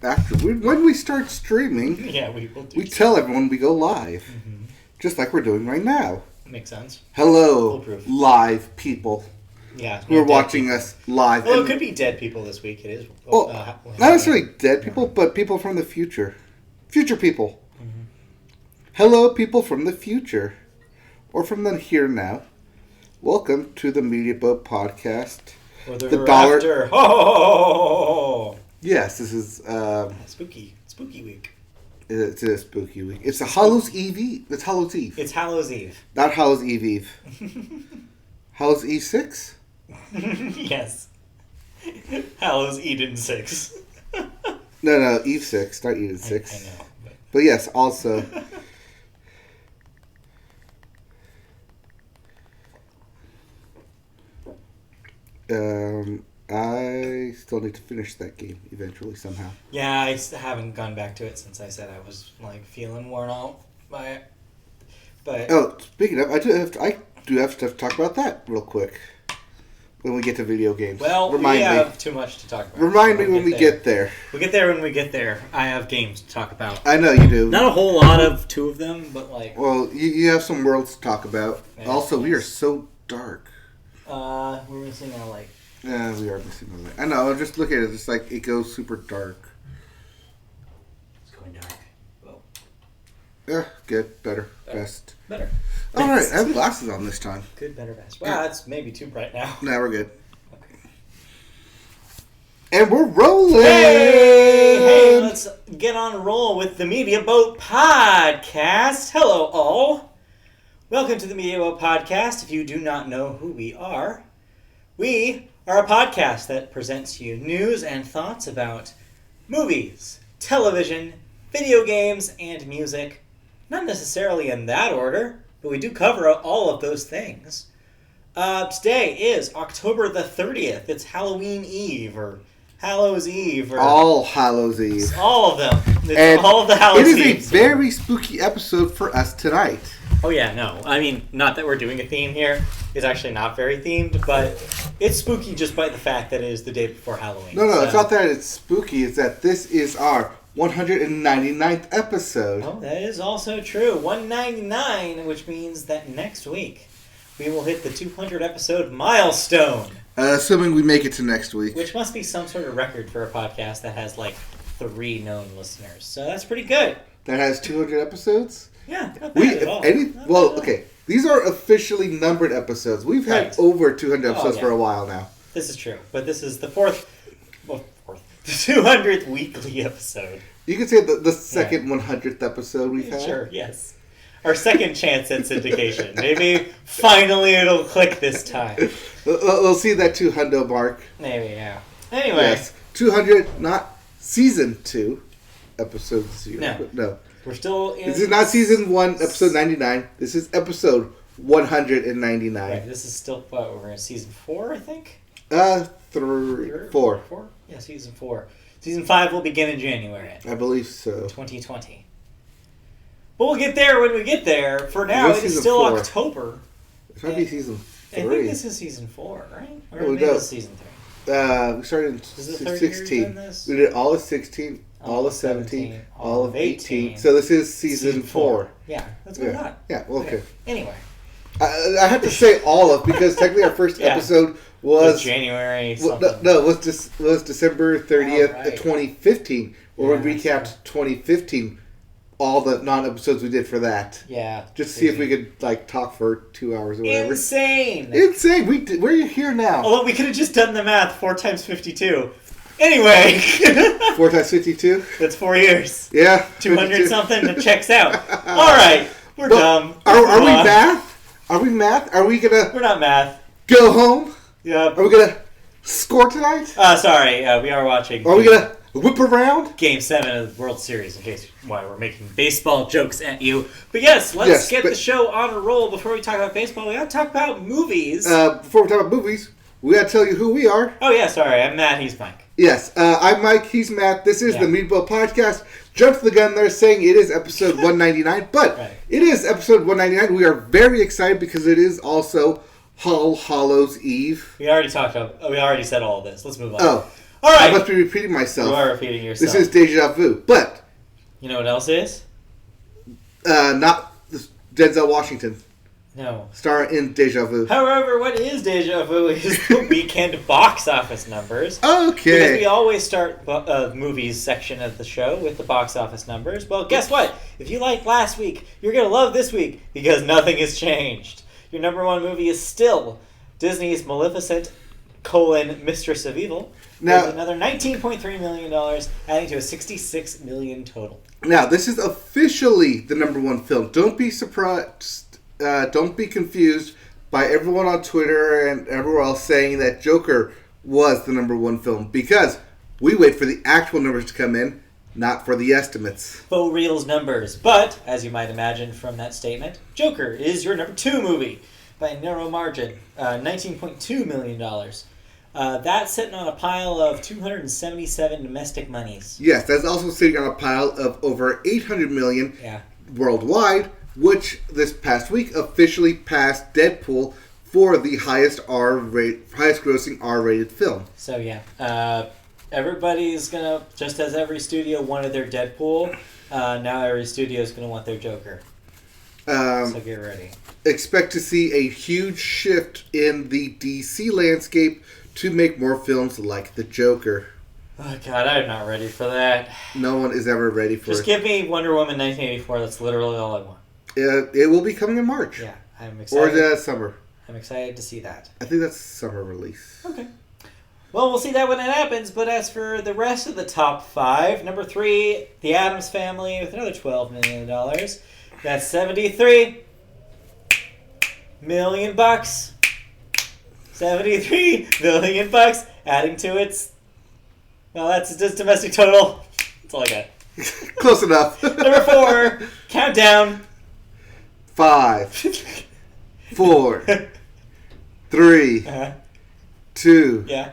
When we start streaming, Yeah, we will do. we tell everyone we go live, just like we're doing right now. Makes sense. Hello, Foolproof. live people Yeah. who are dead watching people. us live. Well, And- it could be dead people this week. It is. well, not necessarily dead people, but people from the future. Future people. Hello, people from the future. Or from the here and now. Welcome to the Media Boat Podcast. Or the dollar- after. Ho, ho, ho, ho, ho. Yes, this is Spooky week. it's a spooky week. It's a Hallows Eve. It's Hallows Eve. It's Hallows Eve. Not Hallows Eve. Hallows Eve 6? Yes. Hallows Eden 6. No, Eve 6, not Eden 6. I know. But yes, also. I still need to finish that game eventually somehow. Yeah, I haven't gone back to it since I said I was feeling worn out by it. But Oh, speaking of, I do have stuff to talk about that real quick. When we get to video games. we have too much to talk about. Remind me when we get there. We'll get there when we get there. I have games to talk about. I know you do. Not a whole lot of two of them, but Well, you have some worlds to talk about. Yeah, Also, we are so dark. we're missing out Yeah, we are missing a light. I know, just look at it. It's like it goes super dark. It's going dark. Well, Yeah, good, better, best. better. Alright, I have glasses on this time. Good, better, best. Wow, it's maybe too bright now. Now we're good. Okay. And we're rolling! Hey, let's get on a roll with the Media Boat Podcast. Hello, all. Welcome to the Media Boat Podcast. If you do not know who we are a podcast that presents you news and thoughts about movies, television, video games, and music. Not necessarily in that order, but we do cover all of those things. Today is October the 30th. It's Halloween Eve, or Hallows Eve, or All Hallows Eve. all of them. It's And all of the Hallows it is Eves. a very spooky episode for us tonight. Oh yeah, no. I mean, not that we're doing a theme here. It's actually not very themed, but it's spooky just by the fact that it is the day before Halloween. No, it's So- not that it's spooky. It's that this is our 199th episode. Oh, that is also true. 199, which means that next week we will hit the 200 episode milestone, Assuming we make it to next week. which must be some sort of record for a podcast that has 3 known listeners. So that's pretty good. That has 200 episodes? Yeah, not bad We, at all. any, Not well, bad at all. okay. These are officially numbered episodes. We've had Right. over 200 episodes yeah. for a while now. This is true, but this is the the 200th weekly episode. You could say the second 100th episode we've had. Sure, yes. Our second chance at syndication. Maybe finally it'll click this time. We'll see that 200 mark. Maybe, yeah. Anyway, Yes. 200, not season 2, episode 0. No. we're still in... This is not season 1, episode 99. This is episode 199. Right, this is still, we're in season 4, I think? 4. 4? Yeah, season 4. Season 5 will begin in January I believe so. 2020. But we'll get there when we get there. For now, What's it is season still 4? October. It might be season 3. I think this is season 4, right? Or Oh, maybe no. this is season 3. We started in Is it the third year you've 16. done this? We did all of 16, all of 17, all of 18. 18. So this is season 4. Yeah, that's what I thought. Yeah, well, okay. Anyway, I had to say all of because technically our first Yeah. episode it was was January well, something. no, was December 30th, Oh, right. 2015, where Yeah, we recapped 2015, all the non-episodes we did for that, Yeah. just to see if we could talk for 2 hours or whatever. Insane! Insane! We're here now. Although we could have just done the math, 4 times 52. Anyway, 4 times 52. that's 4 years. Yeah. 200 52. something, that checks out. Alright, we're But dumb. Are we Move on. math? Are we math? Are we gonna We're not math. go home? Yep. Are we gonna score tonight? Sorry, we are watching Are we gonna whip around? Game 7 of the World Series, in case why we're making baseball jokes at you. But yes, let's Yes, get but- the show on a roll. Before we talk about baseball, we gotta talk about movies. Before we talk about movies, we gotta tell you who we are. Oh yeah, sorry, I'm Matt, he's Mike. Yes, I'm Mike, he's Matt. This is Yeah. the Meatball Podcast. Jumped the gun there saying it is episode 199, but Right. it is episode 199. We are very excited because it is also All Hallows Eve. We already talked about. We already said all of this. Let's move on. Oh. All right. I must be repeating myself. You are repeating yourself. This is Deja Vu. But, You know what else is? not Denzel Washington. No. Star in Deja Vu. However, what is Deja Vu is the weekend box office numbers. Okay. Because we always start movies section of the show with the box office numbers. Well, guess what? If you liked last week, you're going to love this week because nothing has changed. Your number one movie is still Disney's Maleficent, Mistress of Evil. Now, with another $19.3 million, adding to a $66 million total. Now, this is officially the number one film. Don't be surprised. Don't be confused by everyone on Twitter and everywhere else saying that Joker was the number one film, because we wait for the actual numbers to come in, not for the estimates. Faux Reels numbers. But, as you might imagine from that statement, Joker is your number two movie by a narrow margin, $19.2 million. That's sitting on a pile of 277 domestic monies. Yes, that's also sitting on a pile of over 800 million worldwide, which this past week officially passed Deadpool for the highest grossing R-rated film. So yeah, everybody's gonna, just as every studio wanted their Deadpool, now every studio is gonna want their Joker. So get ready. Expect to see a huge shift in the DC landscape to make more films like the Joker. Oh god, I'm not ready for that. No one is ever ready for it. Just give me Wonder Woman 1984. That's literally all I want. It will be coming in March. Yeah, I'm excited. Or summer. I'm excited to see that. I think that's summer release. Okay. Well, we'll see that when it happens, but as for the rest of the top five, number 3, The Addams Family with another $12 million. That's $73 million. $73 million, adding to its... Well, that's just domestic total. That's all I got. Close enough. Number 4, Countdown. 5, 4, 3, 2, Yeah.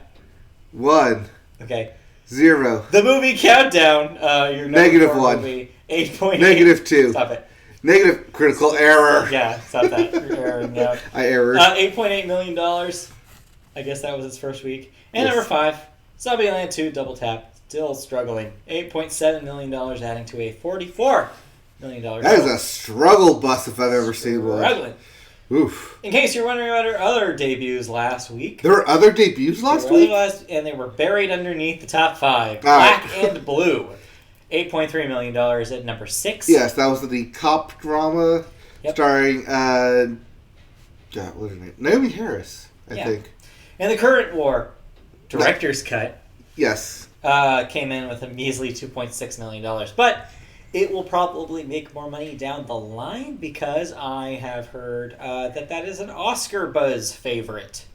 1, Okay. 0. The movie Countdown. Your Negative 1. movie, 8.8. Negative 2. Stop it. Negative critical error. Yeah, stop that. You're erroring out. I errored. $8.8 million. I guess that was its first week. And Yes. number 5, Zombieland 2 Double Tap. Still struggling. $8.7 million, adding to a $44 million. That is a struggle bus if I've ever seen one. Struggling. Oof. In case you're wondering about our other debuts last week. There were other debuts last There were week? and they were buried underneath the top 5. All Black right. and Blue. $8.3 million at number 6. Yes, that was the cop drama starring, what is her name? Naomi Harris, I think. And The Current War, director's cut, Yes. came in with a measly $2.6 million. But it will probably make more money down the line because I have heard that is an Oscar buzz favorite.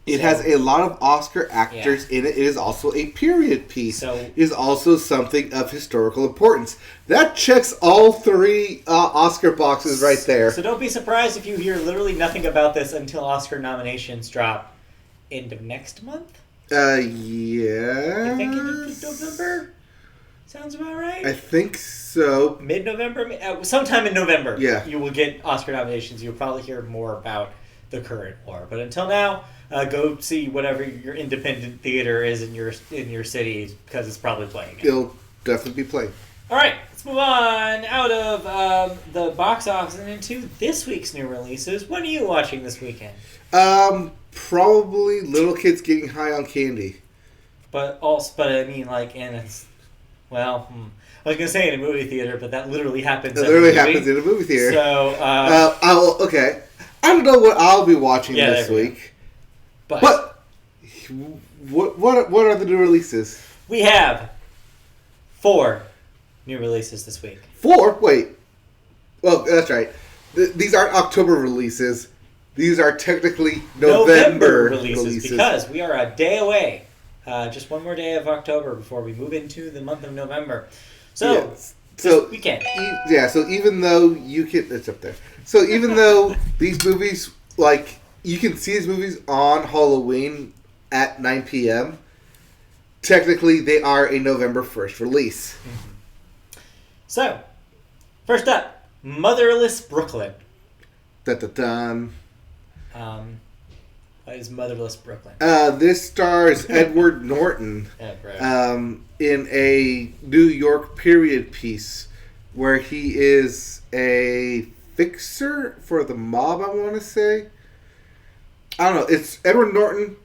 It has a lot of Oscar actors in it. It is also a period piece. It is also something of historical importance. That checks all 3 Oscar boxes right there. So don't be surprised if you hear literally nothing about this until Oscar nominations drop end of next month. Yeah. I think end of November? Sounds about right? I think so. Mid-November? Sometime in November. Yeah. You will get Oscar nominations. You'll probably hear more about The Current War. But until now, go see whatever your independent theater is in your city because it's probably playing it. It'll definitely be playing. All right, let's move on out of the box office and into this week's new releases. What are you watching this weekend? Probably Little Kids Getting High on Candy. But I mean, like, and it's, well, I was gonna say in a movie theater, but that literally happens. It literally happens in a movie theater. So, okay. I don't know what I'll be watching this week. But what are the new releases? We have 4 new releases this week. 4? Wait. Well, that's right. These aren't October releases. These are technically November releases because we are a day away. Just one more day of October before we move into the month of November. So, this weekend. So even though it's up there. So even though these movies, like, you can see these movies on Halloween at 9 p.m., technically they are a November 1st release. Mm-hmm. So, first up, Motherless Brooklyn. Dun-dun-dun. plays Motherless Brooklyn. This stars Edward Norton in a New York period piece where he is a fixer for the mob, I want to say. I don't know. It's Edward Norton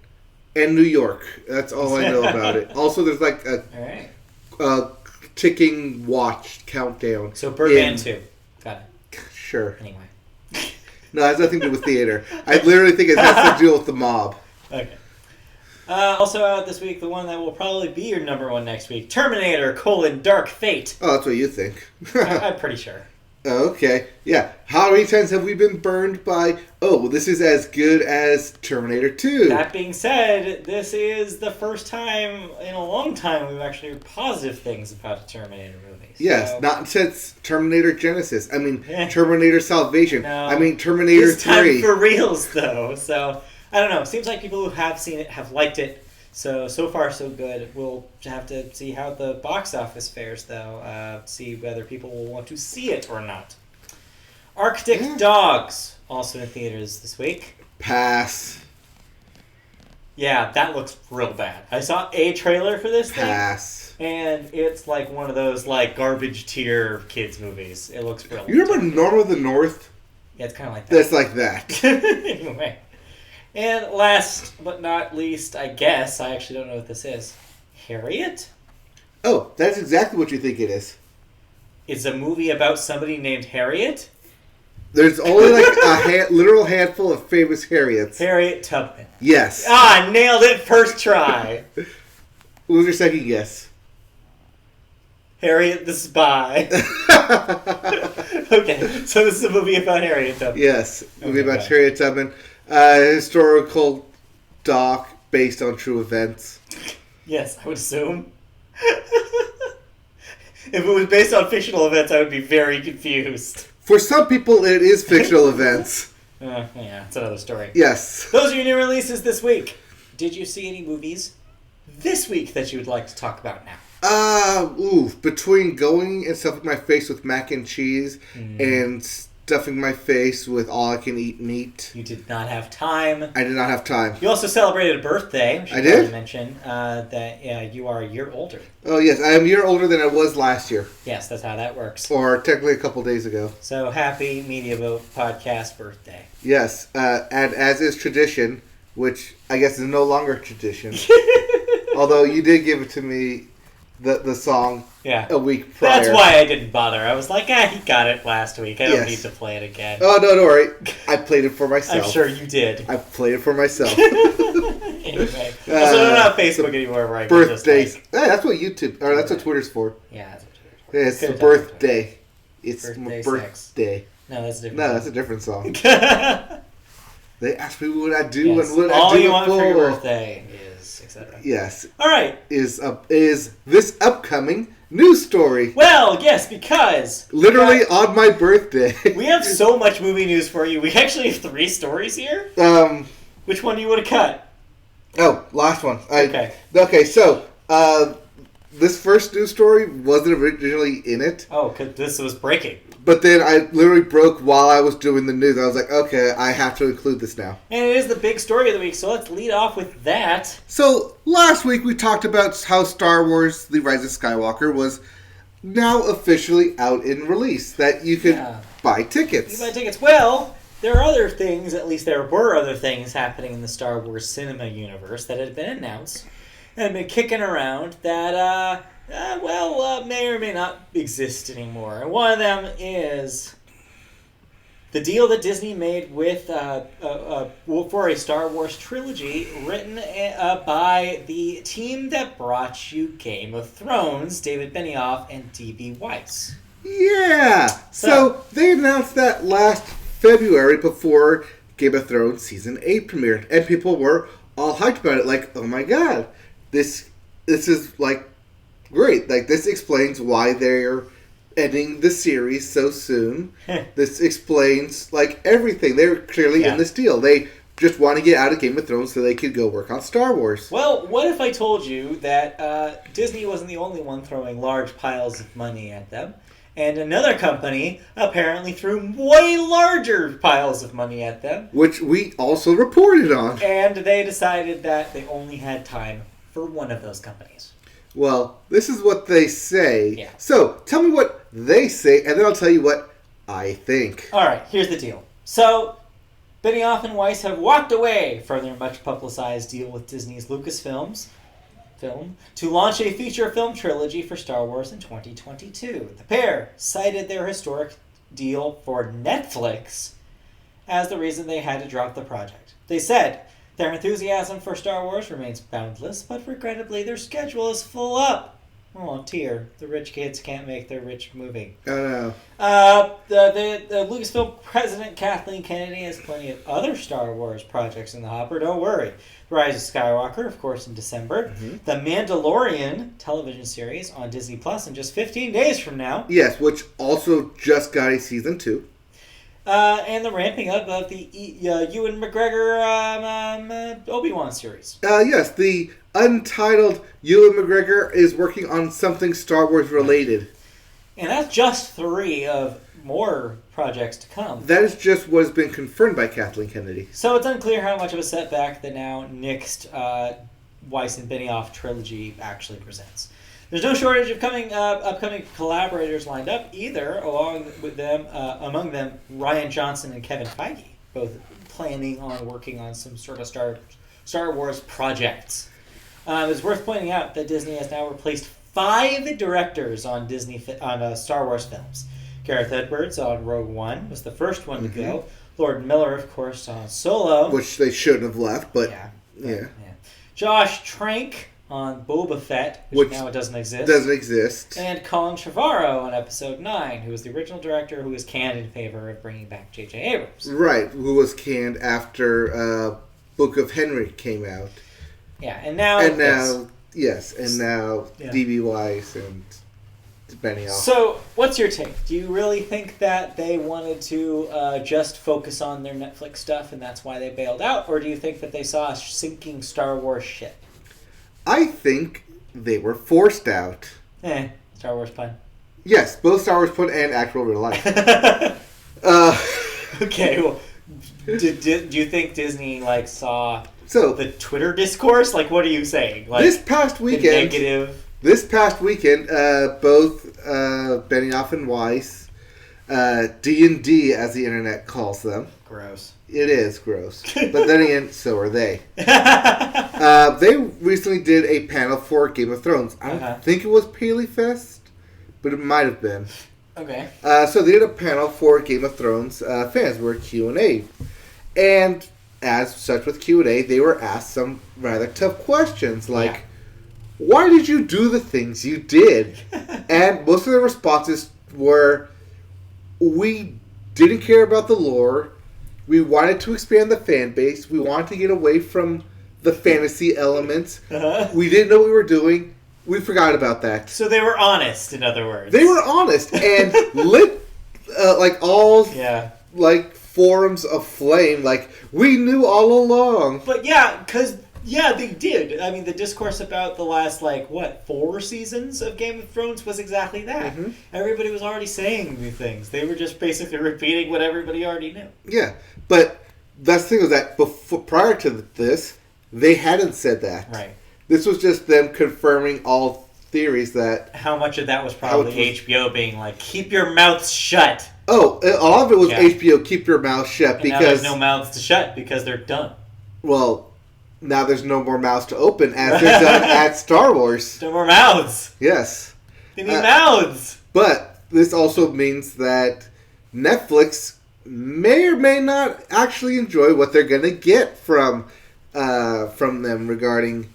and New York. That's all I know about it. Also, there's like a ticking watch countdown. So Birdman 2. Got it. Sure. Anyway. No, it has nothing to do with theater. I literally think it has to do with the mob. Okay. Also out this week, the one that will probably be your number one next week, Terminator: Dark Fate. Oh, that's what you think. I'm pretty sure. Okay. Yeah. How many times have we been burned by, this is as good as Terminator 2? That being said, this is the first time in a long time we've actually heard positive things about a Terminator movie. Yes, not since Terminator Genesis. I mean, Terminator Salvation. No, I mean, Terminator 3. This time for reals, though. So, I don't know. It seems like people who have seen it have liked it. So far, so good. We'll have to see how the box office fares, though. See whether people will want to see it or not. Arctic Dogs, also in theaters this week. Pass. Yeah, that looks real bad. I saw a trailer for this Pass. thing, and it's like one of those like garbage tier kids movies. It looks real. You remember Norm of the North? Yeah, it's kind of like that. That's like that. Anyway. And last but not least, I guess, I actually don't know what this is. Harriet? Oh, that's exactly what you think it is. It's a movie about somebody named Harriet? There's only like a literal handful of famous Harriets. Harriet Tubman. Yes. Ah, nailed it first try. What was your second guess? Harriet the Spy. Okay, so this is a movie about Harriet Tubman. Yes, movie about Harriet Tubman. Historical doc based on true events. Yes, I would assume. If it was based on fictional events, I would be very confused. For some people, it is fictional events. Yeah, it's another story. Yes. Those are your new releases this week. Did you see any movies this week that you would like to talk about now? Between going and stuffing my face with mac and cheese and stuffing my face with all-I-can-eat meat. You did not have time. I did not have time. You also celebrated a birthday. I did? Mention that you are a year older. Oh, yes. I am a year older than I was last year. Yes, that's how that works. Or technically a couple days ago. So, happy Media Vote podcast birthday. Yes. And as is tradition, which I guess is no longer tradition, although you did give it to me, the song a week prior. That's why I didn't bother. I was like, he got it last week. I don't need to play it again. Oh, no, don't worry. I played it for myself. I'm sure you did. I played it for myself. Anyway. Also, I'm not on Facebook anymore where I birthdays. Hey, that's what YouTube, or that's what Twitter's for. Yeah, that's what Twitter's for. Yeah, it's the birthday. It's birthday my birthday. No, that's a different song. That's a different song. They asked me what I do and what all I do you want for your before. birthday is etc. Yes. All right. Is this upcoming news story? Well, yes, because literally on my birthday. We have so much movie news for you. We actually have 3 stories here. Which one do you want to cut? Oh, last one. Okay. Okay. So, this first news story wasn't originally in it. Oh, because this was breaking. But then I literally broke while I was doing the news. I was like, okay, I have to include this now. And it is the big story of the week, so let's lead off with that. So, last week we talked about how Star Wars The Rise of Skywalker was now officially out in release. That you could buy tickets. You can buy tickets. Well, there are other things, at least there were other things happening in the Star Wars cinema universe that had been announced and have been kicking around that, may or may not exist anymore. And one of them is the deal that Disney made with for a Star Wars trilogy written by the team that brought you Game of Thrones, David Benioff and D.B. Weiss. Yeah! So they announced that last February before Game of Thrones Season 8 premiered. And people were all hyped about it. Like, oh my god, this is like great. Like, this explains why they're ending the series so soon. This explains, like, everything. They're clearly in this deal. They just want to get out of Game of Thrones so they could go work on Star Wars. Well, what if I told you that Disney wasn't the only one throwing large piles of money at them, And another company apparently threw way larger piles of money at them. Which we also reported on. And they decided that they only had time for one of those companies. Well, this is what they say. Yeah. So, tell me what they say, and then I'll tell you what I think. All right, here's the deal. So, Benioff and Weiss have walked away from their much-publicized deal with Disney's Lucasfilm to launch a feature film trilogy for Star Wars in 2022. The pair cited their historic deal for Netflix as the reason they had to drop the project. They said their enthusiasm for Star Wars remains boundless, but regrettably their schedule is full up. Oh, dear. The rich kids can't make their rich movie. Oh, no. The Lucasfilm president, Kathleen Kennedy, has plenty of other Star Wars projects in the hopper. Don't worry. Rise of Skywalker, of course, in December. Mm-hmm. The Mandalorian television series on Disney Plus in just 15 days from now. Yes, which also just got a season 2. And the ramping up of the Ewan McGregor Obi-Wan series. Yes, the untitled Ewan McGregor is working on something Star Wars related. And that's just 3 of more projects to come. That is just what has been confirmed by Kathleen Kennedy. So it's unclear how much of a setback the now nixed Weiss and Benioff trilogy actually presents. There's no shortage of upcoming collaborators lined up either, among them Rian Johnson and Kevin Feige, both planning on working on some sort of Star Wars projects. It's worth pointing out that Disney has now replaced 5 directors on Star Wars films. Gareth Edwards on Rogue One was the first one to go. Lord Miller, of course, on Solo. Which they shouldn't have left, but yeah. Josh Trank on Boba Fett, which now it doesn't exist. Doesn't exist. And Colin Trevorrow on Episode 9, who was the original director who was canned in favor of bringing back J.J. Abrams. Right, who was canned after Book of Henry came out. Yeah, and now D.B. Weiss and Benioff. So, what's your take? Do you really think that they wanted to just focus on their Netflix stuff and that's why they bailed out? Or do you think that they saw a sinking Star Wars ship? I think they were forced out. Star Wars pun. Yes, both Star Wars pun and actual real life. Okay, well, do you think Disney saw so the Twitter discourse? What are you saying? This past weekend, negative. This past weekend, both Benioff and Weiss, D&D as the internet calls them. Gross. It is gross, but then again, so are they. They recently did a panel for Game of Thrones. I don't think it was Paley Fest, but it might have been. Okay. So they did a panel for Game of Thrones fans, where Q&A, and as such with Q&A, they were asked some rather tough questions, like, why did you do the things you did? And most of the responses were, we didn't care about the lore. We wanted to expand the fan base. We wanted to get away from the fantasy elements. We didn't know what we were doing. We forgot about that. So they were honest, in other words. They were honest and lit all forums aflame. We knew all along. But because they did. I mean, the discourse about the last 4 seasons of Game of Thrones was exactly that. Mm-hmm. Everybody was already saying new things. They were just basically repeating what everybody already knew. Yeah, but that's the thing was that prior to this, they hadn't said that. Right. This was just them confirming all theories that... How much of that was probably HBO being keep your mouths shut. Oh, a lot of it was HBO, keep your mouth shut, because... now there's no mouths to shut because they're done. Well... Now there's no more mouths to open as they're done at Star Wars. No more mouths. Yes. They need mouths. But this also means that Netflix may or may not actually enjoy what they're going to get from them regarding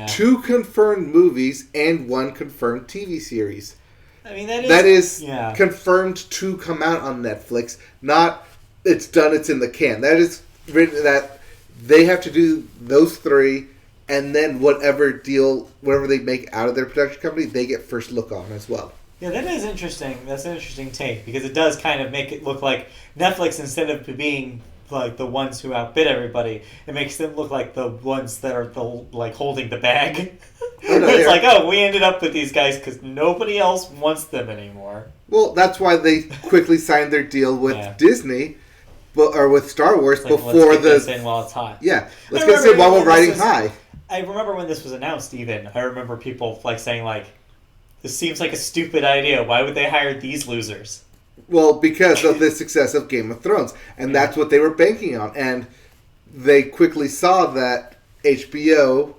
2 confirmed movies and 1 confirmed TV series. I mean, that is confirmed to come out on Netflix. Not it's done, it's in the can. That is written that... They have to do those 3, and then whatever they make out of their production company, they get first look on as well. Yeah, that is interesting. That's an interesting take, because it does kind of make it look like Netflix, instead of being like the ones who outbid everybody. It makes them look like the ones that are holding the bag. Oh, no, it's like, oh, we ended up with these guys because nobody else wants them anymore. Well, that's why they quickly signed their deal with Disney, or with Star Wars before let's get this in while it's hot. Yeah, let's get this in while we're riding high. I remember when this was announced. Even I remember people saying this seems like a stupid idea. Why would they hire these losers? Well, because of the success of Game of Thrones, and that's what they were banking on, and they quickly saw that through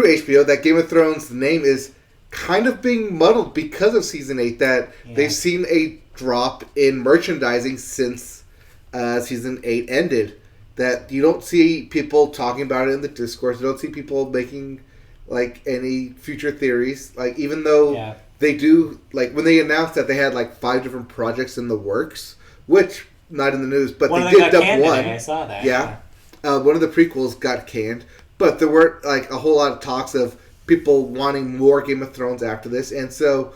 HBO, that Game of Thrones name is kind of being muddled because of Season 8, that they've seen a drop in merchandising since Season 8 ended. That you don't see people talking about it in the discourse. You don't see people making, any future theories. Even though they do, when they announced that they had, 5 different projects in the works, which, not in the news, but they did dump one. I saw that. Yeah. One of the prequels got canned. But there weren't a whole lot of talks of people wanting more Game of Thrones after this, and so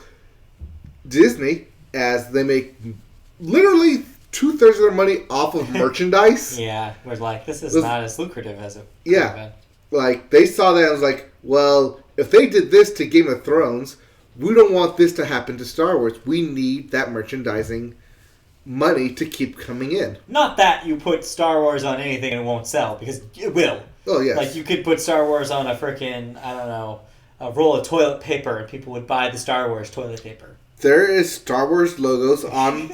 Disney, as they make literally 2/3 of their money off of merchandise. We're this is not as lucrative as it. They saw that and was like, well, if they did this to Game of Thrones, we don't want this to happen to Star Wars. We need that merchandising money to keep coming in. Not that you put Star Wars on anything and it won't sell, because it will. Oh, yes. You could put Star Wars on a frickin', I don't know, a roll of toilet paper, and people would buy the Star Wars toilet paper. There is Star Wars logos on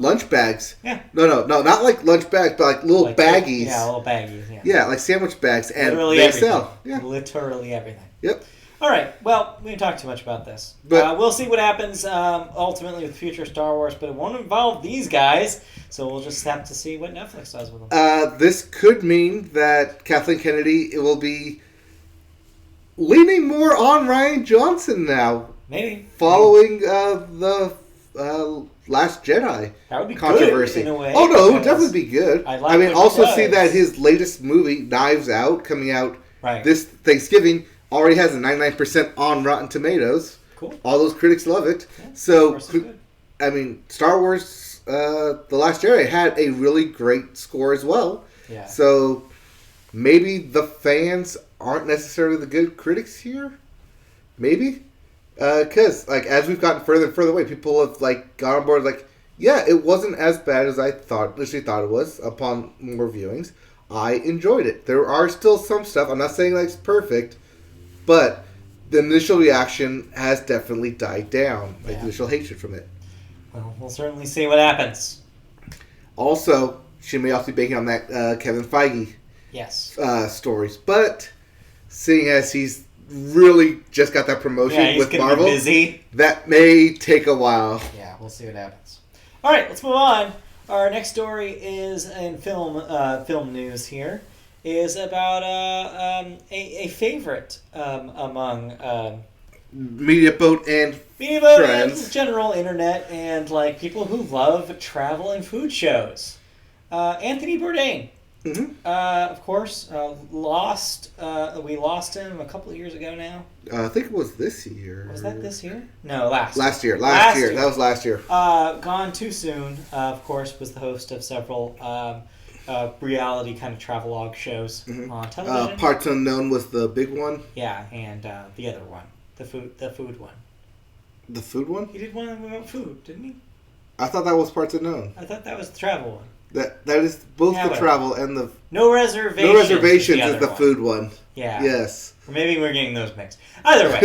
lunch bags. Yeah. No, not like lunch bags, but little baggies. Yeah, little baggies, yeah. Yeah, like sandwich bags, and literally they everything. sell. Yeah. Literally everything. Yep. All right, well, we didn't talk too much about this. But we'll see what happens ultimately with future Star Wars, but it won't involve these guys, so we'll just have to see what Netflix does with them. This could mean that Kathleen Kennedy will be leaning more on Rian Johnson now. Maybe. Following the Last Jedi that would be controversy. Good, in a way. Oh, no, it would definitely be good. Also see that his latest movie, Knives Out, coming out this Thanksgiving, already has a 99% on Rotten Tomatoes. Cool. All those critics love it. Yeah, so, Star Wars, The Last Jedi had a really great score as well. Yeah. So, maybe the fans aren't necessarily the good critics here. Maybe. Because, as we've gotten further and further away, people have, got on board, it wasn't as bad as I initially thought it was upon more viewings. I enjoyed it. There are still some stuff. I'm not saying, it's perfect. But the initial reaction has definitely died down. The initial hatred from it. Well, we'll certainly see what happens. Also, she may also be banking on that Kevin Feige stories. But seeing as he's really just got that promotion with Marvel, busy. That may take a while. Yeah, we'll see what happens. All right, let's move on. Our next story is in film news here. Is about a favorite among Media Boat and friends. And general internet and people who love travel and food shows. Anthony Bourdain, of course, lost. We lost him a couple of years ago now. I think it was this year. Was that this year? No, last year. Last year. That was last year. Gone too soon. Of course, was the host of several. Reality kind of travelogue shows on television. Parts Unknown was the big one. Yeah, and the other one, the food one. The food one? He did one about food, didn't he? I thought that was Parts Unknown. I thought that was the travel one. That is both the travel and the No Reservations. No Reservations is the food one. Yeah. Yes. Or maybe we're getting those mixed. Either way,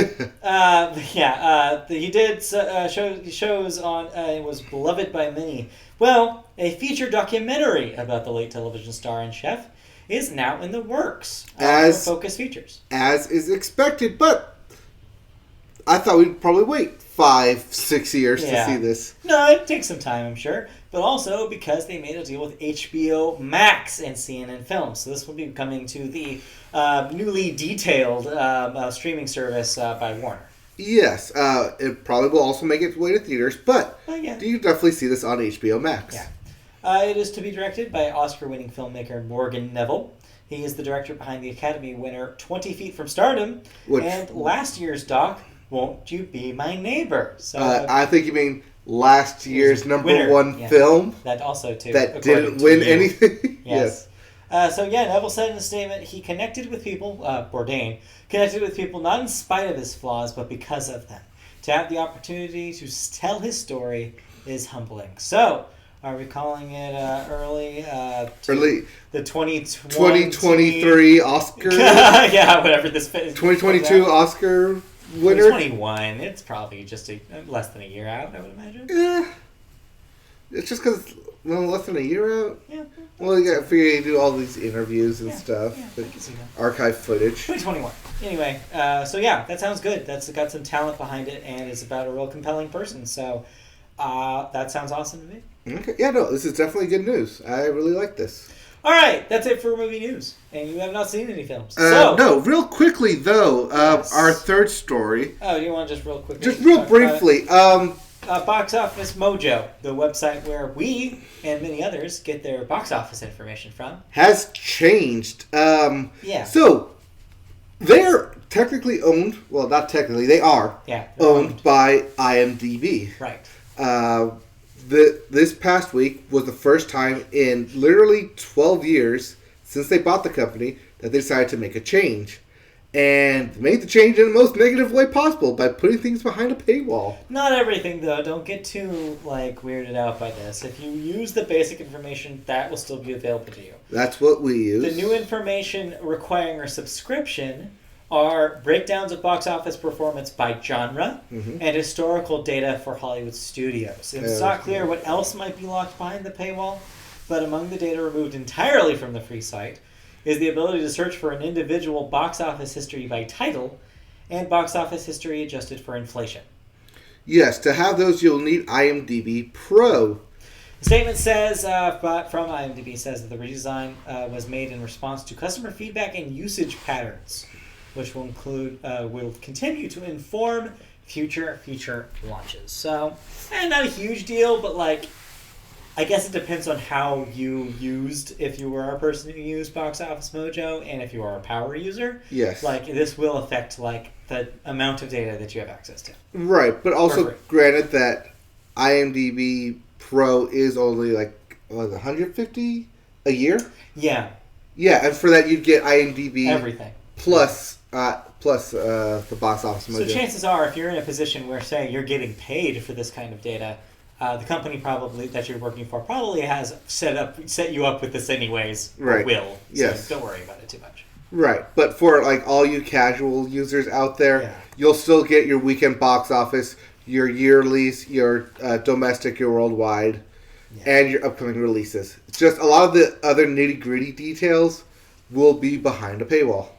he did shows on. It was beloved by many. Well, a feature documentary about the late television star and chef is now in the works for Focus Features. As is expected, but I thought we'd probably wait 5-6 years to see this. No, it takes some time, I'm sure. But also because they made a deal with HBO Max and CNN Films. So this will be coming to the newly detailed streaming service by Warner. Yes, it probably will also make its way to theaters, but you definitely see this on HBO Max. Yeah. It is to be directed by Oscar-winning filmmaker Morgan Neville. He is the director behind the Academy winner 20 Feet from Stardom and last year's doc, Won't You Be My Neighbor? So I think you mean last year's number winner. one Yeah. film That also, too. that according didn't to win you. anything. Yes. So, Neville said in a statement he connected with people, Bourdain, connected with people not in spite of his flaws, but because of them. To have the opportunity to tell his story is humbling. So, are we calling it early the 2023 Oscar. yeah, whatever this 2022 Oscar winner. 2021. It's probably just less than a year out, I would imagine. Yeah. It's just because less than a year out. Yeah. Well, you got to figure you do all these interviews and stuff, Yeah, I can see that. archive footage. 2021. Anyway, that sounds good. That's got some talent behind it and is about a real compelling person. So that sounds awesome to me. Okay. Yeah, no, this is definitely good news. I really like this. All right, that's it for movie news. And you have not seen any films. No, real quickly though, Yes. our third story. Oh, you want to just real quickly? Just real talk about briefly. Box Office Mojo, the website where we and many others get their box office information from. Has changed. Yeah. So, they're technically owned. Well, not technically. They are Yeah. owned by IMDb. Right. This past week was the first time in literally 12 years since they bought the company that they decided to make a change. And made the change in the most negative way possible by putting things behind a paywall. Not everything, though. Don't get too, weirded out by this. If you use the basic information, that will still be available to you. That's what we use. The new information requiring a subscription are breakdowns of box office performance by genre and historical data for Hollywood studios. It's not clear what else might be locked behind the paywall, but among the data removed entirely from the free site is the ability to search for an individual box office history by title and box office history adjusted for inflation. Yes, to have those you'll need IMDb Pro. The statement says, from IMDb, says that the redesign was made in response to customer feedback and usage patterns, which will continue to inform future feature launches. So, not a huge deal, but I guess it depends on how you used, if you were a person who used Box Office Mojo, and if you are a power user. Yes. This will affect, the amount of data that you have access to. Right, but also granted that IMDb Pro is only, $150 a year? Yeah. Yeah, and for that you'd get IMDb... Everything. Plus the Box Office Mojo. So chances are, if you're in a position where, say, you're getting paid for this kind of data, the company that you're working for probably has set you up with this anyways, or right. will. So yes. Don't worry about it too much. Right, but for all you casual users out there, you'll still get your weekend box office, your yearlies, your domestic, your worldwide, and your upcoming releases. It's just a lot of the other nitty gritty details will be behind a paywall.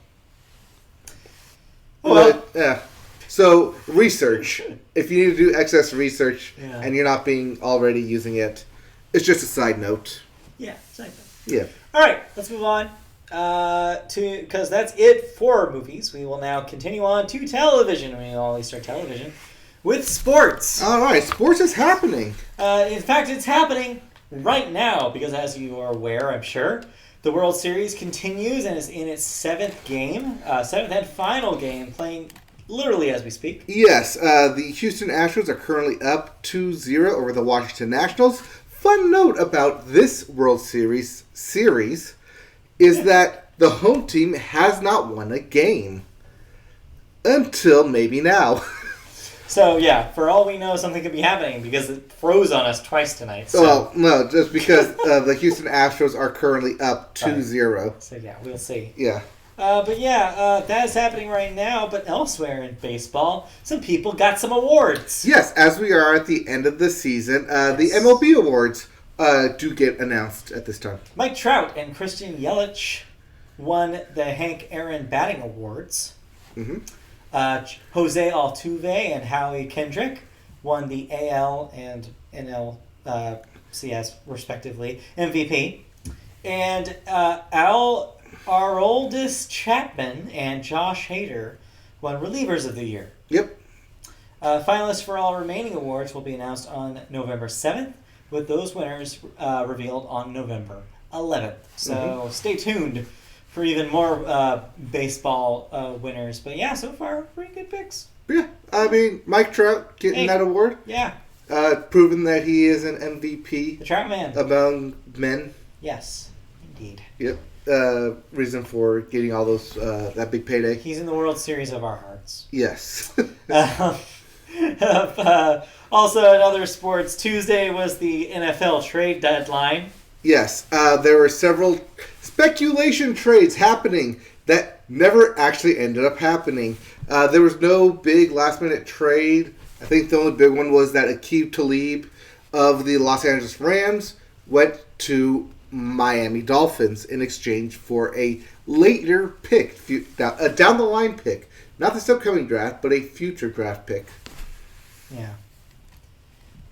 Well, yeah. So research. If you need to do excess research and you're not already using it, it's just a side note. Yeah, side note. Yeah. All right, let's move on because that's it for movies. We will now continue on to television. We always start television with sports. All right, sports is happening. In fact, it's happening right now because, as you are aware, I'm sure, the World Series continues and is in its seventh and final game, playing literally as we speak. Yes, the Houston Astros are currently up 2-0 over the Washington Nationals. Fun note about this World Series is that the home team has not won a game. Until maybe now. So, for all we know, something could be happening because it froze on us twice tonight. So. Well, no, just because the Houston Astros are currently up 2-0. So, we'll see. Yeah. That is happening right now, but elsewhere in baseball, some people got some awards. Yes, as we are at the end of the season, the MLB awards do get announced at this time. Mike Trout and Christian Yelich won the Hank Aaron Batting Awards. Mm-hmm. Jose Altuve and Howie Kendrick won the AL and NLCS, respectively, MVP. And Aroldis Chapman and Josh Hader won Relievers of the Year. Yep. Finalists for all remaining awards will be announced on November 7th, with those winners revealed on November 11th. So stay tuned for even more baseball winners. But so far, pretty good picks. Yeah, I mean, Mike Trout getting that award. Yeah. Proven that he is an MVP The Trout Man. among men. Yes, indeed. Yep. Reason for getting all those that big payday. He's in the World Series of our hearts. Yes. Also, in other sports, Tuesday was the NFL trade deadline. Yes. There were several speculation trades happening that never actually ended up happening. There was no big last minute trade. I think the only big one was that Aqib Talib of the Los Angeles Rams went to Miami Dolphins in exchange for a later pick, a down the line pick. Not this upcoming draft, but a future draft pick. Yeah.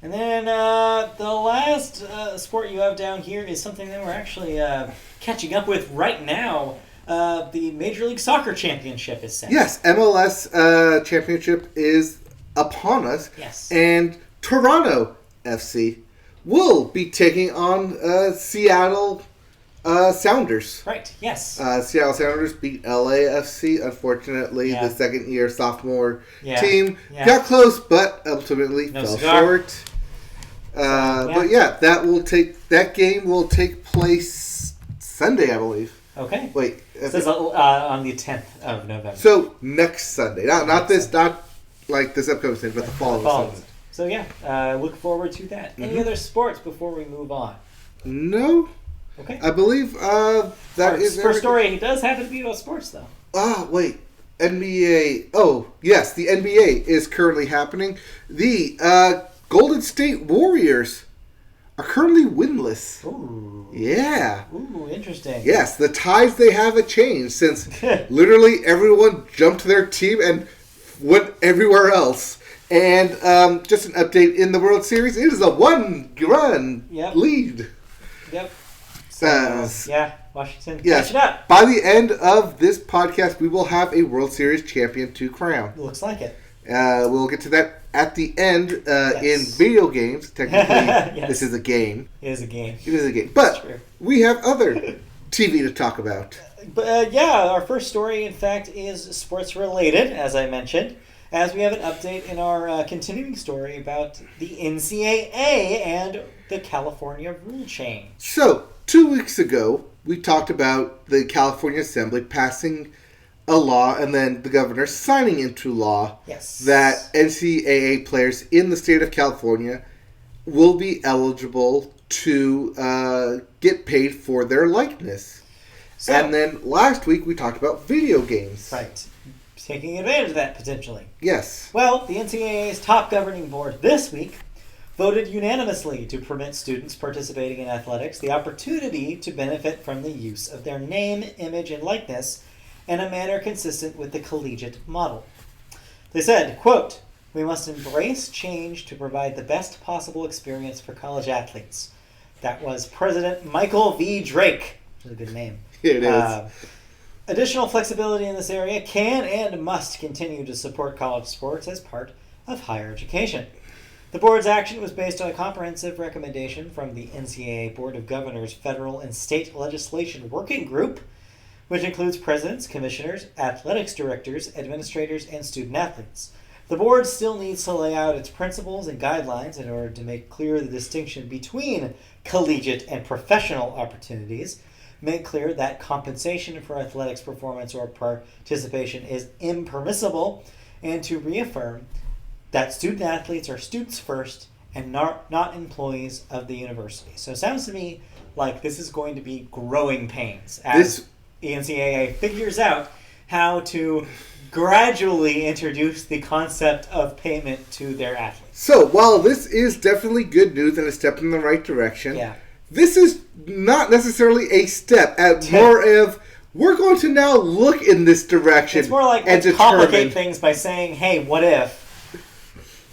And then the last sport you have down here is something that we're actually catching up with right now. The Major League Soccer Championship is set. Yes, MLS Championship is upon us. Yes. And Toronto FC will be taking on Seattle Sounders. Right, yes. Seattle Sounders beat LAFC. Unfortunately, the second-year sophomore team got close, but ultimately fell short. But that game will take place Sunday, I believe. Okay. Wait. It says on the 10th of November. So next Sunday, not like this upcoming Sunday, but the following Sunday. So look forward to that. Any other sports before we move on? No. Okay. I believe that is... First story, he does happen to be about sports, though. Wait. NBA. Oh, yes, the NBA is currently happening. The Golden State Warriors are currently winless. Ooh. Yeah. Ooh, interesting. Yes, the tides they have changed since literally everyone jumped to their team and went everywhere else. And just an update in the World Series, it is a one-run lead. Yep. So, Washington. Yes. Catch it up. By the end of this podcast, we will have a World Series champion to crown. Looks like it. We'll get to that at the end in video games. Technically, this is a game. It is a game. It is a game. But we have other TV to talk about. But our first story, in fact, is sports-related, as I mentioned, as we have an update in our continuing story about the NCAA and the California rule change. So, 2 weeks ago, we talked about the California Assembly passing a law and then the governor signing into law that NCAA players in the state of California will be eligible to get paid for their likeness. So, and then last week we talked about video games. Right. Taking advantage of that, potentially. Yes. Well, the NCAA's top governing board this week voted unanimously to permit students participating in athletics the opportunity to benefit from the use of their name, image, and likeness in a manner consistent with the collegiate model. They said, quote, "We must embrace change to provide the best possible experience for college athletes." That was President Michael V. Drake. Which is a good name. It is. Additional flexibility in this area can and must continue to support college sports as part of higher education. The board's action was based on a comprehensive recommendation from the NCAA Board of Governors Federal and State Legislation Working Group, which includes presidents, commissioners, athletics directors, administrators, and student athletes. The board still needs to lay out its principles and guidelines in order to make clear the distinction between collegiate and professional opportunities, make clear that compensation for athletics performance or participation is impermissible, and to reaffirm that student athletes are students first and not employees of the university. So it sounds to me like this is going to be growing pains as the NCAA figures out how to gradually introduce the concept of payment to their athletes. So while this is definitely good news and a step in the right direction, this is not necessarily a step at more of we're going to now look in this direction. It's more like let's complicate things by saying, hey, what if?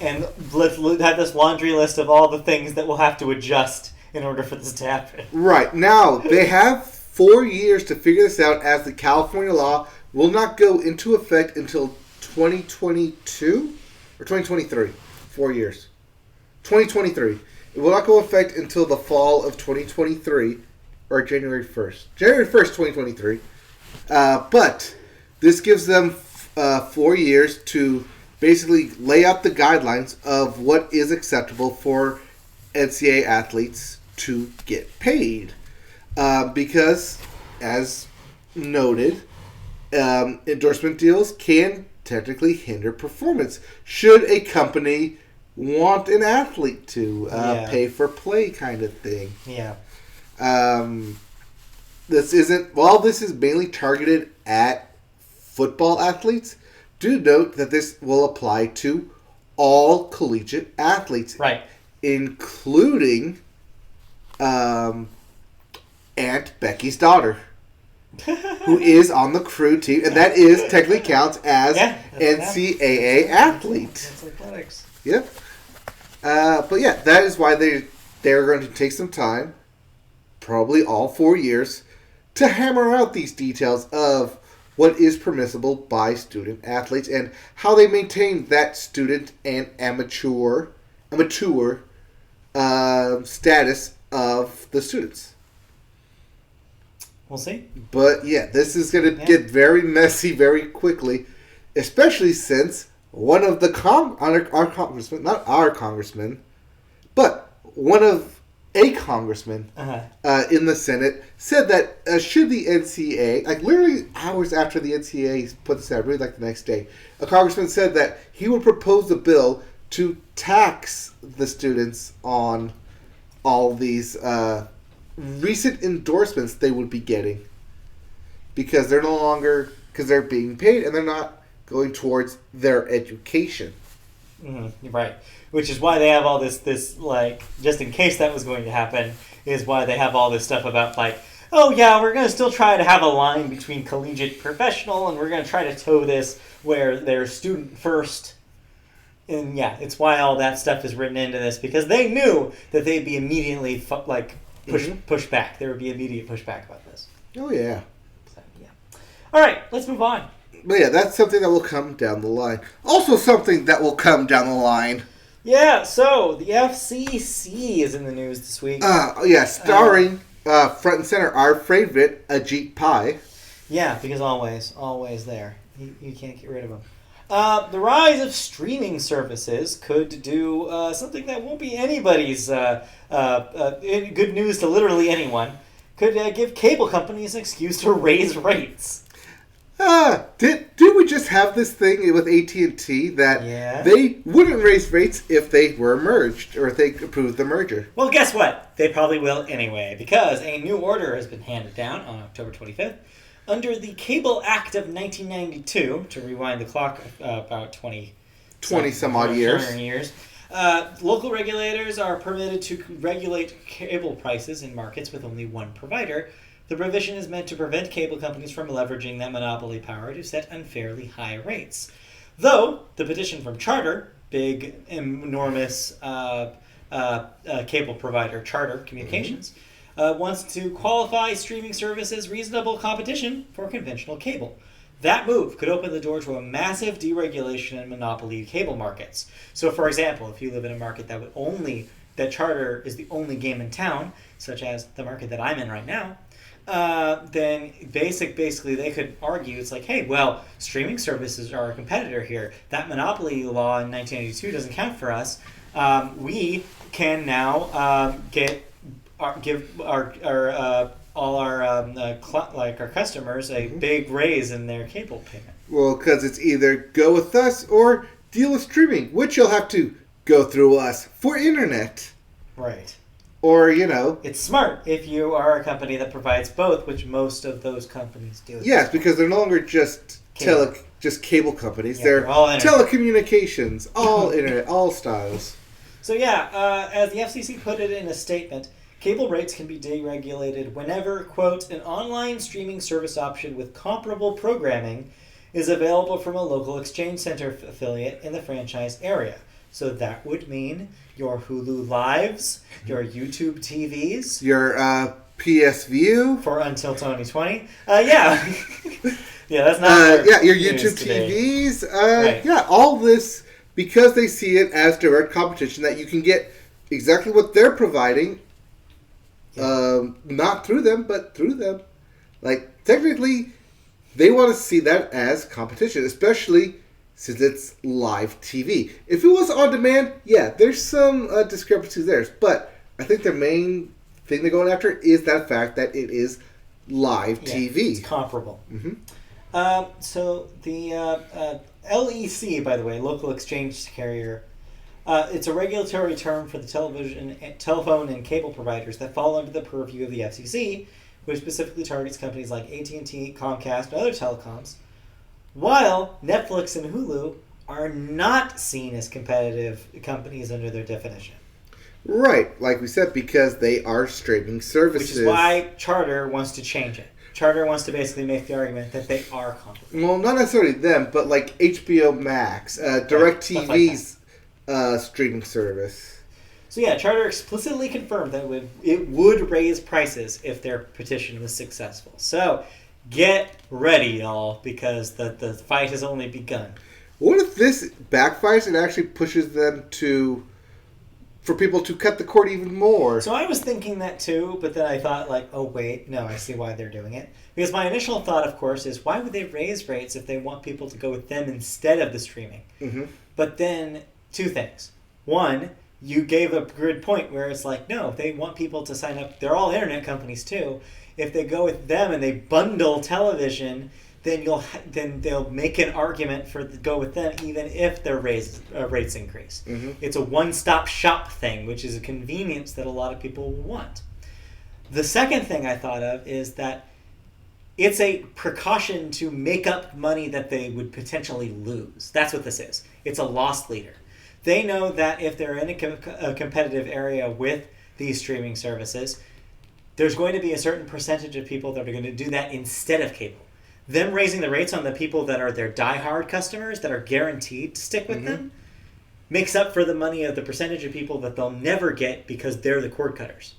And let's have this laundry list of all the things that we'll have to adjust in order for this to happen. Right. Now, they have 4 years to figure this out, as the California law will not go into effect until 2022 or 2023. 4 years. 2023. It will not go into effect until the fall of 2023 or January 1st. January 1st, 2023. But this gives them 4 years to basically lay out the guidelines of what is acceptable for NCAA athletes to get paid. Because, as noted, endorsement deals can technically hinder performance. Should a company want an athlete to pay for play kind of thing? Yeah. This isn't, while this is mainly targeted at football athletes, do note that this will apply to all collegiate athletes. Right. Including Aunt Becky's daughter, who is on the crew team, and that is technically counts as NCAA athlete. That's athletics. Yep. But yeah, that is why they're going to take some time, probably all 4 years, to hammer out these details of what is permissible by student athletes and how they maintain that student and amateur status of the students. We'll see. But yeah, this is going to get very messy very quickly, especially since one of the our congressman, not our congressman, but one of a congressman in the Senate said that should the NCAA, like literally hours after the NCAA put this out, really like the next day, a congressman said that he would propose a bill to tax the students on all these recent endorsements they would be getting because they're no longer, because they're being paid and they're not going towards their education. Mm-hmm. Right. Which is why they have all this like, just in case that was going to happen, is why they have all this stuff about like, oh yeah, we're going to still try to have a line between collegiate professional and we're going to try to toe this where they're student first. And yeah, it's why all that stuff is written into this, because they knew that they'd be immediately pushed back. There would be immediate pushback about this. Oh yeah. So, yeah. All right, let's move on. But yeah, that's something that will come down the line. Also something that will come down the line. Yeah, so the FCC is in the news this week. Starring front and center our favorite Ajit Pai. Yeah, because always there. You can't get rid of him. The rise of streaming services could do something that won't be anybody's good news to literally anyone. Could give cable companies an excuse to raise rates. Did we just have this thing with AT&T that they wouldn't raise rates if they were merged or if they approved the merger? Well, guess what? They probably will anyway, because a new order has been handed down on October 25th. Under the Cable Act of 1992, to rewind the clock about 20 some odd years, local regulators are permitted to regulate cable prices in markets with only one provider. The provision is meant to prevent cable companies from leveraging that monopoly power to set unfairly high rates. Though, the petition from Charter, big, enormous cable provider Charter Communications, wants to qualify streaming services reasonable competition for conventional cable. That move could open the door to a massive deregulation in monopoly cable markets. So, for example, if you live in a market that Charter is the only game in town, such as the market that I'm in right now, then basically they could argue, it's like, hey, well, streaming services are a competitor here. That monopoly law in 1982 doesn't count for us. We can now give our customers a big raise in their cable payment. Well, because it's either go with us or deal with streaming, which you'll have to go through us for internet. Right. Or, It's smart if you are a company that provides both, which most of those companies do. Yes, because they're no longer just cable companies. Yeah, they're all telecommunications, all internet, all styles. So as the FCC put it in a statement, cable rates can be deregulated whenever, quote, an online streaming service option with comparable programming is available from a local exchange center affiliate in the franchise area. So that would mean your Hulu Lives, your YouTube TVs, your PS View for until 2020. Yeah, that's not. Your YouTube TVs. Right. Yeah, all this because they see it as direct competition that you can get exactly what they're providing. Not through them, but through them. Like technically, they want to see that as competition, especially since it's live TV. If it was on demand, yeah, there's some discrepancies there. But I think the main thing they're going after is that fact that it is live TV. It's comparable. Mm-hmm. So the LEC, by the way, local exchange carrier, it's a regulatory term for the telephone and cable providers that fall under the purview of the FCC, which specifically targets companies like AT&T, Comcast, and other telecoms, while Netflix and Hulu are not seen as competitive companies under their definition. Right, like we said, because they are streaming services. Which is why Charter wants to change it. Charter wants to basically make the argument that they are comparable. Well, not necessarily them, but like HBO Max, DirecTV's streaming service. So yeah, Charter explicitly confirmed that it would raise prices if their petition was successful. So get ready, y'all, because the fight has only begun. What if this backfires and actually pushes them for people to cut the cord even more? So I was thinking that too, but then I thought like, oh wait, no, I see why they're doing it. Because my initial thought, of course, is why would they raise rates if they want people to go with them instead of the streaming? Mm-hmm. But then, two things. One, you gave a good point where it's like, no, they want people to sign up. They're all internet companies too. If they go with them and they bundle television, then they'll make an argument for go with them even if their rates increase. Mm-hmm. It's a one-stop shop thing, which is a convenience that a lot of people want. The second thing I thought of is that it's a precaution to make up money that they would potentially lose. That's what this is. It's a loss leader. They know that if they're in a competitive area with these streaming services, there's going to be a certain percentage of people that are going to do that instead of cable. Them raising the rates on the people that are their diehard customers that are guaranteed to stick with them makes up for the money of the percentage of people that they'll never get because they're the cord cutters.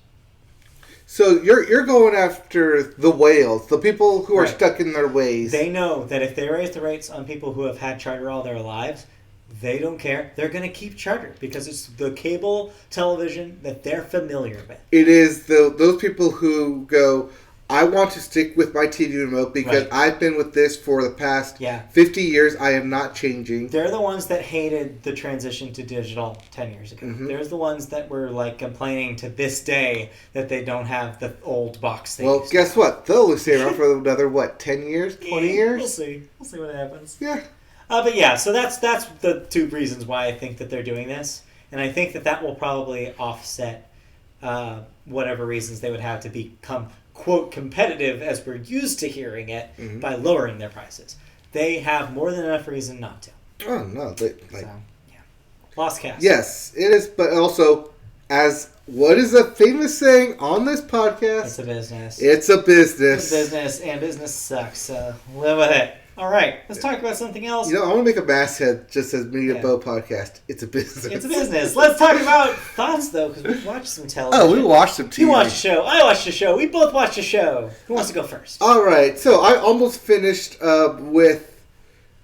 So you're going after the whales, the people who are stuck in their ways. They know that if they raise the rates on people who have had Charter all their lives, they don't care. They're going to keep Charter because it's the cable television that they're familiar with. It is those people who go, I want to stick with my TV remote because I've been with this for the past 50 years. I am not changing. They're the ones that hated the transition to digital 10 years ago. Mm-hmm. There's the ones that were like complaining to this day that they don't have the old box. Well, guess what? They'll only stay around for another, 10 years, 20 years? We'll see. We'll see what happens. Yeah. But yeah, so that's the two reasons why I think that they're doing this. And I think that will probably offset whatever reasons they would have to become, quote, competitive as we're used to hearing it by lowering their prices. They have more than enough reason not to. Oh, no. Lost cast. Yes, it is, but also, what is a famous saying on this podcast? It's a business. It's a business. It's a business, and business sucks, so live with it. All right, let's talk about something else. I want to make a masthead just says Media Boat Podcast. It's a business. It's a business. Let's talk about thoughts, though, because we watched some television. Oh, we watched some TV. You watched a show. I watched a show. We both watched a show. Who wants to go first? All right, so I almost finished with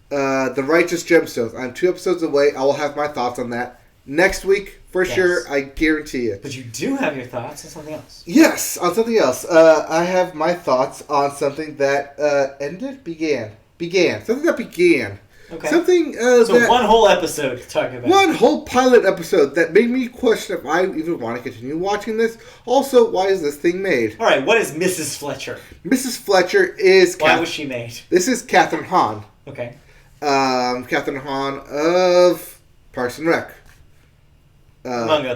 The Righteous Gemstones. I'm 2 episodes away. I will have my thoughts on that next week for sure. I guarantee it. But you do have your thoughts on something else. Yes, on something else. I have my thoughts on something that began. Something that began. Okay. Something so one whole episode to talk about. One whole pilot episode that made me question if I even want to continue watching this. Also, why is this thing made? All right, what is Mrs. Fletcher? Mrs. Fletcher is... Why was she made? This is Catherine Hahn. Okay. Catherine Hahn of Parks and Rec. Among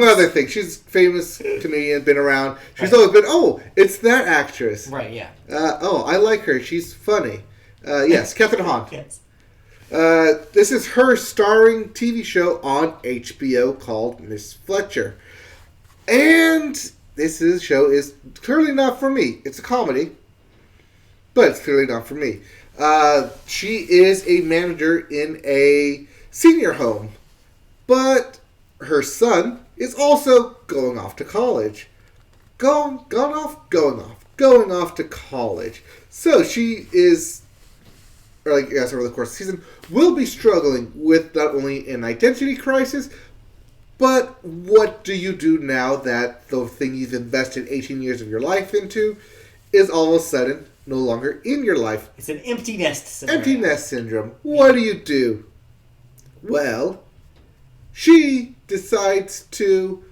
other things. She's a famous comedian, been around. She's always been, it's that actress. Right, yeah. I like her. She's funny. Yes, Catherine Hahn. Yes. This is her starring TV show on HBO called Miss Fletcher. And this show is clearly not for me. It's a comedy, but it's clearly not for me. She is a manager in a senior home, but her son is also going off to college. Going off to college. So she is... over the course of the season, will be struggling with not only an identity crisis, but what do you do now that the thing you've invested 18 years of your life into is all of a sudden no longer in your life. It's an empty nest scenario. Empty nest syndrome. What do? Well, she decides to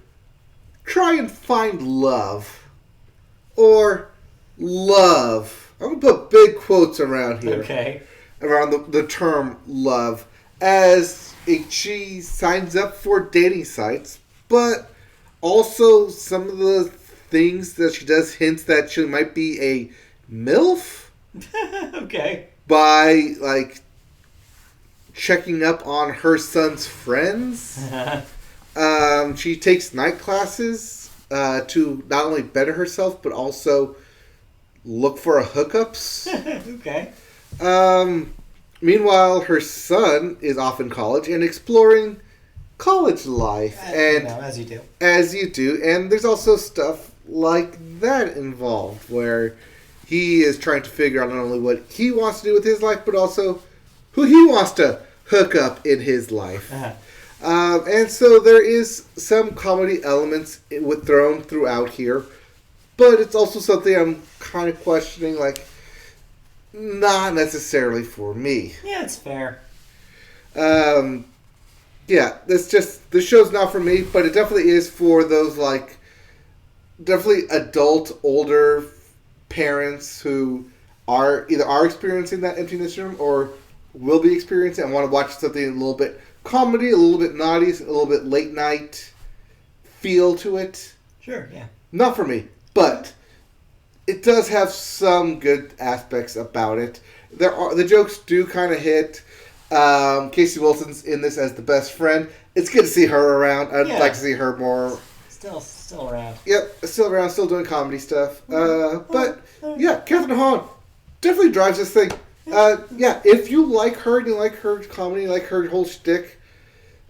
try and find love. Or love. I'm going to put big quotes around here. Okay. Around the term love. As she signs up for dating sites. But also some of the things that she does hints that she might be a MILF. Okay. By, like, checking up on her son's friends. She takes night classes to not only better herself, but also look for hookups. Okay. Meanwhile, her son is off in college and exploring college life. And as you do. As you do. And there's also stuff like that involved, where he is trying to figure out not only what he wants to do with his life, but also who he wants to hook up in his life. And so there is some comedy elements thrown throughout here, but it's also something I'm kind of questioning, like, not necessarily for me. Yeah, it's fair. Yeah, this show's not for me, but it definitely is for those, like, definitely adult, older parents who are experiencing that emptiness syndrome or will be experiencing and want to watch something a little bit comedy, a little bit naughty, a little bit late night feel to it. Sure, yeah. Not for me, but it does have some good aspects about it. The jokes do kind of hit. Casey Wilson's in this as the best friend. It's good to see her around. I'd like to see her more. Still around. Yep, still around, still doing comedy stuff. But yeah, Catherine Hahn definitely drives this thing. Yeah, if you like her and you like her comedy, you like her whole shtick,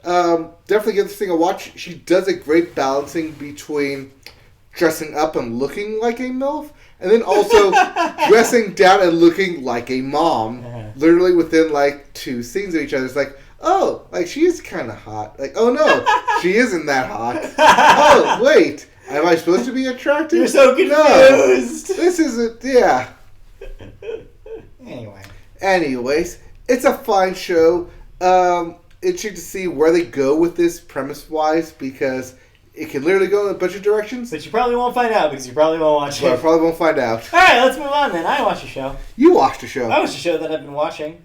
definitely give this thing a watch. She does a great balancing between dressing up and looking like a MILF, and then also dressing down and looking like a mom. Literally within like 2 scenes of each other. It's like, oh, like she is kind of hot. Like, oh no, she isn't that hot. Oh, wait, am I supposed to be attractive? You're so confused. No, this isn't, yeah. Anyways, it's a fine show. Interesting to see where they go with this premise-wise, because it can literally go in a bunch of directions. But you probably won't find out, because you probably won't watch it. Well, I probably won't find out. Alright, let's move on then. I watched a show. You watched a show. I watched a show that I've been watching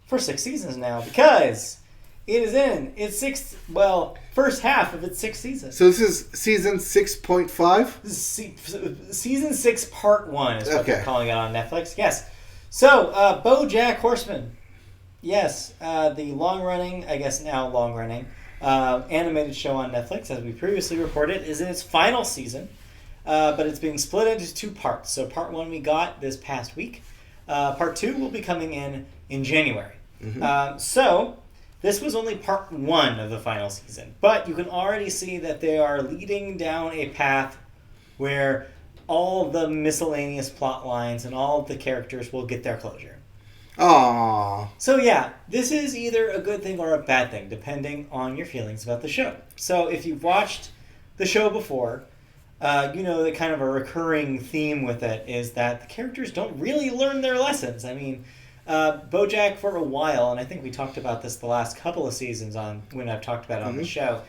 for 6 seasons now, because it is in its first half of its 6th season. So this is season 6.5? Season 6 part 1 is what they're calling it on Netflix. Yes. So, BoJack Horseman. Yes, the long-running animated show on Netflix, as we previously reported, is in its final season, but it's being split into 2 parts. So part 1 we got this past week. Part 2 will be coming in January. Mm-hmm. So this was only part 1 of the final season, but you can already see that they are leading down a path where all the miscellaneous plot lines and all of the characters will get their closure. Aww. So yeah, this is either a good thing or a bad thing, depending on your feelings about the show. So if you've watched the show before, you know that kind of a recurring theme with it is that the characters don't really learn their lessons. I mean, BoJack for a while, and I think we talked about this the last couple of seasons when I've talked about it on the show,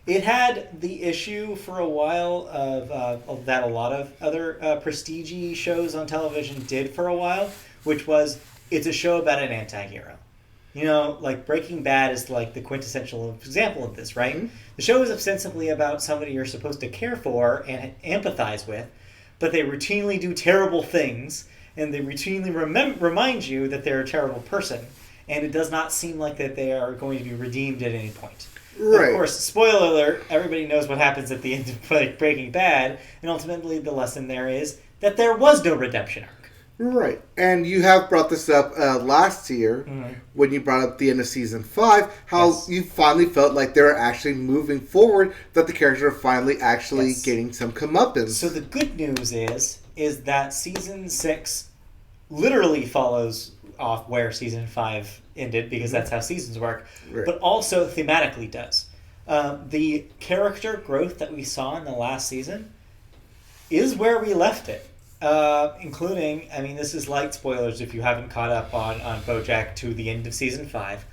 it had the issue for a while of that a lot of other prestige shows on television did for a while, which was it's a show about an anti-hero. You know, like Breaking Bad is like the quintessential example of this, right? Mm-hmm. The show is ostensibly about somebody you're supposed to care for and empathize with, but they routinely do terrible things, and they routinely remind you that they're a terrible person, and it does not seem like that they are going to be redeemed at any point. Right. Of course, spoiler alert, everybody knows what happens at the end of Breaking Bad, and ultimately the lesson there is that there was no redemption arc. Right. And you have brought this up last year when you brought up the end of season 5, how you finally felt like they were actually moving forward, that the characters are finally actually getting some comeuppance. So the good news is that season 6 literally follows off where season 5 ended, because that's how seasons work, but also thematically does. The character growth that we saw in the last season is where we left it. Including, I mean, this is light spoilers if you haven't caught up on BoJack to the end of season 5.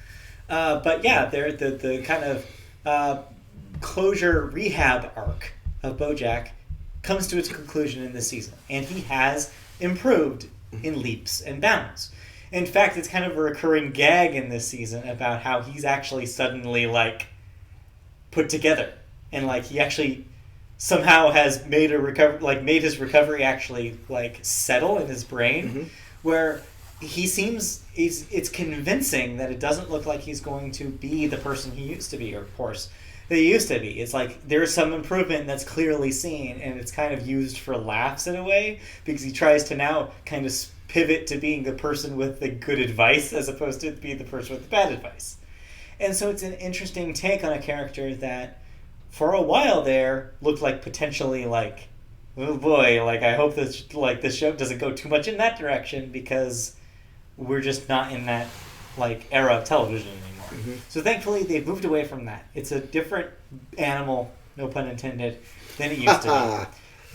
But yeah, they're the kind of closure rehab arc of BoJack comes to its conclusion in this season, and he has improved in leaps and bounds. In fact, it's kind of a recurring gag in this season about how he's actually suddenly like put together, and like he actually somehow has made made his recovery actually like settle in his brain, where he seems it's convincing that it doesn't look like he's going to be the person he used to be, or of course that he used to be. It's like there's some improvement that's clearly seen, and it's kind of used for laughs in a way, because he tries to now kind of pivot to being the person with the good advice as opposed to being the person with the bad advice. And so it's an interesting take on a character that for a while there looked like potentially like, oh boy, like I hope this show doesn't go too much in that direction, because we're just not in that like era of television anymore. So thankfully they've moved away from that. It's a different animal, no pun intended, than it used to be.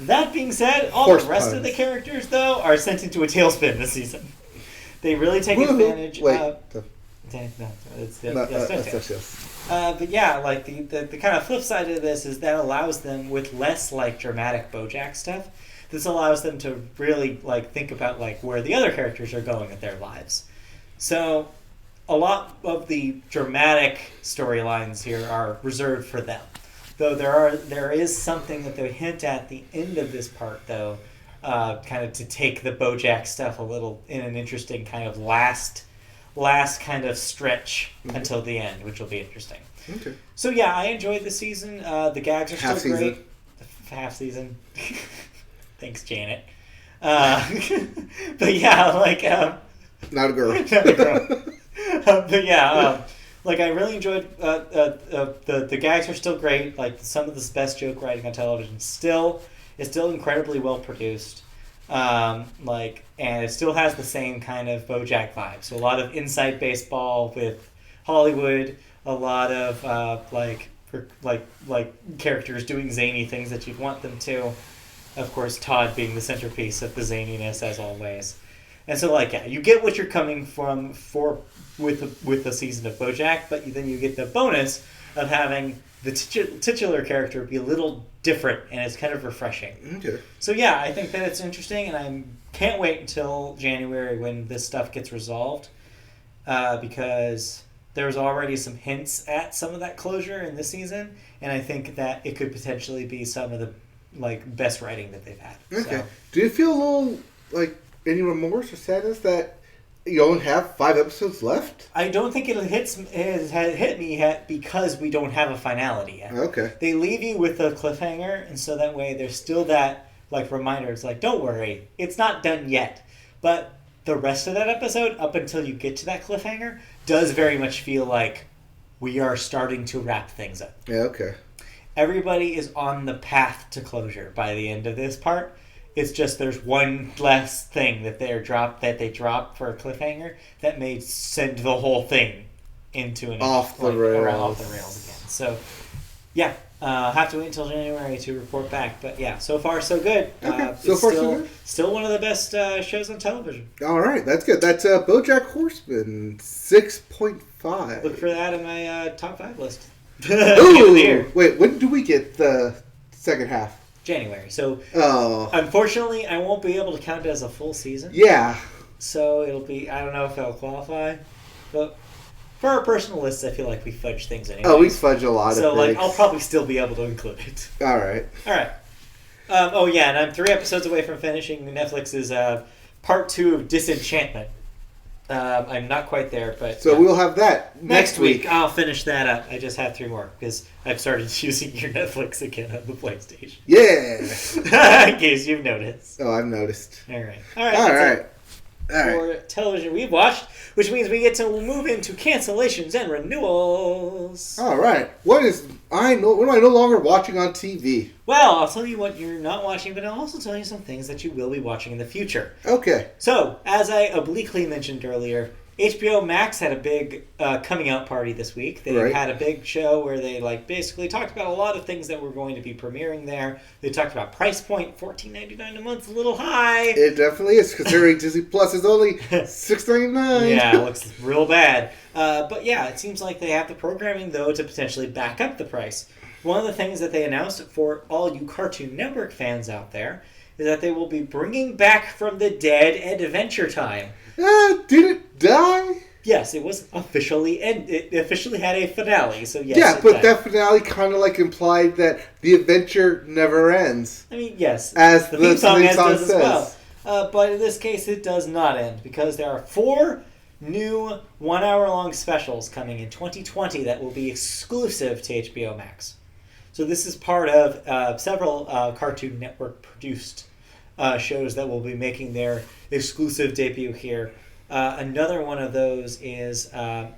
That being said, all the rest of the characters though are sent into a tailspin this season. They really take advantage of... But yeah, like the kind of flip side of this is that allows them, with less like dramatic BoJack stuff, this allows them to really like think about like where the other characters are going with their lives. So a lot of the dramatic storylines here are reserved for them. Though there is something that they hint at the end of this part though, kind of to take the BoJack stuff a little in an interesting kind of last kind of stretch until the end, which will be interesting. Okay. So yeah, I enjoyed the season. The gags are still great. Half season. Thanks, Janet. But yeah, like not a girl. Not a girl. But yeah, like I really enjoyed the gags are still great. Like some of the best joke writing on television. It's still incredibly well produced. And it still has the same kind of BoJack vibe. So a lot of inside baseball with Hollywood, a lot of like characters doing zany things that you'd want them to. Of course, Todd being the centerpiece of the zaniness as always. And so like yeah, you get what you're coming from with a season of BoJack, but then you get the bonus of having the titular character be a little different, and it's kind of refreshing. Okay. So yeah, I think that it's interesting, and I can't wait until January when this stuff gets resolved, because there's already some hints at some of that closure in this season, and I think that it could potentially be some of the like best writing that they've had. Okay. So, do you feel a little like any remorse or sadness that you only have 5 episodes left? I don't think it has hit me yet because we don't have a finality yet. Okay. They leave you with a cliffhanger, and so that way there's still that like reminder. It's like, don't worry, it's not done yet. But the rest of that episode, up until you get to that cliffhanger, does very much feel like we are starting to wrap things up. Yeah, okay. Everybody is on the path to closure by the end of this part. It's just there's one less thing that they drop for a cliffhanger that may send the whole thing into off the rails again. So, yeah, have to wait until January to report back. But yeah, so far so good. Okay. So good. Still one of the best shows on television. All right, that's good. That's BoJack Horseman 6.5. Look for that in my top 5 list. Ooh, wait, when do we get the second half? January. So, unfortunately, I won't be able to count it as a full season. Yeah. So it'll be, I don't know if it'll qualify, but for our personal lists, I feel like we fudge things anyway. Oh, we fudge a lot of things. So, like, I'll probably still be able to include it. All right. Oh, yeah, and I'm 3 episodes away from finishing Netflix's part 2 of Disenchantment. I'm not quite there, but... So we'll have that next week. I'll finish that up. I just have 3 more, because I've started using your Netflix again on the PlayStation. Yeah! In case you've noticed. Oh, I've noticed. All right. For television we've watched, which means we get to move into cancellations and renewals. All right. What am I no longer watching on TV? Well, I'll tell you what you're not watching, but I'll also tell you some things that you will be watching in the future. Okay. So, as I obliquely mentioned earlier, HBO Max had a big coming out party this week. They had a big show where they basically talked about a lot of things that were going to be premiering there. They talked about price point, $14.99 a month, a little high. It definitely is, considering Disney Plus is only $6.99. Yeah, it looks real bad. But yeah, it seems like they have the programming, though, to potentially back up the price. One of the things that they announced for all you Cartoon Network fans out there is that they will be bringing back from the dead Adventure Time. Did it die? Yes, it was officially it officially had a finale. So yes. Yeah, but that finale kind of implied that the adventure never ends. I mean, yes, as the theme song does as well. But in this case, it does not end because there are 4 new 1-hour-long specials coming in 2020 that will be exclusive to HBO Max. So this is part of several Cartoon Network produced shows that will be making their exclusive debut here. Another one of those is a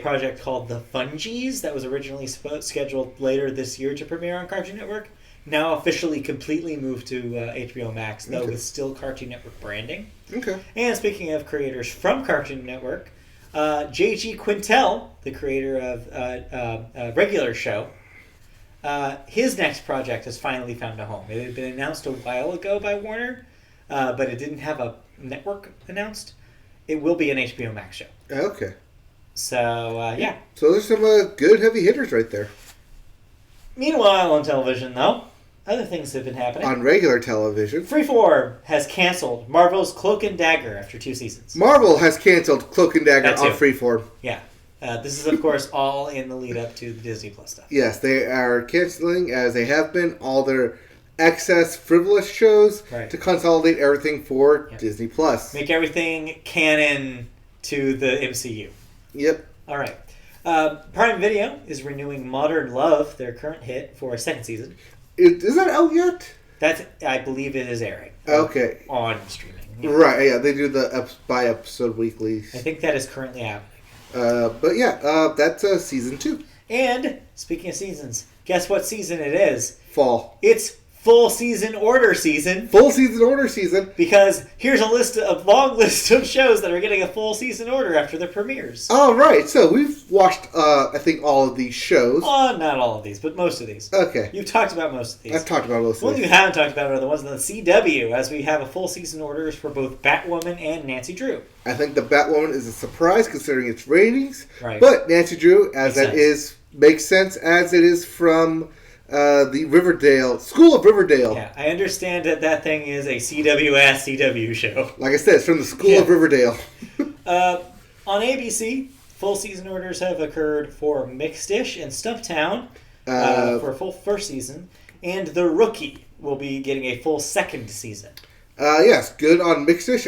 project called The Fungies that was originally scheduled later this year to premiere on Cartoon Network. Now officially completely moved to HBO Max, though with still Cartoon Network branding. Okay. And speaking of creators from Cartoon Network, J.G. Quintel, the creator of Regular Show, his next project has finally found a home. It had been announced a while ago by Warner, but it didn't have a network announced. It will be an HBO Max show. Okay. So, yeah. So there's some good heavy hitters right there. Meanwhile, on television, though, other things have been happening. On regular television. Freeform has canceled Marvel's Cloak and Dagger after 2 seasons. Marvel has canceled Cloak and Dagger on Freeform. Yeah. This is, of course, all in the lead up to the Disney Plus stuff. Yes, they are canceling, as they have been, all their excess frivolous shows to consolidate everything for Disney Plus. Make everything canon to the MCU. Yep. All right. Prime Video is renewing Modern Love, their current hit, for a 2nd season. Is that out yet? I believe it is airing. Okay. On streaming. Yeah. Right, yeah, they do the by episode weeklies. I think that is currently happening. But yeah, that's season 2. And, speaking of seasons, guess what season it is? Fall. It's full season order season. Full season order season. Because here's a long list of shows that are getting a full season order after their premieres. All right, so we've watched, I think, all of these shows. Not all of these, but most of these. Okay. You've talked about most of these. I've talked about most of these. One you haven't talked about are the ones on the CW, as we have a full season orders for both Batwoman and Nancy Drew. I think the Batwoman is a surprise considering its ratings. Right. But Nancy Drew, makes sense as it is from the Riverdale, School of Riverdale. Yeah, I understand that thing is a CW show. Like I said, it's from the School of Riverdale. On ABC, full season orders have occurred for Mixed-ish and Stumptown for a full 1st season, and The Rookie will be getting a full 2nd season. Yes, good on Mixed-ish.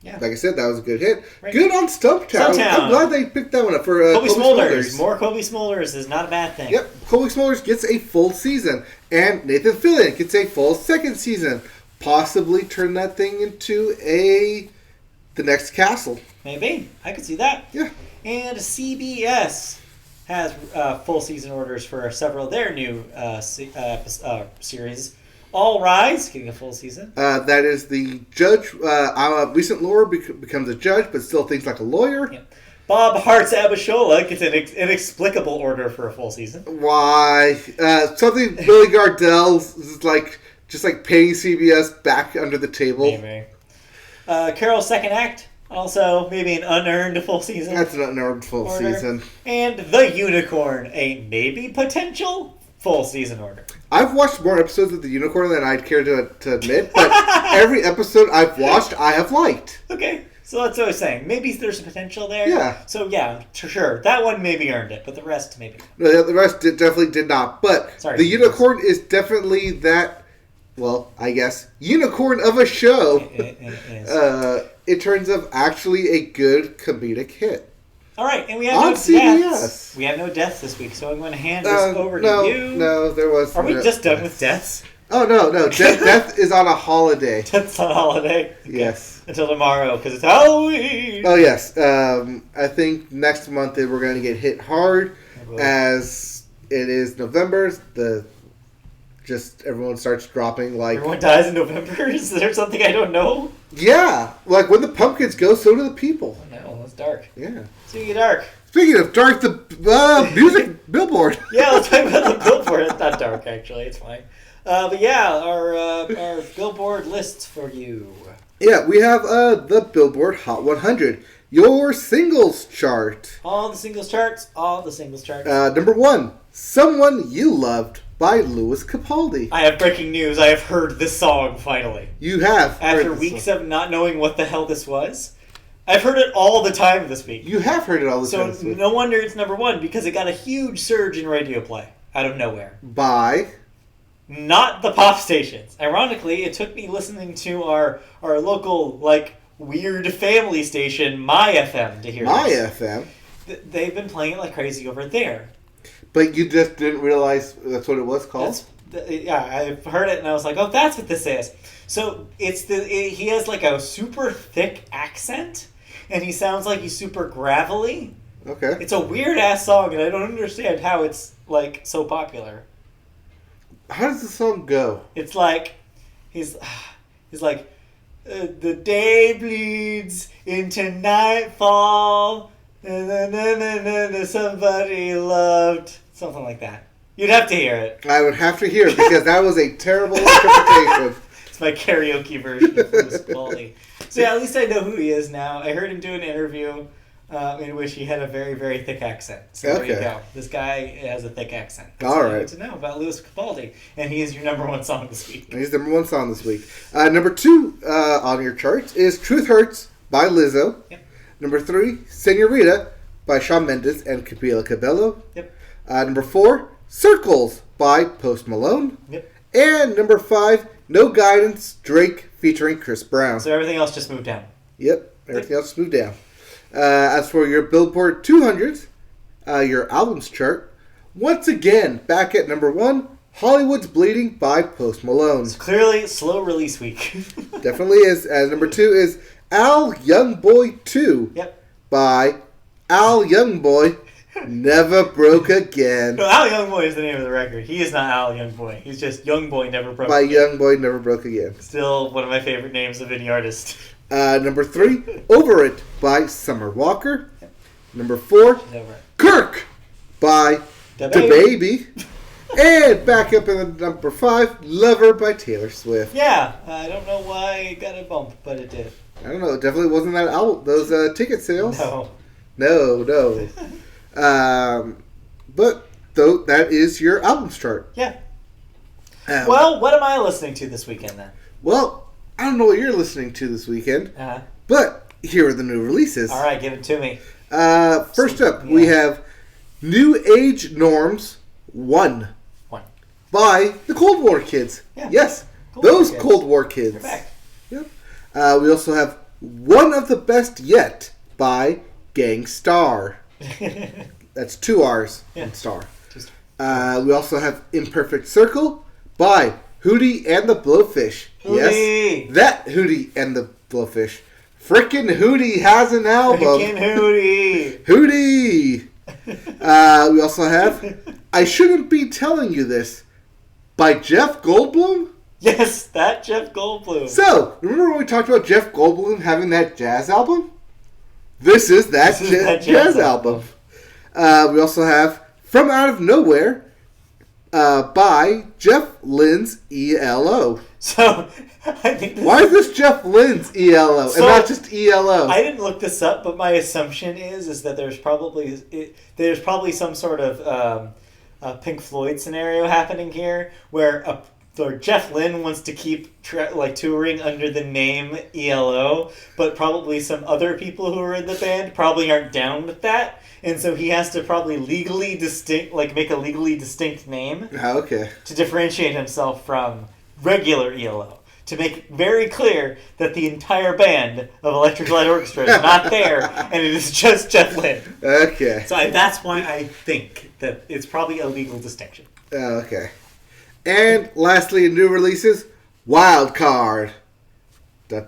Like I said, that was a good hit. Right. Good on Stumptown. I'm glad they picked that one up for Kobe Smulders. More Kobe Smulders is not a bad thing. Yep, Kobe Smulders gets a full season, and Nathan Fillion gets a full 2nd season. Possibly turn that thing into the next Castle. Maybe. I could see that. Yeah. And CBS has full season orders for several of their new series. All Rise, getting a full season. That is the judge. Recent lore becomes a judge, but still thinks like a lawyer. Yeah. Bob Hart's Abishola gets an inexplicable order for a full season. Why? Something Billy Gardell's is just paying CBS back under the table. Maybe. Carol's Second Act, also maybe an unearned full season. That's an unearned full season. And The Unicorn, a maybe potential full season order. I've watched more episodes of The Unicorn than I'd care to admit, but every episode I've watched, I have liked. Okay, so that's what I was saying. Maybe there's a potential there. Yeah. So yeah, sure. That one maybe earned it, but the rest maybe not. No, the rest definitely did not. But The Unicorn is definitely that, I guess, unicorn of a show. It is. In terms of actually a good comedic hit. All right, and we have no deaths. We have no deaths this week, so I'm going to hand this over to you. No, there was. Are we just done with deaths? Oh no! Death is on a holiday. Death's on a holiday. Okay. Yes. Until tomorrow, because it's Halloween. Oh yes. I think next month we're going to get hit hard, as it is November. Everyone starts dropping Everyone dies in November. Is there something I don't know? Yeah, when the pumpkins go, so do the people. No. it's dark. Yeah. Speaking of dark. Speaking of dark, the music billboard. Yeah, let's talk about the billboard. It's not dark, actually. It's fine. But yeah, our billboard lists for you. Yeah, we have the Billboard Hot 100, your singles chart. All the singles charts. Number 1, Someone You Loved by Lewis Capaldi. I have breaking news. I have heard this song, finally. You have. After weeks of not knowing what the hell this was. I've heard it all the time this week. You have heard it all the time this week. So no wonder it's number 1, because it got a huge surge in radio play out of nowhere. By... Not the pop stations. Ironically, it took me listening to our local, like, weird family station, My FM, to hear My this. FM? They've been playing it like crazy over there. But you just didn't realize that's what it was called? Yeah, I've heard it and I was like, oh, that's what this is. So he has like a super thick accent and he sounds like he's super gravelly. Okay. It's a weird ass song and I don't understand how it's like so popular. How does the song go? It's like he's like the day bleeds into nightfall and somebody loved, something like that. You'd have to hear it. I would have to hear it because that was a terrible interpretation. It's my karaoke version of Lewis Capaldi. So yeah, at least I know who he is now. I heard him do an interview in which he had a very, very thick accent. So there you go. This guy has a thick accent. That's all right. To know about Lewis Capaldi, and he is your number 1 song this week. He's the number 1 song this week. Number 2 on your charts is "Truth Hurts" by Lizzo. Yep. Number 3, "Senorita" by Shawn Mendes and Camila Cabello. Yep. Number 4, "Circles" by Post Malone. Yep. And number 5, "No Guidance" Drake featuring Chris Brown. So everything else just moved down. Yep. Everything else moved down. As for your Billboard 200, your albums chart, once again, back at number 1, "Hollywood's Bleeding" by Post Malone. It's clearly slow release week. Definitely is. As number 2 is "Al Youngboy 2" by Al Youngboy, "Never Broke Again." No, Al Youngboy is the name of the record. He is not Al Youngboy. He's just Youngboy Never Broke By Again. Youngboy Never Broke Again. Still one of my favorite names of any artist. Number 3, "Over It" by Summer Walker. Number 4, "Kirk" by DaBaby. And back up in the number 5, "Lover" by Taylor Swift. Yeah, I don't know why it got a bump, but it did. I don't know. It definitely wasn't that those ticket sales. No. But though that is your albums chart. Yeah. Well, what am I listening to this weekend then? Well, I don't know what you're listening to this weekend, but here are the new releases. All right, give it to me. First up, we have "New Age Norms 1" by the Cold War Kids. Yeah. Yes, Cold War Kids. They're back. Yep. We also have "One of the Best Yet" by Gang Starr. That's 2 R's in Star. We also have "Imperfect Circle" by Hootie and the Blowfish. Hootie. Yes, that Hootie and the Blowfish. Frickin' Hootie has an album. Frickin' Hootie. Hootie. We also have "I Shouldn't Be Telling You This" by Jeff Goldblum. Yes, that Jeff Goldblum. So, remember when we talked about Jeff Goldblum having that jazz album? This is that jazz album. We also have "From Out of Nowhere" by Jeff Lynne's ELO. So, I think why is this Jeff Lynne's ELO and not just ELO? I didn't look this up, but my assumption is that there's probably some sort of Pink Floyd scenario happening here where Jeff Lynne wants to keep touring under the name ELO, but probably some other people who are in the band probably aren't down with that. And so he has to probably make a legally distinct name to differentiate himself from regular ELO. To make very clear that the entire band of Electric Light Orchestra is not there, and it is just Jeff Lynne. Okay. So that's why I think that it's probably a legal distinction. Okay. And lastly, in new releases, "Wild Card" by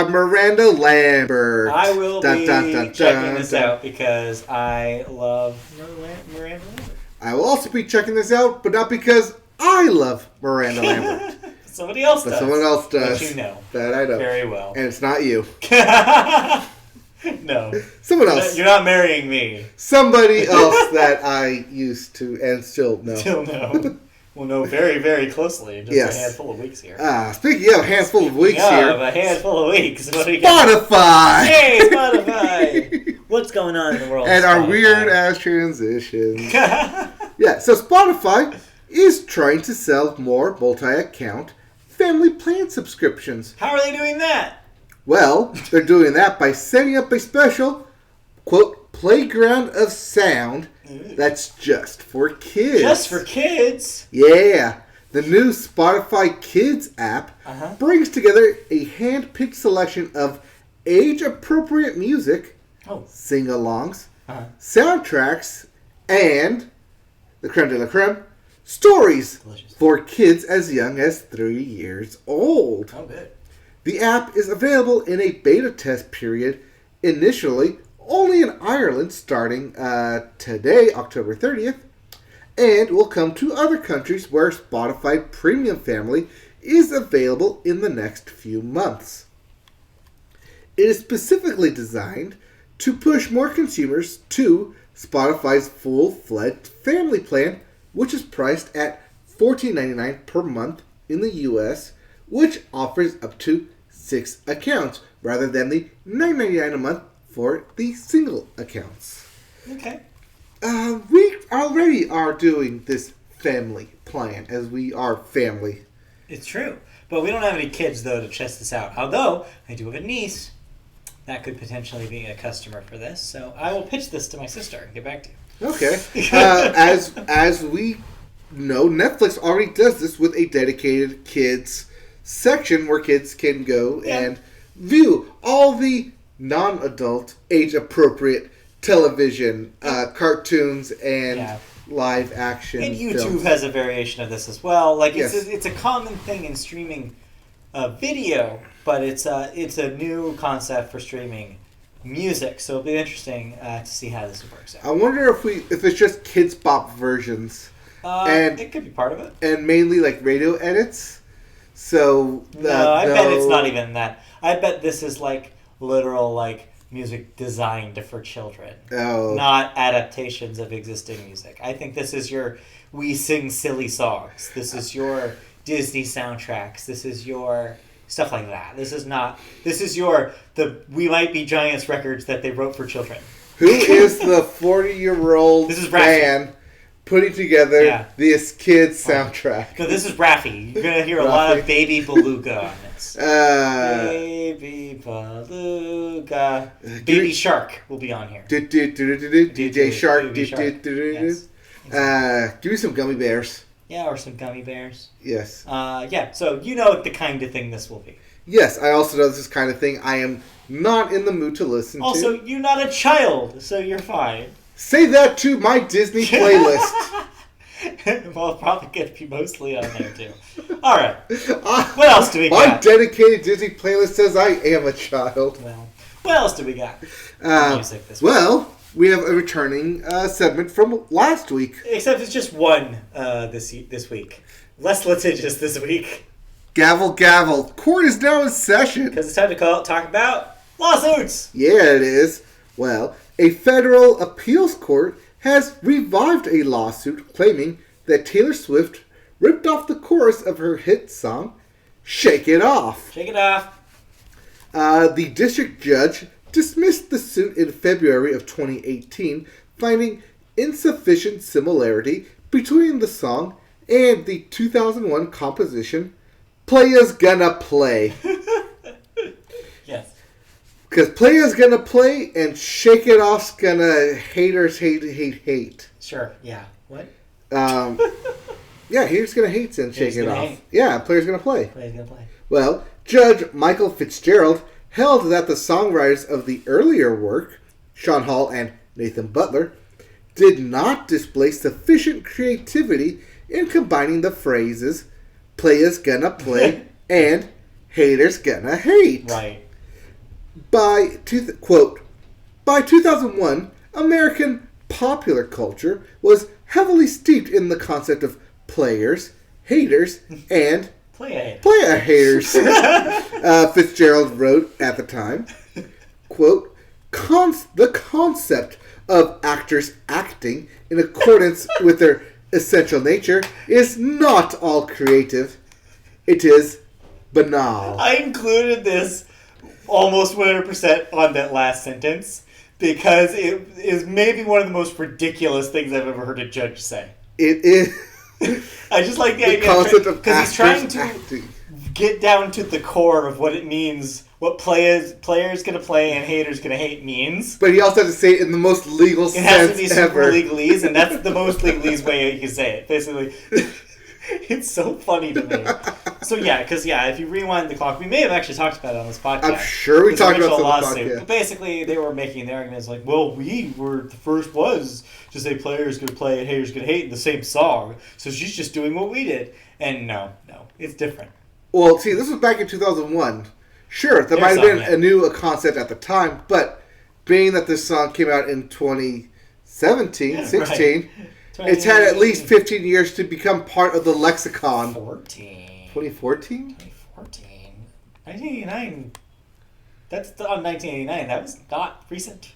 Miranda Lambert. I will be checking this out because I love Miranda Lambert. I will also be checking this out, but not because I love Miranda Lambert. Somebody else But does. someone else does. That you know. That I know. Very well. And it's not you. No. Someone else. You're not marrying me. Somebody else that I used to and still know. Still know. We'll know very, very closely in just a handful of weeks here. Speaking of a handful of weeks here. A handful of weeks. What do we got? Spotify! Hey, Spotify! What's going on in the world And of our Spotify? weird-ass transitions. Yeah, so Spotify is trying to sell more multi-account family plan subscriptions. How are they doing that? Well, they're doing that by setting up a special, quote, playground of sound that's just for kids. Just for kids? Yeah. The new Spotify Kids app brings together a hand-picked selection of age-appropriate music, sing-alongs, soundtracks, and, the creme de la creme, stories for kids as young as 3 years old. Oh, good. The app is available in a beta test period, initially only in Ireland starting today, October 30th, and will come to other countries where Spotify Premium Family is available in the next few months. It is specifically designed to push more consumers to Spotify's full-fledged family plan, which is priced at $14.99 per month in the US, which offers up to 6 accounts, rather than the $9.99 a month for the single accounts. Okay. We already are doing this family plan, as we are family. It's true. But we don't have any kids, though, to test this out. Although, I do have a niece that could potentially be a customer for this. So I will pitch this to my sister and get back to you. Okay. As we know, Netflix already does this with a dedicated kids section where kids can go and view all the non-adult, age-appropriate television, cartoons, and live action And YouTube films. has a variation of this as well. Like Yes. it's a common thing in streaming video, but it's a new concept for streaming music. So it'll be interesting to see how this works out. I wonder if it's just Kids Bop versions. And it could be part of it. And mainly like radio edits. So No, I bet it's not even that. I bet this is like literal like music designed for children, not adaptations of existing music. I think this is your We Sing Silly Songs. This is your Disney soundtracks. This is your stuff like that. This is your We Might Be Giants records that they wrote for children. Who is the 40-year-old man putting together this kids soundtrack? No, this is Raffi. You're going to hear a lot of Baby Beluga on this. Baby Beluga. Baby Shark will be on here. DJ Shark. Yes. Give me some gummy bears. Yeah, or some gummy bears. Yes. So you know the kind of thing this will be. Yes, I also know this is kind of thing I am not in the mood to listen to. Also, you're not a child, so you're fine. Say that to my Disney playlist. Well, it's probably going to be mostly on there, too. All right. What else do we got? My dedicated Disney playlist says I am a child. Well, what else do we got? Music this week. Well, we have a returning segment from last week. Except it's just one this week. Less litigious this week. Gavel, gavel. Court is now in session. Because it's time to talk about lawsuits. Yeah, it is. Well, a federal appeals court has revived a lawsuit claiming that Taylor Swift ripped off the chorus of her hit song, Shake It Off. Shake it off. The district judge dismissed the suit in February of 2018, finding insufficient similarity between the song and the 2001 composition, Playa's Gonna Play. Yes. Because Playa's gonna play and Shake It Off's gonna haters hate. Sure, yeah. What? Yeah, haters gonna hate and Shake It Off. Hate. Yeah, Player's gonna play. Player's gonna play. Well, Judge Michael Fitzgerald held that the songwriters of the earlier work, Sean Hall and Nathan Butler, did not display sufficient creativity in combining the phrases Playa's gonna play and haters gonna hate. Right. Quote, by 2001, American popular culture was heavily steeped in the concept of players, haters, and Playa haters. Fitzgerald wrote at the time, quote, the concept of actors acting in accordance with their essential nature is not all creative. It is banal. I included this almost 100% on that last sentence because it is maybe one of the most ridiculous things I've ever heard a judge say. It is. I just like the idea concept of because he's trying to acting. Get down to the core of what it means, what players gonna play and haters gonna hate means. But he also has to say it in the most legal It sense has to be super ever. legalese, and that's the most legalese way you can say it. Basically, it's so funny to me. So if you rewind the clock, we may have actually talked about it on this podcast. I'm sure we This talked about original it on the lawsuit. podcast. But basically, they were making the arguments like, well, we were the first ones to say players could play and haters could hate in the same song, so she's just doing what we did. And no, it's different. Well, see, this was back in 2001. Sure, that might have been a new concept at the time, but being that this song came out in 2017, 16, Right. it's had at least 15 years to become part of the lexicon. 2014? 1989. That's on 1989. That was not recent.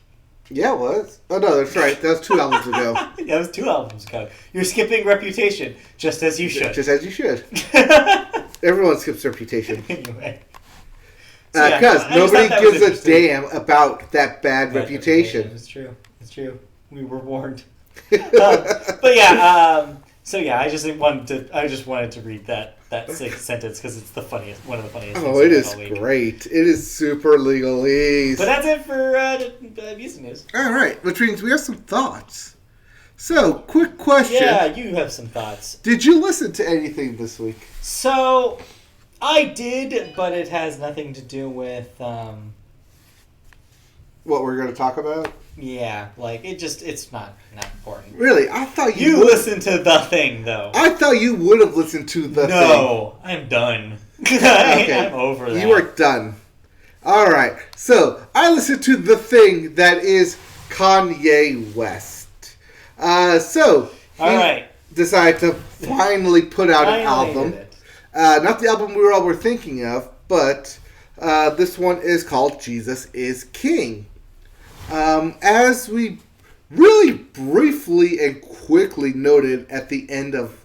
Yeah, it was. Oh, no, that's right. That was 2 albums ago. That was 2 albums ago. You're skipping Reputation, just as you should. Just as you should. Everyone skips Reputation. Anyway. Because nobody gives a damn about that bad reputation. It's true. We were warned. But yeah, I just wanted to read that sentence because it's one of the funniest. Oh, it is great. It is super legalese. But that's it for music news. All right, which means we have some thoughts. So, quick question. Yeah, you have some thoughts. Did you listen to anything this week? So, I did, but it has nothing to do with. What we're going to talk about? Yeah, like it's not important. Really, I thought you would. Listen to The Thing though. I thought you would have listened to The Thing. No, I'm done. Okay. I'm over that. You are done. All right, so I listened to The Thing that is Kanye West. So all right, decided to finally put out an album. Not the album we all were thinking of, but this one is called Jesus is King. As we really briefly and quickly noted at the end of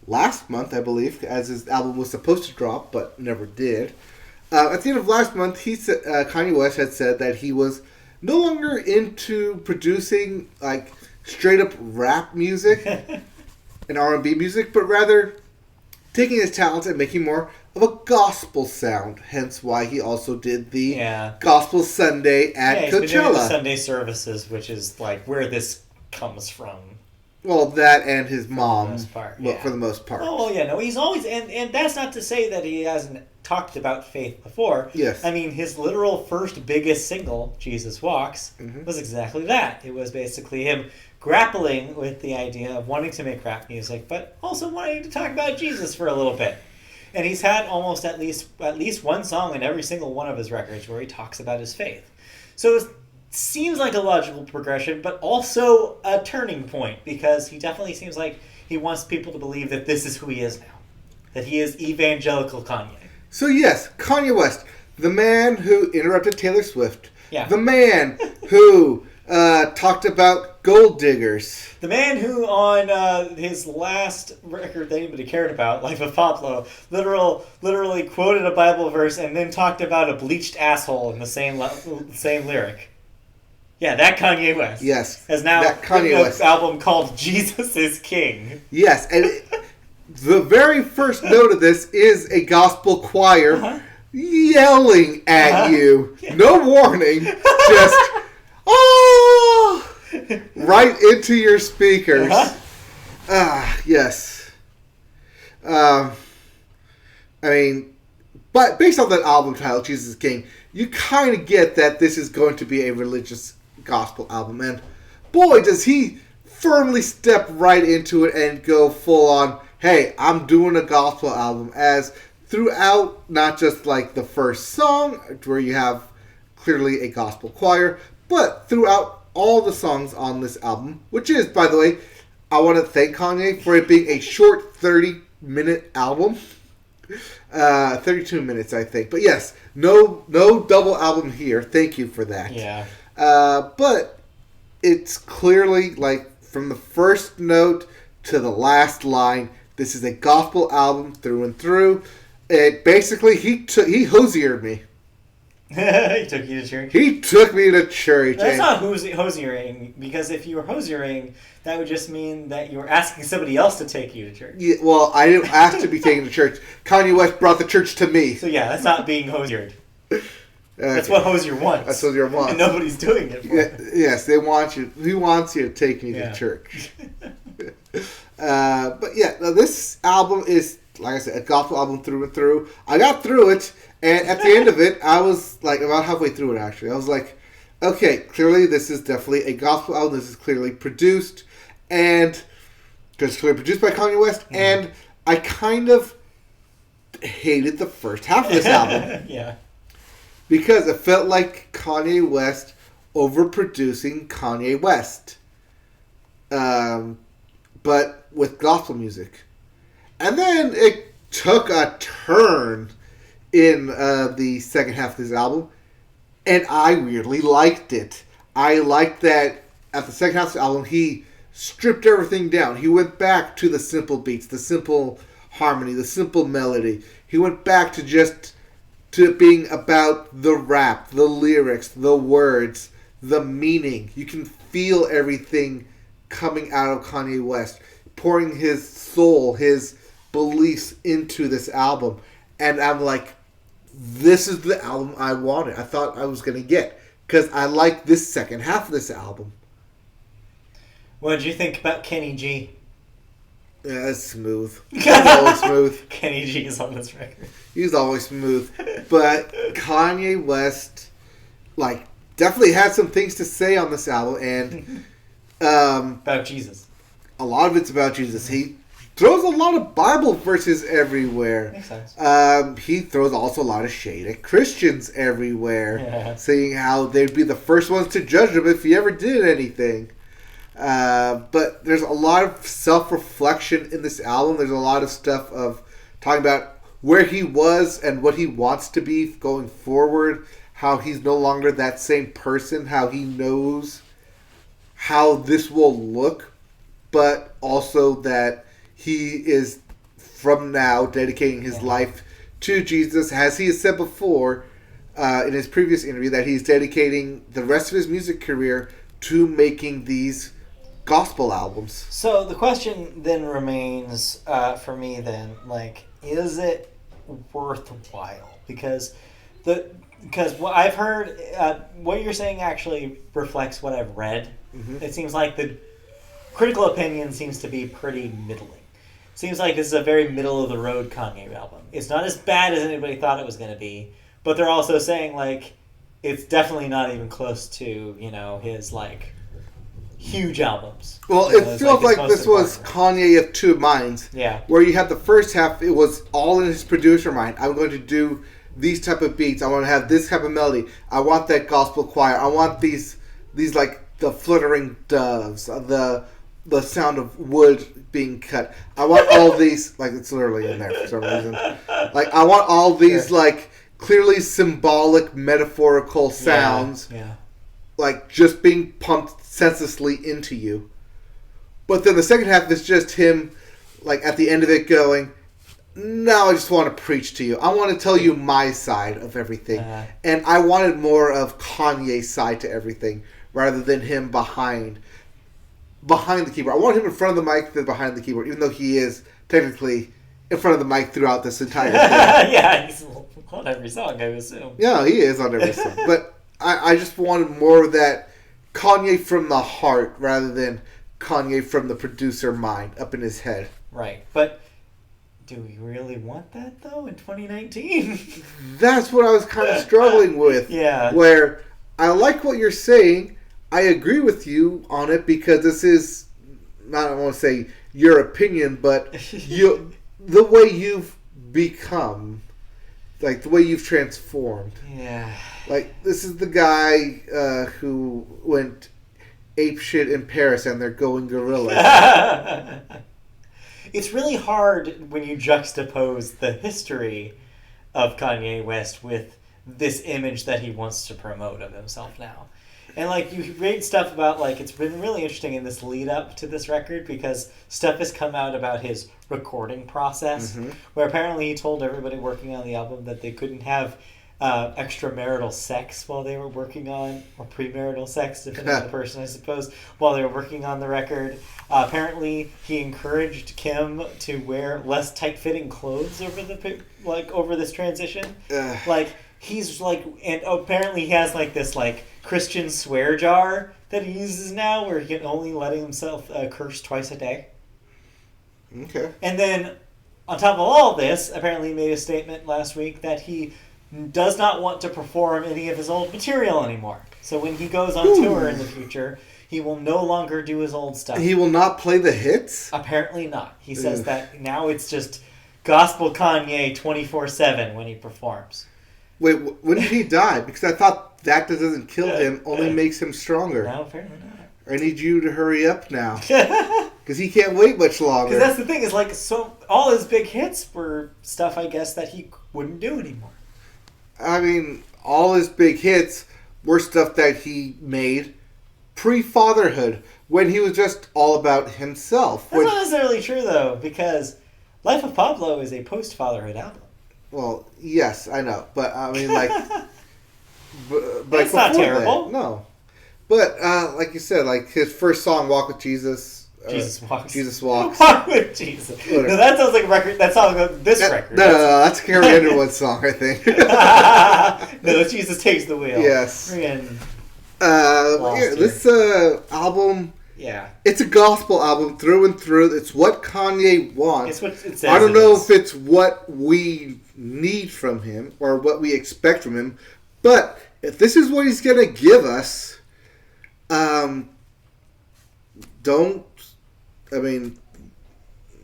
last month, I believe, as his album was supposed to drop, but never did. At the end of last month, Kanye West had said that he was no longer into producing like straight up rap music and R&B music, but rather taking his talents and making more of a gospel sound. Hence why he also did the Gospel Sunday at he's Coachella. Been doing the Sunday services, which is like where this comes from. Well, that and his mom, for the most part. Oh, well, yeah, no, he's always, and that's not to say that he hasn't talked about faith before. Yes. I mean, his literal first biggest single, Jesus Walks, was exactly that. It was basically him grappling with the idea of wanting to make rap music, but also wanting to talk about Jesus for a little bit. And he's had almost at least one song in every single one of his records where he talks about his faith. So it seems like a logical progression, but also a turning point, because he definitely seems like he wants people to believe that this is who he is now. That he is evangelical Kanye. So yes, Kanye West, the man who interrupted Taylor Swift. Yeah. The man who talked about gold diggers. The man who, on his last record that anybody cared about, Life of Pablo, literally quoted a Bible verse and then talked about a bleached asshole in the same lyric. Yeah, that Kanye West. Yes. Has now that Kanye written West. an album called Jesus is King. Yes, and the very first note of this is a gospel choir yelling at you. Yeah. No warning. Just, oh! Right into your speakers. Yes. I mean, but based on that album title, Jesus is King, you kind of get that this is going to be a religious gospel album. And boy, does he firmly step right into it and go full on, hey, I'm doing a gospel album. As throughout, not just like the first song, where you have clearly a gospel choir, but throughout all the songs on this album, which is, by the way, I want to thank Kanye for it being a short 30-minute album. 32 minutes, I think. But yes, no double album here. Thank you for that. Yeah. But it's clearly, like, from the first note to the last line, this is a gospel album through and through. It basically, he hosiered me. He took you to church? He took me to church. That's not hosiering, because if you were hosiering, that would just mean that you were asking somebody else to take you to church. Yeah, well, I didn't ask to be taken to church. Kanye West brought the church to me. So yeah, that's not being hosiered. That's what Hosier wants. That's what Hosier wants. And nobody's doing it for him. Yes, they want you. He wants you to take me to church. But yeah, this album is, like I said, a gospel album through and through. I got through it, and at the end of it, I was like about halfway through it actually. I was like, okay, clearly this is definitely a gospel album. This is clearly produced, and it's clearly produced by Kanye West. Mm-hmm. And I kind of hated the first half of this album. Yeah. Because it felt like Kanye West overproducing Kanye West. But with gospel music. And then it took a turn in the second half of this album. And I weirdly liked it. I liked that at the second half of the album, he stripped everything down. He went back to the simple beats, the simple harmony, the simple melody. He went back to just to being about the rap, the lyrics, the words, the meaning. You can feel everything coming out of Kanye West, pouring his soul, his beliefs into this album. And I'm like, this is the album I wanted. I thought I was going to get. Because I like this second half of this album. What did you think about Kenny G? Yeah, it's smooth. He's always smooth. Kenny G is on this record. He's always smooth. But Kanye West, like, definitely had some things to say on this album. And about Jesus. A lot of it's about Jesus. He throws a lot of Bible verses everywhere. Makes sense. He throws also a lot of shade at Christians everywhere. Saying how they'd be the first ones to judge him if he ever did anything. But there's a lot of self-reflection in this album. There's a lot of stuff of talking about where he was and what he wants to be going forward. How he's no longer that same person. How he knows how this will look. But also that he is, from now, dedicating his life to Jesus. As he has said before in his previous interview, that he's dedicating the rest of his music career to making these gospel albums. So the question then remains for me then, like, is it worthwhile? Because what I've heard, what you're saying actually reflects what I've read. Mm-hmm. It seems like the critical opinion seems to be pretty middling. Seems like this is a very middle of the road Kanye album. It's not as bad as anybody thought it was going to be, but they're also saying like it's definitely not even close to, you know, his like huge albums. Well, it feels like this was Kanye of two minds. Yeah. Where you had the first half, it was all in his producer mind. I'm going to do these type of beats. I want to have this type of melody. I want that gospel choir. I want these like the fluttering doves, the sound of wood being cut. I want all these, like it's literally in there for some reason. Like I want all these like clearly symbolic, metaphorical sounds. Yeah. Like just being pumped senselessly into you. But then the second half is just him, like at the end of it going, no, I just want to preach to you. I want to tell you my side of everything. And I wanted more of Kanye's side to everything rather than him behind the keyboard. I want him in front of the mic than behind the keyboard, even though he is technically in front of the mic throughout this entire thing. Yeah, he's on every song, I assume. Yeah, he is on every song. But I just wanted more of that Kanye from the heart rather than Kanye from the producer mind up in his head. Right. But do we really want that, though, in 2019? That's what I was kind of struggling with. Yeah. Where I like what you're saying. I agree with you on it because this is, I don't want to say your opinion, but the way you've become, like the way you've transformed. Yeah. Like this is the guy who went apeshit in Paris and they're going gorillas. it's really hard when you juxtapose the history of Kanye West with this image that he wants to promote of himself now. And, like, you read stuff about, like, it's been really interesting in this lead up to this record because stuff has come out about his recording process, where apparently he told everybody working on the album that they couldn't have extramarital sex while they were working on, or premarital sex, depending on the person, I suppose, while they were working on the record. Apparently, he encouraged Kim to wear less tight-fitting clothes over this transition. Like, he's like, and apparently he has like this like Christian swear jar that he uses now, where he can only let himself curse twice a day. Okay. And then, on top of all this, apparently he made a statement last week that he does not want to perform any of his old material anymore. So when he goes on tour in the future, he will no longer do his old stuff. He will not play the hits? Apparently not. He says that now it's just gospel Kanye 24/7 when he performs. Wait, when did he die? Because I thought that doesn't kill him, only makes him stronger. No, apparently not. I need you to hurry up now. Because he can't wait much longer. Because that's the thing, is like, so all his big hits were stuff, I guess, that he wouldn't do anymore. I mean, all his big hits were stuff that he made pre-fatherhood, when he was just all about himself. That's not necessarily true, though, because Life of Pablo is a post-fatherhood album. Well, yes, I know. But, I mean, like... but it's not terrible. That, no. But, like you said, like, his first song, Walk with Jesus... Jesus Walks. Jesus Walks. Walk with Jesus. Whatever. No, that sounds like a record. That sounds like this record. No, that's Carrie Underwood's song, I think. No, Jesus Takes the Wheel. Yes. Friggin' this album... Yeah. It's a gospel album through and through. It's what Kanye wants. It's what it says. I don't know if it's what we need from him or what we expect from him, but if this is what he's going to give us,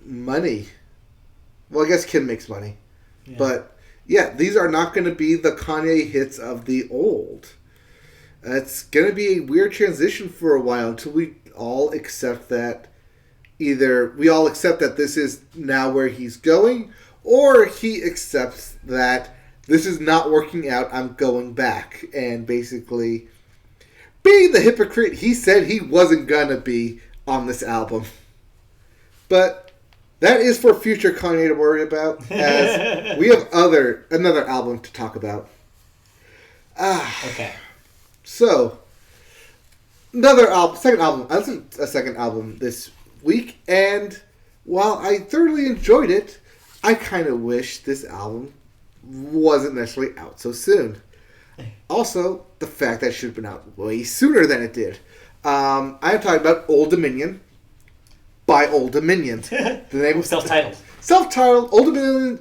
money. Well, I guess Kim makes money. Yeah. But, yeah, these are not going to be the Kanye hits of the old. It's going to be a weird transition for a while until we all accept that this is now where he's going, or he accepts that this is not working out, I'm going back, and basically being the hypocrite he said he wasn't gonna be on this album. But that is for future Kanye to worry about, as we have another album to talk about. Okay. So, second album. I listened to a second album this week, and while I thoroughly enjoyed it, I kind of wish this album wasn't necessarily out so soon. Also, the fact that it should have been out way sooner than it did. I'm talking about Old Dominion by Old Dominion. The name of self-titled. Self-titled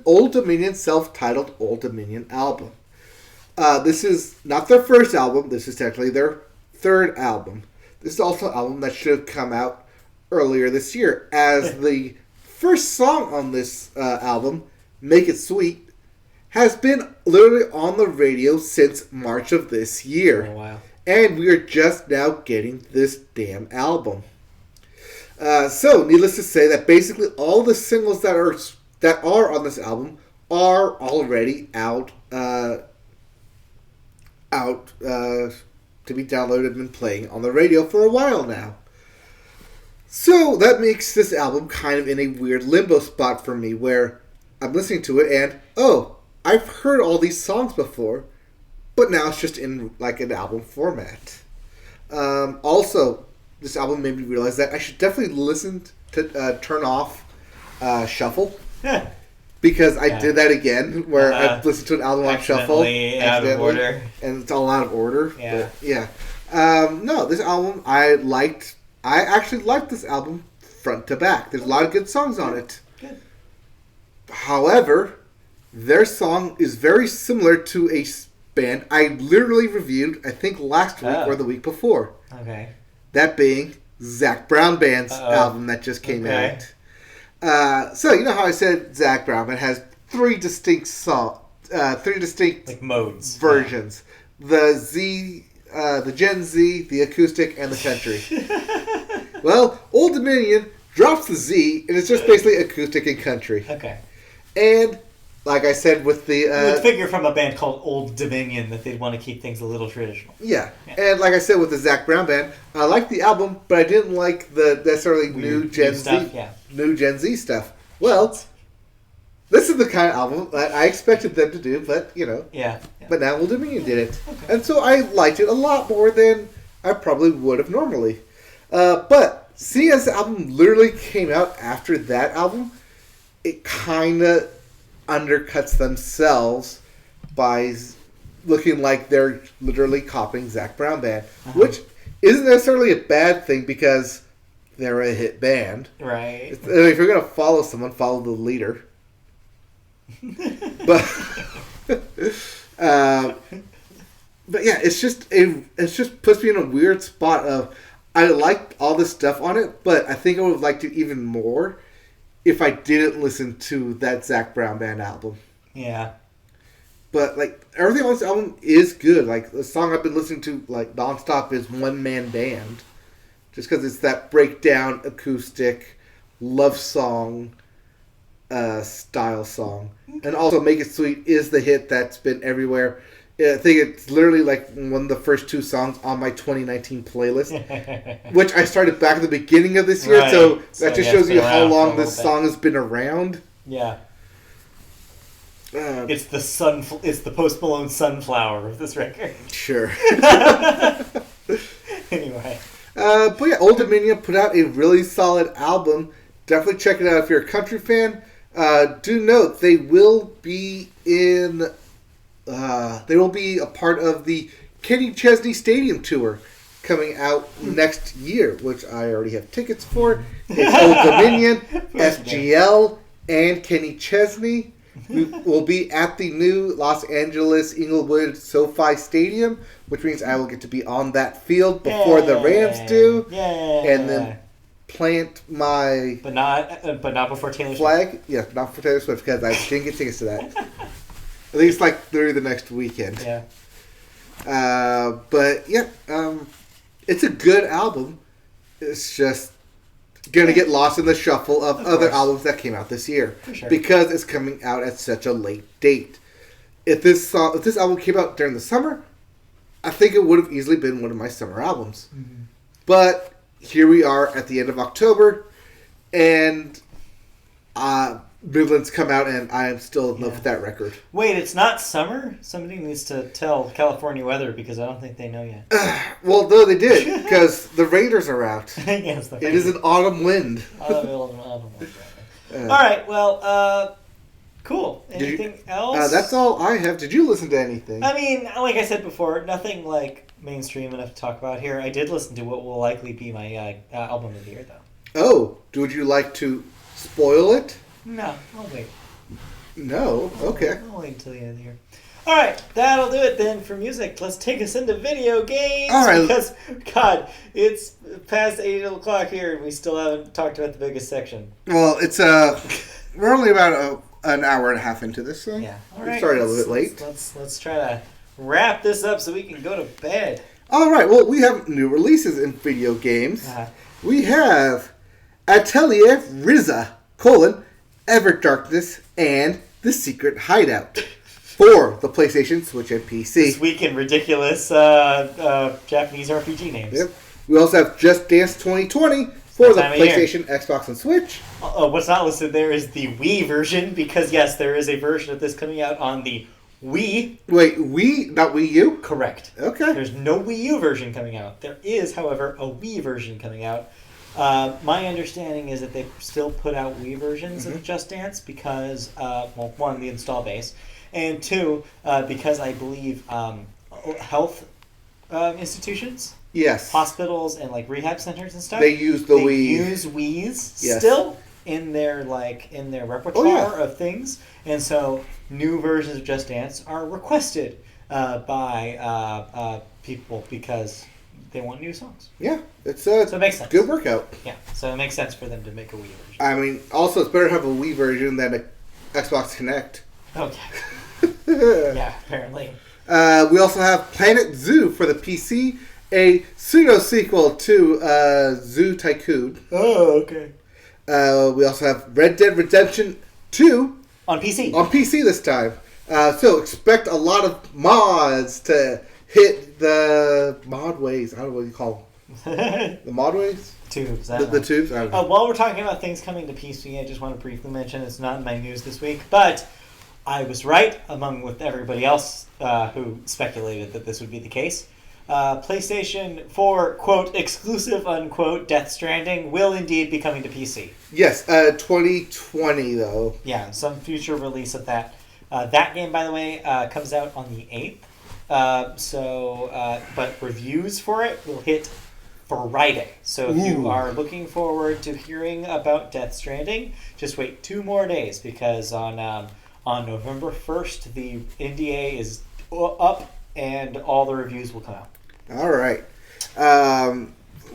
Old Dominion self-titled Old Dominion album. This is not their first album. This is technically their third album. This is also an album that should have come out earlier this year, as the first song on this album, Make It Sweet, has been literally on the radio since March of this year. Oh, wow. And we are just now getting this damn album. So, needless to say that basically all the singles that are on this album are already out to be downloaded and playing on the radio for a while now. So that makes this album kind of in a weird limbo spot for me, where I'm listening to it and, I've heard all these songs before, but now it's just in like an album format. Also, this album made me realize that I should definitely listen to turn off Shuffle. Because I did that again, where I listened to an album on Shuffle. Out of order. And it's all out of order. Yeah. But, yeah. No, this album I actually liked this album front to back. There's a lot of good songs on it. Good. However, their song is very similar to a band I literally reviewed, I think last week or the week before. Okay. That being Zac Brown Band's album that just came out. So you know how I said Zac Brown Band has three distinct like modes versions: the Gen Z, the acoustic, and the country. Well, Old Dominion drops the Z, and it's just basically acoustic and country. Okay. And like I said, with the you would figure from a band called Old Dominion that they'd want to keep things a little traditional. Yeah. And like I said, with the Zac Brown Band, I liked the album, but I didn't like the necessarily new Gen Z stuff. Well, this is the kind of album that I expected them to do, but Yeah. But now Old Dominion did it, and so I liked it a lot more than I probably would have normally. But seeing as the album literally came out after that album, it kind of undercuts themselves by looking like they're literally copying Zac Brown Band, which isn't necessarily a bad thing because they're a hit band. Right. If you're going to follow someone, follow the leader. But yeah, it's just puts me in a weird spot of I liked all this stuff on it, but I think I would have liked it even more if I didn't listen to that Zac Brown Band album. Yeah. But like everything on this album is good. Like the song I've been listening to like nonstop is One Man Band, just because it's that breakdown acoustic love song style song. And also Make It Sweet is the hit that's been everywhere. I think it's literally like one of the first 2 songs on my 2019 playlist, which I started back at the beginning of this year, right. so that just shows you how long this bit. song has been around. Yeah. It's the Post Malone Sunflower of this record. Sure. Anyway. But yeah, Old Dominion put out a really solid album. Definitely check it out if you're a country fan. Do note they will be they will be a part of the Kenny Chesney Stadium tour coming out next year, which I already have tickets for. It's Old Dominion, FGL, and Kenny Chesney. We will be at the new Los Angeles Inglewood SoFi Stadium, which means I will get to be on that field before the Rams do. And then plant my but not before Taylor flag. Swift. Yeah, not for Taylor Swift because I didn't get tickets to that. I think it's like literally the next weekend. Yeah. But yeah, it's a good album. It's just gonna get lost in the shuffle of other albums that came out this year because it's coming out at such a late date. If this album came out during the summer, I think it would have easily been one of my summer albums. Mm-hmm. But here we are at the end of October, and Midland's come out, and I am still in love with that record. Wait, it's not summer? Somebody needs to tell California weather because I don't think they know yet. Well, no, they did because the Raiders are out. Yes, it is an autumn wind. All right, well, cool. Anything else? That's all I have. Did you listen to anything? I mean, like I said before, nothing like mainstream enough to talk about here. I did listen to what will likely be my album of the year, though. Oh, would you like to spoil it? No, I'll wait. No? Okay. I'll wait until the end of the year. Alright, that'll do it then for music. Let's take us into video games. Alright. Because, God, it's past 8 o'clock here and we still haven't talked about the biggest section. Well, it's we're only about an hour and a half into this thing. Yeah. Alright. We started a little bit late. Let's try to wrap this up so we can go to bed. Alright, well, we have new releases in video games. We have Atelier Ryza, Ever Darkness, and The Secret Hideout for the PlayStation, Switch, and PC. This week in ridiculous Japanese RPG names. Yep. We also have Just Dance 2020 for the PlayStation, Xbox, and Switch. What's not listed there is the Wii version, because yes, there is a version of this coming out on the Wii. Wait, Wii, not Wii U? Correct. Okay. There's no Wii U version coming out. There is, however, a Wii version coming out. My understanding is that they still put out Wii versions of Just Dance because, well, one, the install base, and two, because I believe health institutions, yes, hospitals and like rehab centers and stuff, they use Wii. Use Wii's still in their repertoire of things, and so new versions of Just Dance are requested by people because they want new songs. Yeah, so it makes sense. Good workout. Yeah, so it makes sense for them to make a Wii version. I mean, also it's better to have a Wii version than an Xbox Connect. Okay. Yeah, apparently. We also have Planet Zoo for the PC, a pseudo sequel to Zoo Tycoon. Oh, okay. We also have Red Dead Redemption 2 On PC. on PC this time. So expect a lot of mods to hit the modways. I don't know what you call them. The modways? Tubes. The tubes? I don't know. While we're talking about things coming to PC, I just want to briefly mention it's not in my news this week, but I was right, among with everybody else who speculated that this would be the case. PlayStation 4, quote, exclusive, unquote, Death Stranding will indeed be coming to PC. Yes, 2020 though. Yeah, some future release of that. That game, by the way, comes out on the 8th. But reviews for it will hit Friday. So if you are looking forward to hearing about Death Stranding, just wait 2 more days because on November 1st, the NDA is up and all the reviews will come out. All right.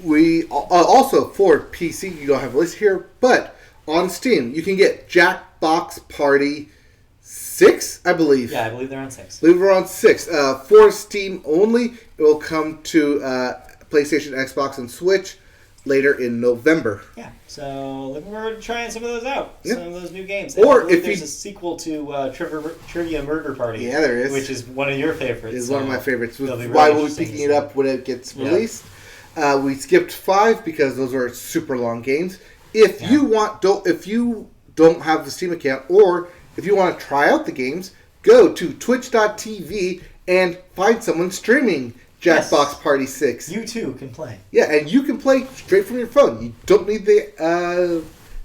We also for PC, you don't have a list here, but on Steam, you can get Jackbox Party 6, I believe. Yeah, I believe they're on 6. I believe we're on 6. For Steam only, it will come to PlayStation, Xbox, and Switch later in November. Yeah, so looking forward to trying some of those out. Yeah. Some of those new games. Or if there's a sequel to Trivia Murder Party. Yeah, there is. Which is one of your favorites. It's one of my favorites. Which They'll is be why really we'll be interesting picking to it see. up when it gets released. We skipped 5 because those are super long games. If you don't have the Steam account, or if you want to try out the games, go to twitch.tv and find someone streaming Jackbox Party 6. You too can play. Yeah, and you can play straight from your phone. You don't need the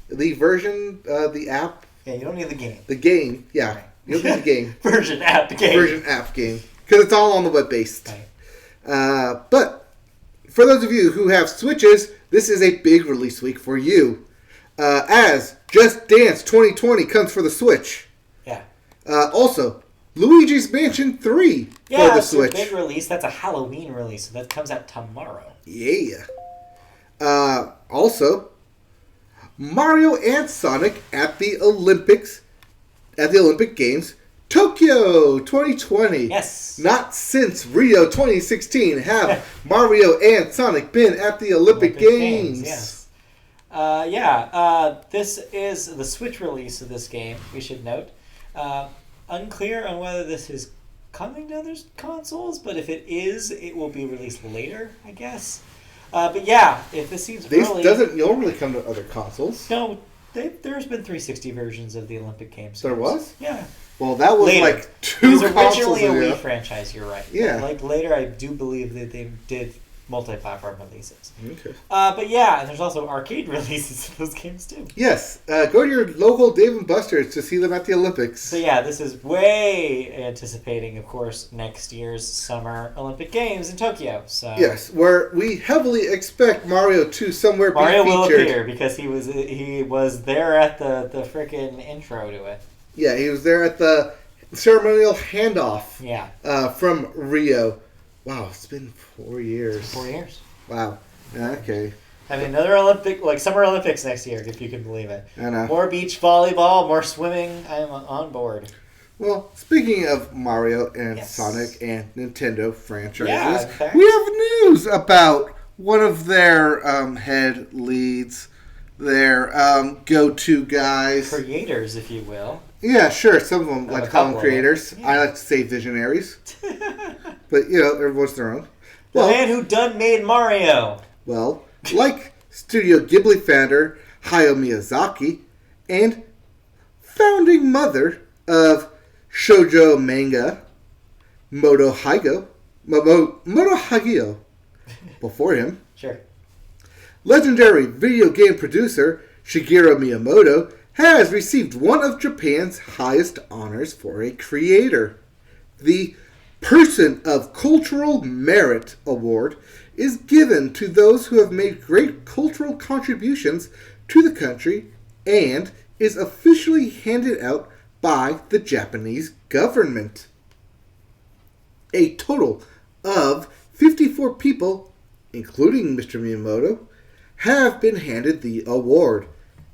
version, the app. Yeah, you don't need the game. The game, yeah. You don't need the game. Version app game. Version app game. Because it's all on the web-based. Right. But for those of you who have Switches, this is a big release week for you. As Just Dance 2020 comes for the Switch. Yeah. Also, Luigi's Mansion 3 for the Switch. It's a big release. That's a Halloween release. So that comes out tomorrow. Yeah. Also, Mario and Sonic at the Olympic Games, Tokyo 2020. Yes. Not since Rio 2016 have Mario and Sonic been at the Olympic Games. Yes. This is the Switch release of this game, we should note. Unclear on whether this is coming to other consoles, but if it is, it will be released later, I guess. But yeah, if this seems early... This doesn't normally come to other consoles. No, there's been 360 versions of the Olympic Games. There was? Yeah. Well, that was later. like 2 consoles It was originally a ago. Wii franchise, you're right. Yeah. Like later, I do believe that they did multi-platform releases. Okay. But yeah, and there's also arcade releases of those games too. Yes. Go to your local Dave & Buster's to see them at the Olympics. So yeah, this is way anticipating, of course, next year's Summer Olympic Games in Tokyo. So Yes, where we heavily expect Mario to somewhere be Mario featured. will appear because he was there at the frickin' intro to it. Yeah, he was there at the ceremonial handoff. Yeah. From Rio. Wow, it's been 4 years. 4 years. Wow. Okay. I mean, another Summer Olympics next year, if you can believe it. I know. More beach volleyball, more swimming. I am on board. Well, speaking of Mario and Yes. Sonic and Nintendo franchises, Yeah, in fact. we have news about one of their head leads, their go-to guys. Creators, if you will. Yeah, sure. Some of them A like to call them couple of creators. them. Yeah. I like to say visionaries. But, everyone's their own. The man who done made Mario. Well, like Studio Ghibli founder Hayao Miyazaki and founding mother of shoujo manga Moto Hagio before him, Sure. legendary video game producer Shigeru Miyamoto has received one of Japan's highest honors for a creator. The Person of Cultural Merit Award is given to those who have made great cultural contributions to the country and is officially handed out by the Japanese government. A total of 54 people, including Mr. Miyamoto, have been handed the award.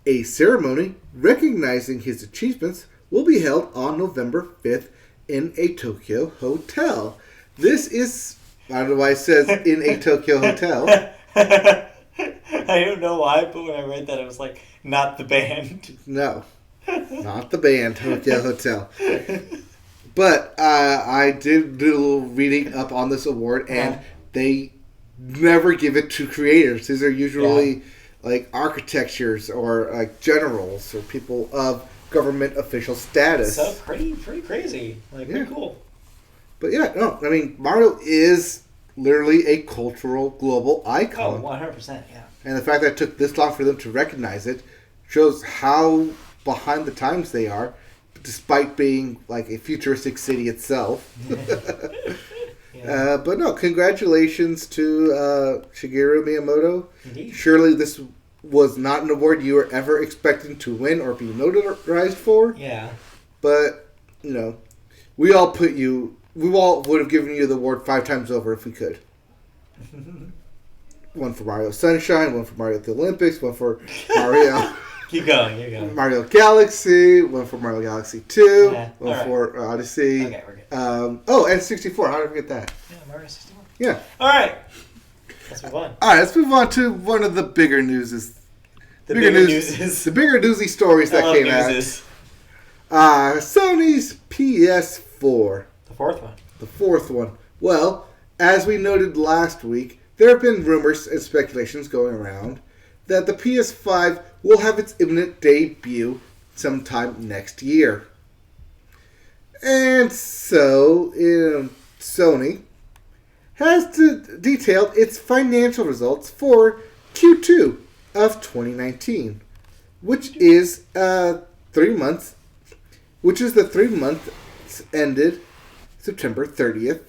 A ceremony recognizing his achievements will be held on November 5th in a Tokyo hotel. This is, I don't know why it says in a Tokyo hotel. I don't know why, but when I read that, I was like, not the band. No, not the band, Tokyo Hotel. But I did do a little reading up on this award, and they never give it to creators. These are usually like architectures or like generals or people of government official status. So pretty crazy. Like, pretty cool. But yeah, no, I mean, Mario is literally a cultural global icon. Oh, 100%, yeah. And the fact that it took this long for them to recognize it shows how behind the times they are, despite being like a futuristic city itself. Yeah. But no, congratulations to Shigeru Miyamoto. Indeed. Surely this was not an award you were ever expecting to win or be notarized for. Yeah. But, you know, we all would have given you the award 5 times over if we could. One for Mario Sunshine, one for Mario at the Olympics, one for Mario... Keep going. Mario Galaxy, one for Mario Galaxy 2, Yeah, one for Odyssey. Okay, we're good. And 64. How did I forget that? Yeah, Mario 61. Yeah. All right. Let's move on. All right, let's move on to one of the bigger newses. The bigger newses. The bigger newsy stories that came newses. out. Sony's PS4. The fourth one. The fourth one. Well, as we noted last week, there have been rumors and speculations going around that the PS5 will have its imminent debut sometime next year. And so, Sony has detailed its financial results for Q2 of 2019, which is 3 months, which is the 3 months ended September 30th,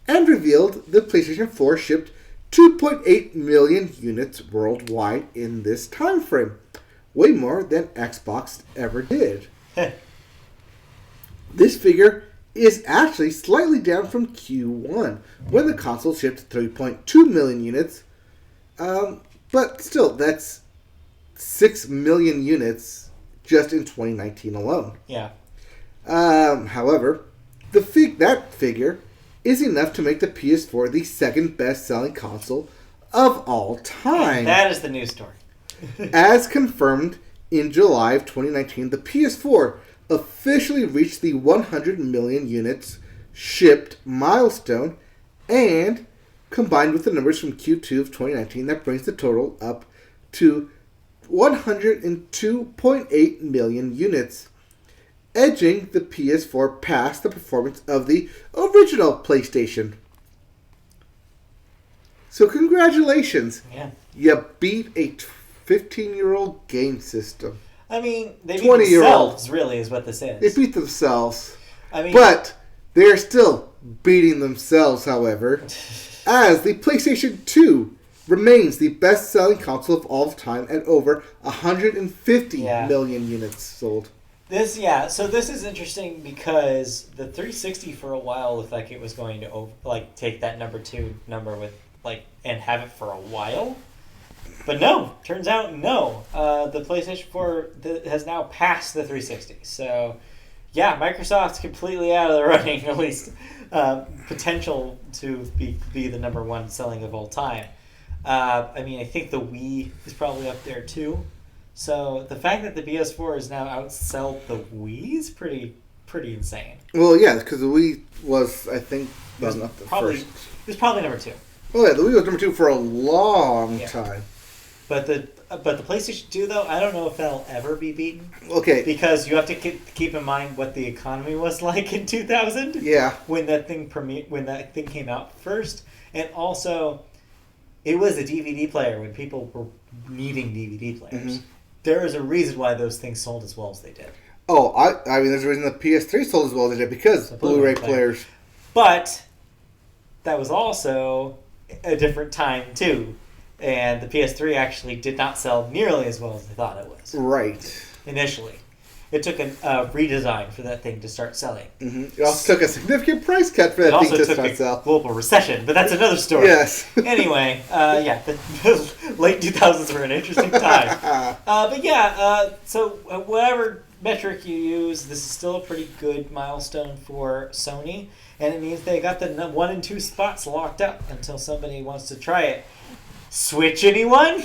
and revealed the PlayStation 4 shipped 2.8 million units worldwide in this time frame, way more than Xbox ever did. This figure is actually slightly down from Q1, when the console shipped 3.2 million units, but still, that's 6 million units just in 2019 alone. Yeah. However, that figure is enough to make the PS4 the second best-selling console of all time. That is the news story. As confirmed in July of 2019, the PS4 officially reached the 100 million units shipped milestone, and combined with the numbers from Q2 of 2019, that brings the total up to 102.8 million units, edging the PS4 past the performance of the original PlayStation. So congratulations. Yeah. You beat a 15-year-old game system. I mean, they beat 20-year-old. themselves, really, is what this is. They beat themselves. I mean, But they're still beating themselves, however, as the PlayStation 2 remains the best-selling console of all time at over 150 million units sold. So this is interesting because the 360 for a while looked like it was going to take that number 2 number with and have it for a while. But no, turns out no. The PlayStation 4 has now passed the 360. So yeah, Microsoft's completely out of the running, at least potential to be the number 1 selling of all time. I mean, I think the Wii is probably up there too. So the fact that the PS4 is now outsold the Wii is pretty insane. Well, yeah, because the Wii was, I think, not the first. It was probably number 2. Oh yeah, the Wii was number 2 for a long time. But the PlayStation 2 though, I don't know if that'll ever be beaten. Okay. Because you have to keep in mind what the economy was like in 2000. Yeah. When that thing came out first, and also, it was a DVD player when people were needing DVD players. Mm-hmm. There is a reason why those things sold as well as they did. Oh, I mean, there's a reason the PS3 sold as well as it did, because Blu-ray players. But that was also a different time too, and the PS3 actually did not sell nearly as well as they thought it was. Right. Initially, it took a redesign for that thing to start selling. Mm-hmm. It also took a significant price cut for that thing to start selling. Global recession, but that's another story. Yes. Anyway, the late 2000s were an interesting time. So whatever metric you use, this is still a pretty good milestone for Sony, and it means they got the 1 and 2 spots locked up until somebody wants to try it. Switch, anyone?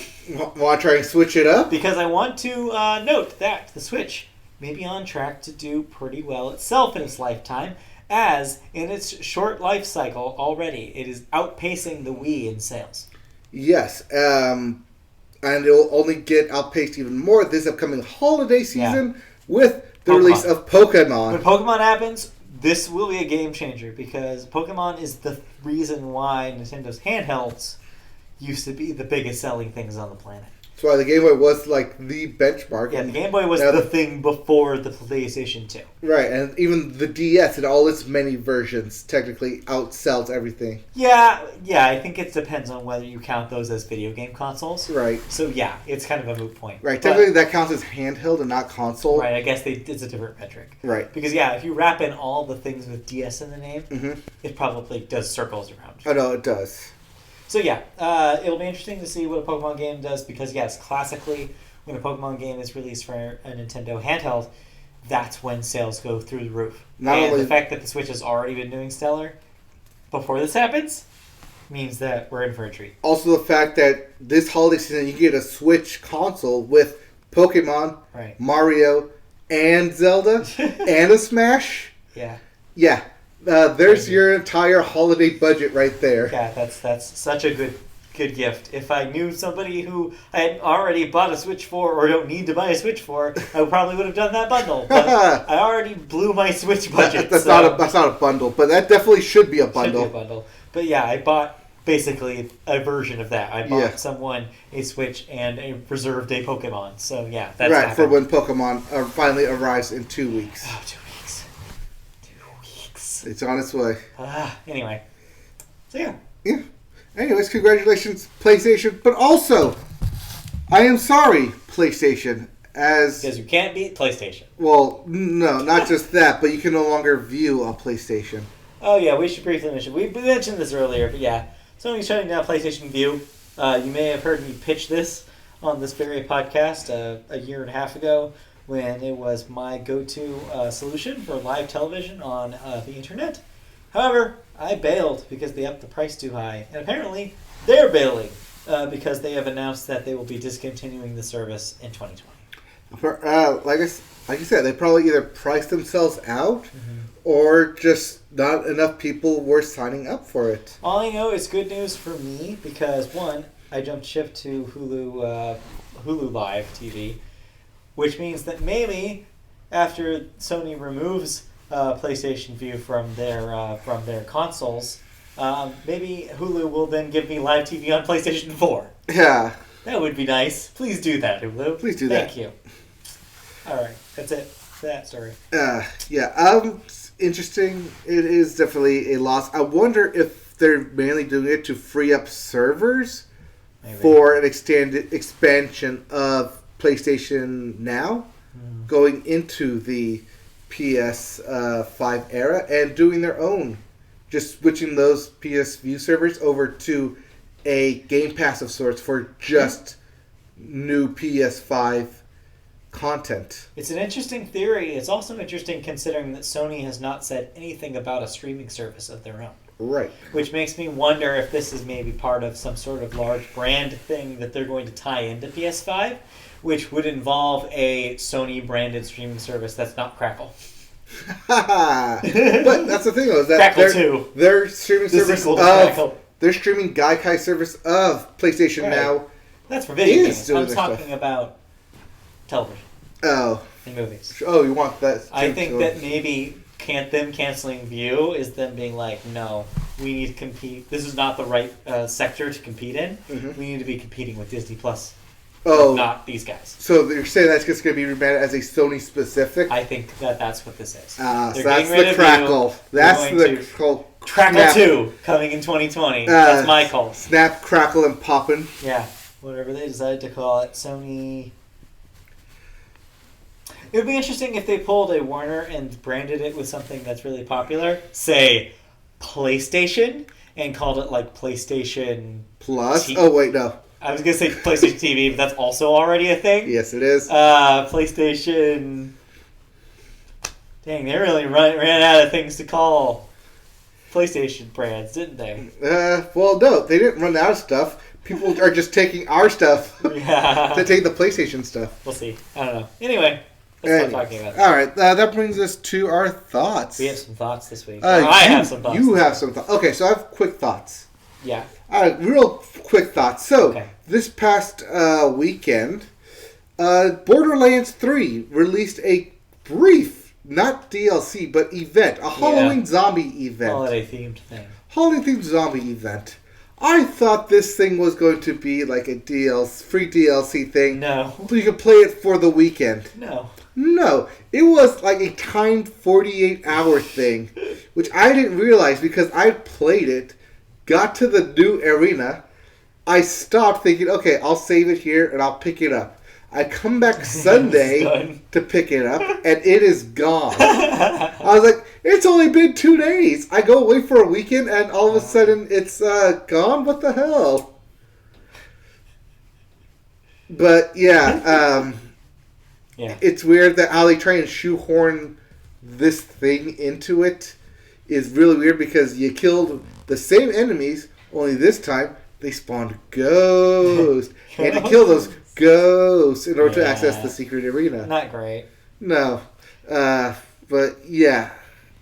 Want to try and switch it up? Because I want to note that the Switch may be on track to do pretty well itself in its lifetime, as in its short life cycle already, it is outpacing the Wii in sales. Yes, and it'll only get outpaced even more this upcoming holiday season with the release of Pokemon. When Pokemon happens, this will be a game changer because Pokemon is the reason why Nintendo's handhelds used to be the biggest selling things on the planet. That's why the Game Boy was like the benchmark. Yeah, the Game Boy was the thing before the PlayStation 2. Right, and even the DS and all its many versions technically outsells everything. Yeah, I think it depends on whether you count those as video game consoles. Right. So yeah, it's kind of a moot point. Right, technically that counts as handheld and not console. Right, I guess it's a different metric. Right. Because yeah, if you wrap in all the things with DS in the name, it probably does circles around. I know, it does. So yeah, it'll be interesting to see what a Pokemon game does because yes, classically, when a Pokemon game is released for a Nintendo handheld, that's when sales go through the roof. The fact that the Switch has already been doing stellar before this happens means that we're in for a treat. Also the fact that this holiday season you get a Switch console with Pokemon, Mario, and Zelda, and a Smash. Yeah. Yeah. There's your entire holiday budget right there. Yeah, that's such a good gift. If I knew somebody who I had already bought a Switch for or don't need to buy a Switch for, I probably would have done that bundle. But I already blew my Switch budget. That's not a bundle, but that definitely should be a bundle. Should be a bundle. But yeah, I bought basically a version of that. I bought someone a Switch and a reserved a Pokemon. So yeah, that's right for when Pokemon finally arrives in 2 weeks. Oh, 2 weeks. It's on its way. Anyway. So yeah. Yeah. Anyways, congratulations, PlayStation. But also, I am sorry, PlayStation. Because you can't beat PlayStation. Well, no, not just that, but you can no longer view a PlayStation. Oh yeah, we should briefly mention. We mentioned this earlier, but yeah. Sony's shutting down PlayStation View. You may have heard me pitch this on this very podcast a year and a half ago, when it was my go-to solution for live television on the internet. However, I bailed because they upped the price too high. And apparently, they're bailing because they have announced that they will be discontinuing the service in 2020. Like you said, they probably either priced themselves out or just not enough people were signing up for it. All I know is good news for me because, one, I jumped ship to Hulu Live TV, which means that maybe after Sony removes PlayStation View from their consoles, maybe Hulu will then give me live TV on PlayStation 4. Yeah. That would be nice. Please do that, Hulu. Please do that. Thank you. All right, that's it for that story. It's interesting. It is definitely a loss. I wonder if they're mainly doing it to free up servers for an expansion of PlayStation Now going into the PS5 era and doing their own, just switching those PS View servers over to a Game Pass of sorts for just new PS5 content. It's an interesting theory. It's also interesting considering that Sony has not said anything about a streaming service of their own. Right. Which makes me wonder if this is maybe part of some sort of large brand thing that they're going to tie into PS5, which would involve a Sony-branded streaming service that's not Crackle. But that's the thing, though, is that their streaming service their streaming Gaikai service of PlayStation Now. That's for video games. I'm talking about television. Oh. And movies. Oh, you want that? I think that maybe them canceling View is them being like, no, we need to compete. This is not the right sector to compete in. We need to be competing with Disney Plus. Oh, not these guys. So you're saying that's just going to be rebranded as a Sony specific? I think that's what this is. So that's the Crackle. That's the Crackle 2 coming in 2020. That's my call. Snap, Crackle, and Poppin'. Yeah, whatever they decided to call it. Sony. It would be interesting if they pulled a Warner and branded it with something that's really popular, say PlayStation, and called it like PlayStation Plus. Oh wait, no. I was gonna say PlayStation TV, but that's also already a thing. Yes, it is. PlayStation. Dang, they really ran out of things to call PlayStation brands, didn't they? Well, no, they didn't run out of stuff. People are just taking our stuff Yeah. to take the PlayStation stuff. We'll see. I don't know. Anyway, let's stop talking about that. All right, that brings us to our thoughts. We have some thoughts this week. I have some thoughts. You have some thoughts. Okay, so I have quick thoughts. Yeah. All right, real quick thoughts. So, Okay. this past weekend, Borderlands 3 released a brief, not DLC, but event. A Halloween zombie event. Holiday-themed thing. Halloween-themed zombie event. I thought this thing was going to be like a free DLC thing. No. But you could play it for the weekend. No. No, it was like a timed 48-hour thing, which I didn't realize because I played it, got to the new arena, I stopped thinking, okay, I'll save it here and I'll pick it up. I come back Sunday to pick it up, and it is gone. I was like, it's only been 2 days. I go away for a weekend, and all of a sudden it's gone? What the hell? But, yeah, it's weird that how they try and shoehorn this thing into it is really weird because you killed the same enemies, only this time they spawned ghosts. And to kill those ghosts in order to access the secret arena. Not great. No. But, yeah.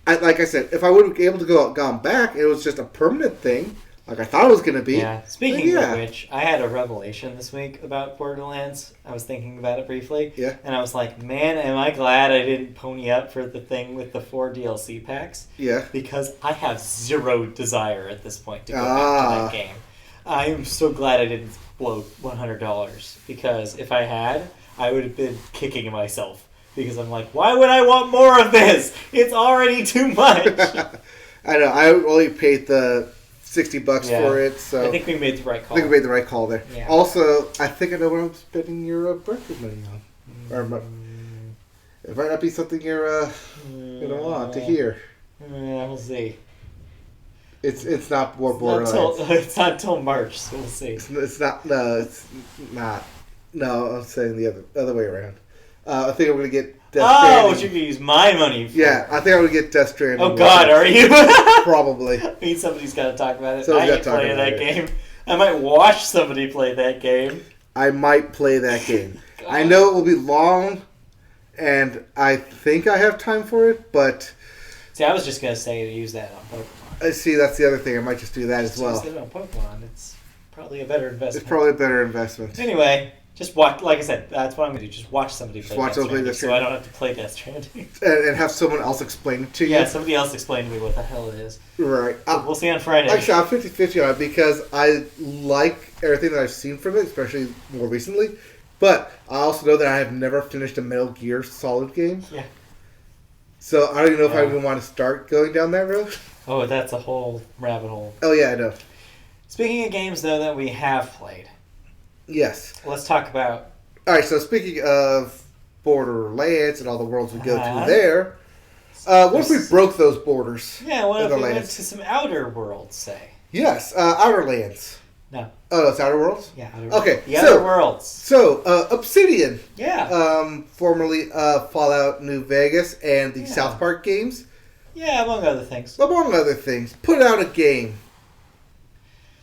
Like I said, if I would have been able to gone back, it was just a permanent thing, like I thought it was going to be. Yeah. Speaking of which, I had a revelation this week about Borderlands. I was thinking about it briefly. Yeah. And I was like, man, am I glad I didn't pony up for the thing with the 4 DLC packs. Yeah. Because I have zero desire at this point to go back to that game. I am so glad I didn't blow $100 because if I had, I would have been kicking myself because I'm like, why would I want more of this? It's already too much. I know. I only paid the $60 for it, so I think we made the right call. I think we made the right call there. Yeah. Also, I think I know what I'm spending your birthday money on. Or it might not be something you're gonna want to hear. Yeah, we'll see. It's not more Borderlands. It's not till March, so we'll see. It's not. No, it's not. No, I'm saying the other way around. I think I'm gonna get Death Stranding. What you can use my money for. Yeah, I think I'm gonna get Death Stranding. Oh God, are you? Probably. I mean, somebody's got to talk about it. Somebody's I ain't playing that game. I might watch somebody play that game. I might play that game. I know it will be long, and I think I have time for it, but... See, I was just going to say to use that on Pokemon. I see, that's the other thing. I might just do that as well. Use it on Pokemon. It's probably a better investment. It's probably a better investment. Anyway, just watch, like I said, that's what I'm going to do. Just watch somebody play Death Stranding, so I don't have to play Death Stranding. And have someone else explain it to you? Yeah, somebody else explain to me what the hell it is. Right. We'll see on Friday. Actually, I'm 50-50 on it because I like everything that I've seen from it, especially more recently. But I also know that I have never finished a Metal Gear Solid game. Yeah. So I don't even know if I even want to start going down that road. Oh, that's a whole rabbit hole. Oh, yeah, I know. Speaking of games, though, that we have played. Yes. Let's talk about... All right, so speaking of Borderlands and all the worlds we go through there, what if we broke those borders? Yeah, what if we went to some Outer Worlds, say? Yes, Outer Lands. No. Oh, it's Outer Worlds? Yeah, Outer Worlds. Okay, The Outer Worlds. So, Obsidian. Yeah. Formerly Fallout New Vegas and the South Park games. Yeah, among other things. Among other things. Put out a game.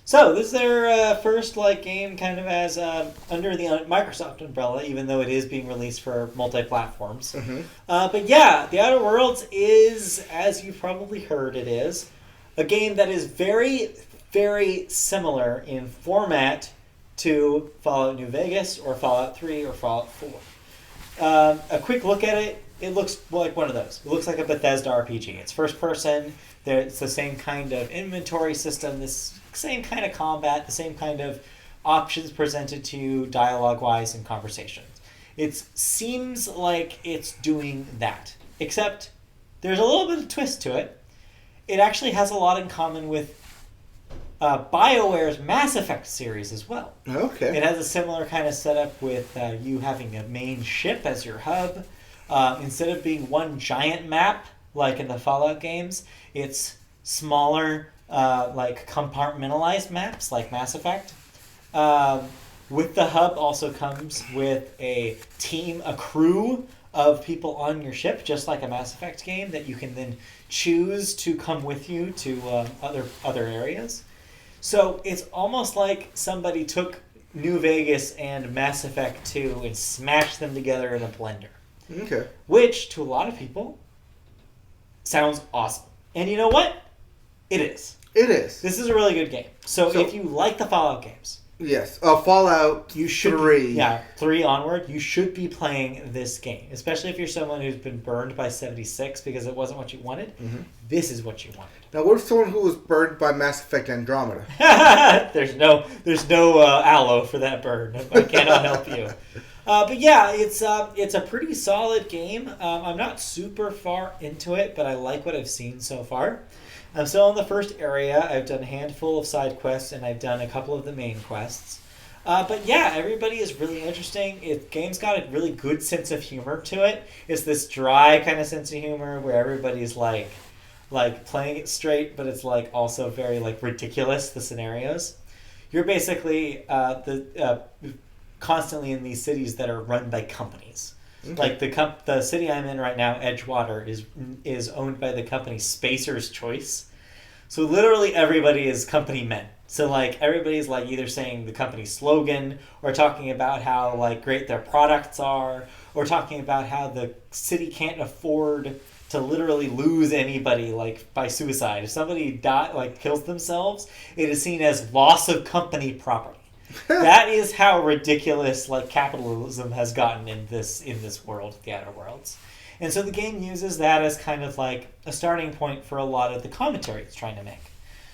So, this is their first game kind of as under the Microsoft umbrella, even though it is being released for multi-platforms. Mm-hmm. But yeah, The Outer Worlds is, as you've probably heard it is, a game that is very, very similar in format to Fallout New Vegas or Fallout 3 or Fallout 4. A quick look at it, it looks like one of those. It looks like a Bethesda RPG. It's first person. It's the same kind of inventory system, this same kind of combat, the same kind of options presented to you dialogue-wise and conversations. It seems like it's doing that, except there's a little bit of twist to it. It actually has a lot in common with BioWare's Mass Effect series as well. Okay. It has a similar kind of setup with you having a main ship as your hub. Instead of being one giant map, like in the Fallout games, it's smaller, compartmentalized maps, like Mass Effect. With the hub also comes with a team, a crew of people on your ship, just like a Mass Effect game, that you can then choose to come with you to other areas. So it's almost like somebody took New Vegas and Mass Effect 2 and smashed them together in a blender. Okay. Which, to a lot of people, sounds awesome. And you know what? It is. It is. This is a really good game. So if you like the Fallout games... Yes. Fallout you should 3. 3 onward, you should be playing this game. Especially if you're someone who's been burned by 76 because it wasn't what you wanted. Mm-hmm. This is what you wanted. Now, what if someone who was burned by Mass Effect Andromeda? There's no aloe for that burn. I cannot help you. But yeah, it's a pretty solid game. I'm not super far into it, but I like what I've seen so far. I'm still in the first area. I've done a handful of side quests, and I've done a couple of the main quests. But yeah, everybody is really interesting. The game's got a really good sense of humor to it. It's this dry kind of sense of humor where everybody's like playing it straight, but it's like also very like ridiculous, the scenarios. You're basically constantly in these cities that are run by companies. Okay. Like the city I'm in right now, Edgewater, is owned by the company Spacer's Choice. So literally everybody is company men. So like everybody's like either saying the company slogan or talking about how like great their products are or talking about how the city can't afford to literally lose anybody like by suicide. If somebody kills themselves, it is seen as loss of company property. That is how ridiculous like capitalism has gotten in this world, the Outer Worlds. And so the game uses that as kind of like a starting point for a lot of the commentary it's trying to make.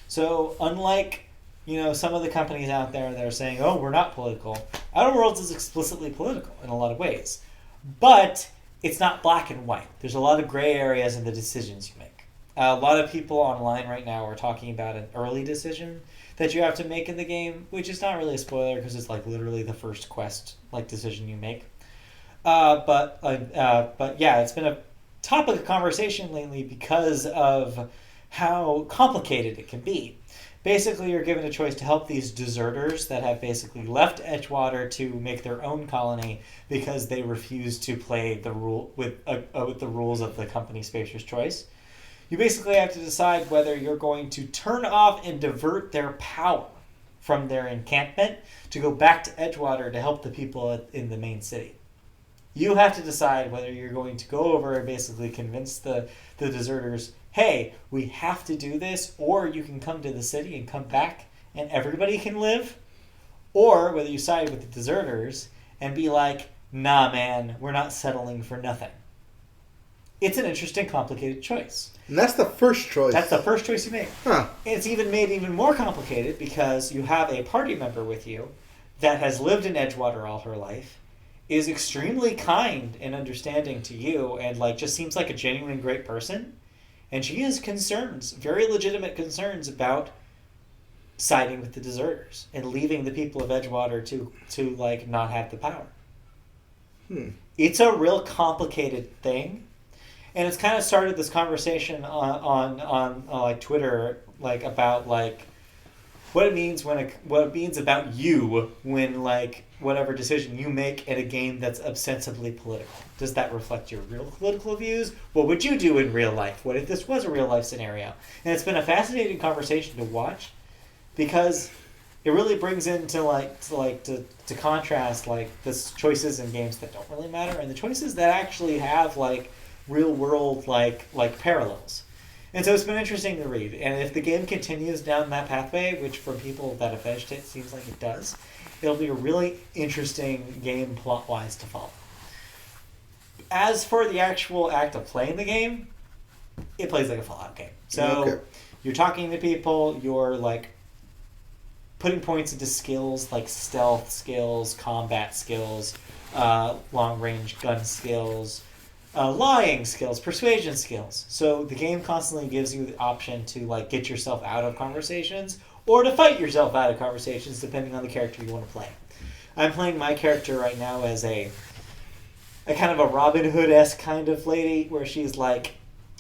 So unlike, some of the companies out there that are saying, oh, we're not political, Outer Worlds is explicitly political in a lot of ways. But it's not black and white. There's a lot of gray areas in the decisions you make. A lot of people online right now are talking about an early decision that you have to make in the game, which is not really a spoiler because it's like literally the first quest like decision you make. But yeah, it's been a topic of conversation lately because of how complicated it can be. Basically, you're given a choice to help these deserters that have basically left Edgewater to make their own colony because they refuse to play the with the rules of the company Spacer's Choice. You basically have to decide whether you're going to turn off and divert their power from their encampment to go back to Edgewater to help the people in the main city. You have to decide whether you're going to go over and basically convince the deserters, hey, we have to do this, or you can come to the city and come back and everybody can live, or whether you side with the deserters and be like, nah, man, we're not settling for nothing. It's an interesting, complicated choice. And that's the first choice. That's the first choice you make. Huh. It's even made even more complicated because you have a party member with you that has lived in Edgewater all her life, is extremely kind and understanding to you, and like just seems like a genuine great person. And she has concerns, very legitimate concerns about siding with the deserters and leaving the people of Edgewater to like not have the power. It's a real complicated thing. And it's kind of started this conversation on like Twitter, like about like what it means what it means about you when like whatever decision you make in a game that's ostensibly political. Does that reflect your real political views? What would you do in real life? What if this was a real life scenario? And it's been a fascinating conversation to watch because it really brings into to contrast like the choices in games that don't really matter and the choices that actually have like real world like parallels. And so it's been interesting to read. And if the game continues down that pathway, which for people that have finished it seems like it does, it'll be a really interesting game plot-wise to follow. As for the actual act of playing the game, it plays like a Fallout game. So You're talking to people, you're like putting points into skills like stealth skills, combat skills, long-range gun skills, lying skills, persuasion skills. So the game constantly gives you the option to like get yourself out of conversations or to fight yourself out of conversations depending on the character you want to play. I'm playing my character right now as a kind of a Robin Hood-esque kind of lady where she's like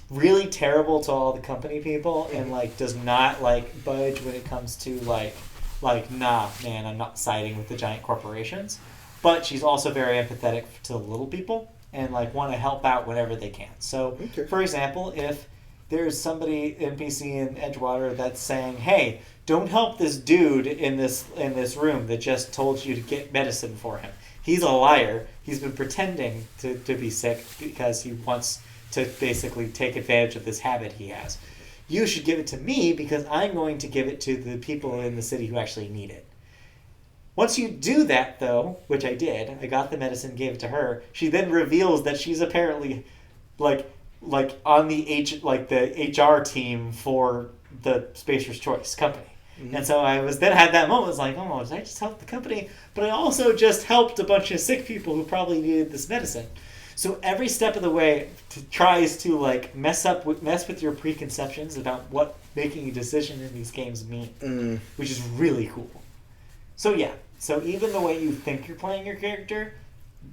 really terrible to all the company people and like does not like budge when it comes to like nah, man, I'm not siding with the giant corporations. But she's also very empathetic to the little people and like want to help out whenever they can. So, for example, if there's somebody NPC in Edgewater that's saying, "Hey, don't help this dude in this room that just told you to get medicine for him. He's a liar. He's been pretending to be sick because he wants to basically take advantage of this habit he has. You should give it to me because I'm going to give it to the people in the city who actually need it." Once you do that, though, which I did, I got the medicine, gave it to her. She then reveals that she's apparently like on the HR team for the Spacer's Choice company. Mm-hmm. And so I had that moment. I was like, oh, did I just help the company? But I also just helped a bunch of sick people who probably needed this medicine. So every step of the way tries to like mess with your preconceptions about what making a decision in these games mean, which is really cool. So yeah, so even the way you think you're playing your character,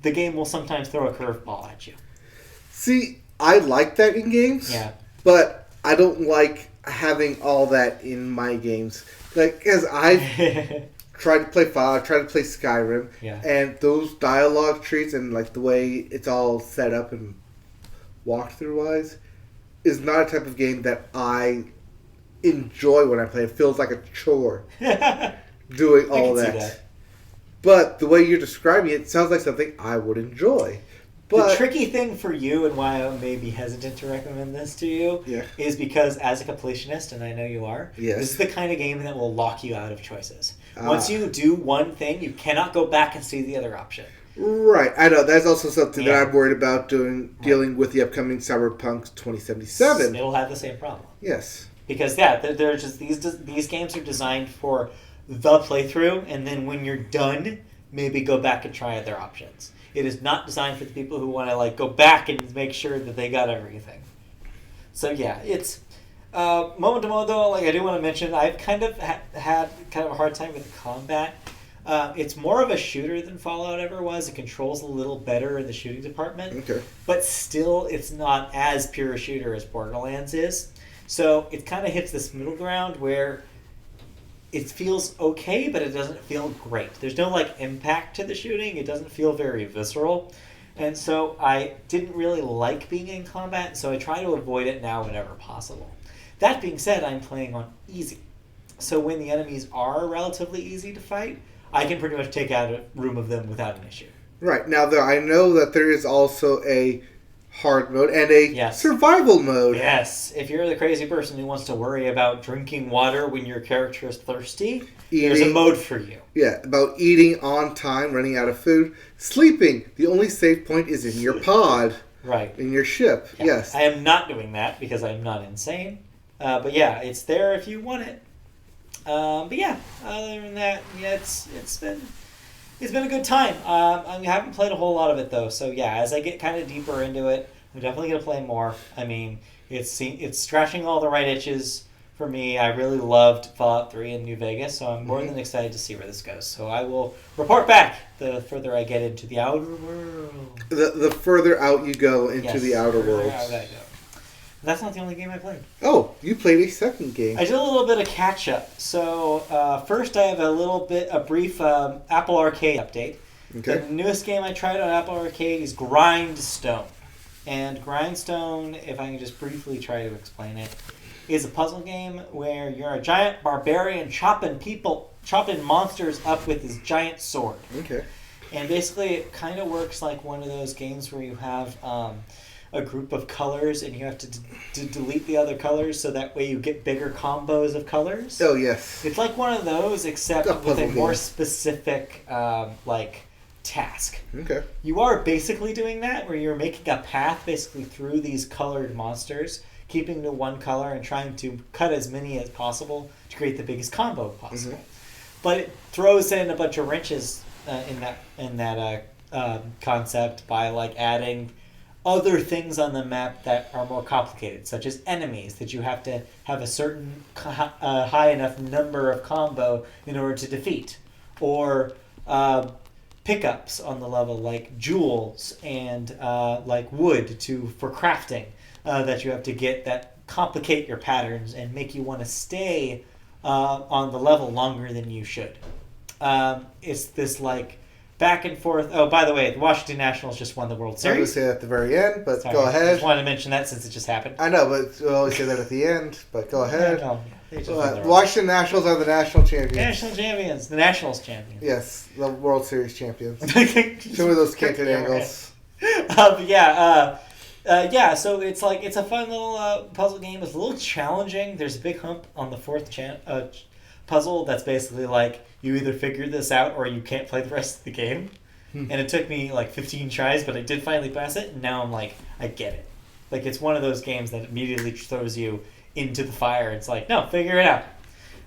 the game will sometimes throw a curveball at you. See, I like that in games. Yeah. But I don't like having all that in my games. Like, because I tried to play Fallout, tried to play Skyrim, and those dialogue trees and like the way it's all set up and walkthrough wise is not a type of game that I enjoy when I play. It feels like a chore doing all that. But the way you're describing it sounds like something I would enjoy. But the tricky thing for you and why I may be hesitant to recommend this to you is because as a completionist, and I know you are, this is the kind of game that will lock you out of choices. Once you do one thing, you cannot go back and see the other option. Right. I know. That's also something that I'm worried about dealing with the upcoming Cyberpunk 2077. It'll have the same problem. Yes. Because, they're just these games are designed for the playthrough, and then when you're done, maybe go back and try other options. It is not designed for the people who want to like go back and make sure that they got everything. So yeah, it's moment to moment though. Like I do want to mention, I've kind of had kind of a hard time with the combat. It's more of a shooter than Fallout ever was. It controls a little better in the shooting department, but still, it's not as pure a shooter as Borderlands is. So it kind of hits this middle ground where it feels okay, but it doesn't feel great. There's no like impact to the shooting. It doesn't feel very visceral. And so I didn't really like being in combat, so I try to avoid it now whenever possible. That being said, I'm playing on easy. So when the enemies are relatively easy to fight, I can pretty much take out a room of them without an issue. Right. Now, I know that there is also a hard mode and a survival mode. Yes. If you're the crazy person who wants to worry about drinking water when your character is thirsty, there's a mode for you. Yeah, about eating on time, running out of food, sleeping. The only save point is in your pod. Right. In your ship. Yeah. Yes. I am not doing that because I'm not insane. But yeah, it's there if you want it. But yeah, other than that, yeah, it's been a good time. I haven't played a whole lot of it though, so yeah, as I get kind of deeper into it, I'm definitely gonna play more. I mean, it's scratching all the right itches for me. I really loved Fallout 3 in New Vegas, so I'm more than excited to see where this goes. So I will report back the further I get into the outer world. The further out you go into the outer world. That's not the only game I played. Oh, you played a second game. I did a little bit of catch up. So first, I have a brief Apple Arcade update. Okay. The newest game I tried on Apple Arcade is Grindstone, and Grindstone, if I can just briefly try to explain it, is a puzzle game where you're a giant barbarian chopping monsters up with his giant sword. Okay. And basically, it kind of works like one of those games where you have a group of colors and you have to delete the other colors so that way you get bigger combos of colors. Oh, yes. It's like one of those, except with a more specific task. Okay. You are basically doing that where you're making a path basically through these colored monsters, keeping to one color and trying to cut as many as possible to create the biggest combo possible. Mm-hmm. But it throws in a bunch of wrenches in that concept by like adding other things on the map that are more complicated, such as enemies that you have to have a certain high enough number of combo in order to defeat, or pickups on the level like jewels and like wood for crafting that you have to get that complicate your patterns and make you want to stay on the level longer than you should. It's this like back and forth. Oh, by the way, the Washington Nationals just won the World I was going to Series. say that at the very end, but Sorry, go I ahead. just wanted to mention that since it just happened. I know, but we'll always say that at the end, but go ahead. No, they just won the World Washington Nationals are the national champions. National champions. The Nationals champions. Yes, the World Series champions. Show Show me those Canton angles. So it's a fun little puzzle game. It's a little challenging. There's a big hump on the fourth puzzle that's basically like you either figure this out or you can't play the rest of the game. And it took me like 15 tries, but I did finally pass it, and now I'm like, I get it. Like, it's one of those games that immediately throws you into the fire. It's like, no, figure it out.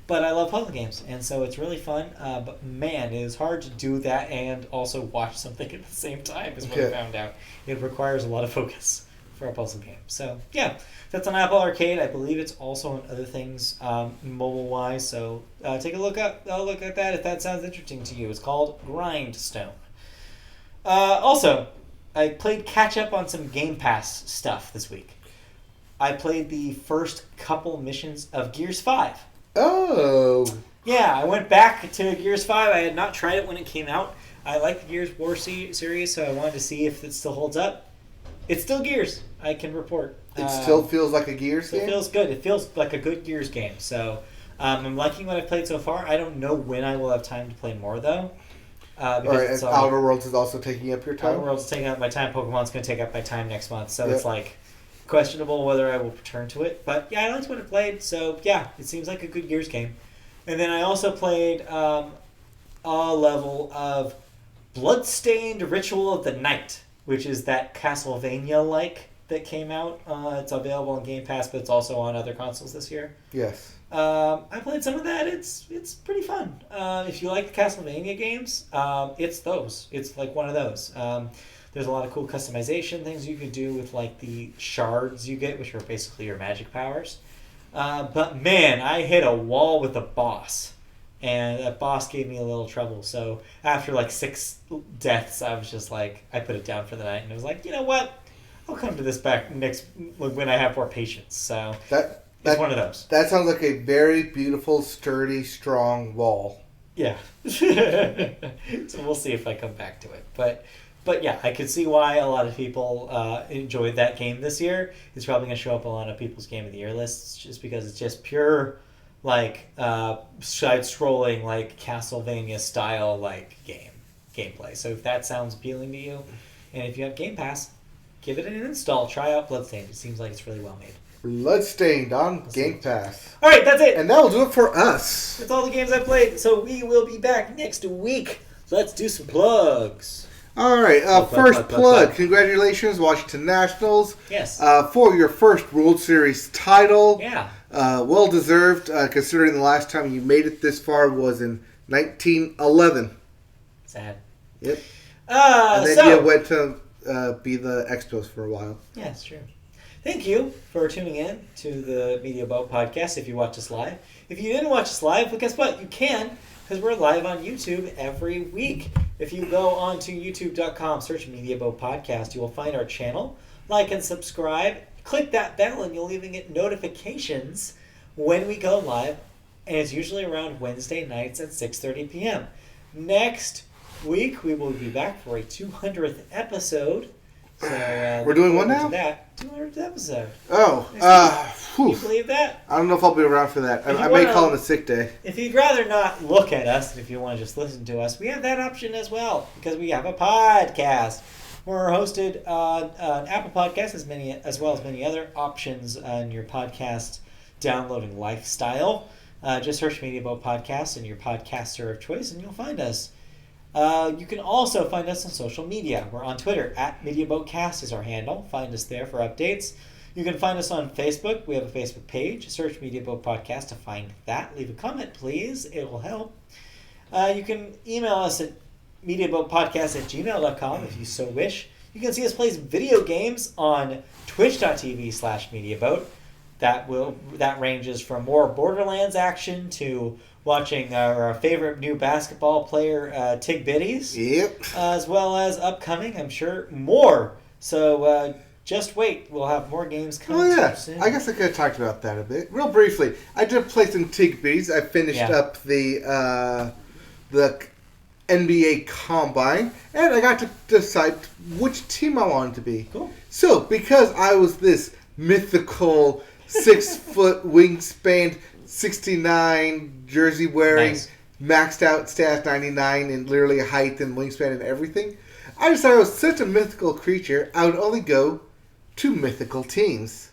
But I love puzzle games, and so it's really fun. But man, it is hard to do that and also watch something at the same time, is what I found out. It requires a lot of focus for a puzzle game. So, yeah, that's on Apple Arcade. I believe it's also on other things mobile-wise, so take a look at that if that sounds interesting to you. It's called Grindstone. Also, I played catch-up on some Game Pass stuff this week. I played the first couple missions of Gears 5. Oh. Yeah, I went back to Gears 5. I had not tried it when it came out. I like the Gears War series, so I wanted to see if it still holds up. It's still Gears, I can report. It still feels like a Gears game? It feels good. It feels like a good Gears game. So I'm liking what I've played so far. I don't know when I will have time to play more, though. And Outer Worlds is also taking up your time? Outer Worlds is taking up my time. Pokemon's going to take up my time next month. So it's like questionable whether I will return to it. But yeah, I liked what I played. So yeah, it seems like a good Gears game. And then I also played a level of Bloodstained Ritual of the Night, which is that Castlevania-like that came out. It's available on Game Pass, but it's also on other consoles this year. Yes. I played some of that. It's pretty fun. If you like the Castlevania games, it's those. It's like one of those. There's a lot of cool customization things you can do with like the shards you get, which are basically your magic powers. But man, I hit a wall with a boss. And that boss gave me a little trouble. So after like 6 deaths, I was just like, I put it down for the night. And I was like, you know what? I'll come to this back next when I have more patience. So it's one of those. That sounds like a very beautiful, sturdy, strong wall. Yeah. So we'll see if I come back to it. But yeah, I could see why a lot of people enjoyed that game this year. It's probably going to show up a lot of people's Game of the Year lists just because it's just pure, like, side-scrolling, like, Castlevania-style, like, gameplay. So if that sounds appealing to you, and if you have Game Pass, give it an install. Try out Bloodstained. It seems like it's really well made. Bloodstained on Game Pass. All right, that's it. And that'll do it for us. That's all the games I played. So we will be back next week. Let's do some plugs. All right, first plug. Congratulations, Washington Nationals. Yes. For your first World Series title. Yeah. Well deserved, considering the last time you made it this far was in 1911. Sad. Yep. And then you went to be the Expos for a while. Yeah, it's true. Thank you for tuning in to the Media Boat Podcast if you watch us live. If you didn't watch us live, well, guess what? You can, because we're live on YouTube every week. If you go on to youtube.com, search Media Boat Podcast, you will find our channel. Like and subscribe. Click that bell and you'll even get notifications when we go live. And it's usually around Wednesday nights at 6:30 p.m. Next week, we will be back for a 200th episode. So, we're doing one now? That 200th episode. Oh, can you believe that? I don't know if I'll be around for that. I may call it a sick day. If you'd rather not look at us, and if you want to just listen to us, we have that option as well because we have a podcast. We're hosted on Apple Podcasts as well as many other options on your podcast downloading lifestyle. Just search Media Boat Podcast in your podcaster of choice, and you'll find us. You can also find us on social media. We're on Twitter, @MediaBoatCast is our handle. Find us there for updates. You can find us on Facebook. We have a Facebook page. Search Media Boat Podcast to find that. Leave a comment, please. It will help. You can email us at MediaBoatPodcast@gmail.com if you so wish. You can see us play video games on twitch.tv/MediaBoat. That ranges from more Borderlands action to watching our favorite new basketball player, Tig Bitties. Yep. As well as upcoming, I'm sure, more. So just wait. We'll have more games coming soon. I guess I could have talked about that a bit. Real briefly, I did play some Tig Bitties. I finished up the NBA Combine, and I got to decide which team I wanted to be. Cool. So, because I was this mythical 6-foot wingspan, 69 jersey wearing, Nice. maxed out stats 99 in literally height and wingspan and everything, I decided I was such a mythical creature, I would only go 2 mythical teams.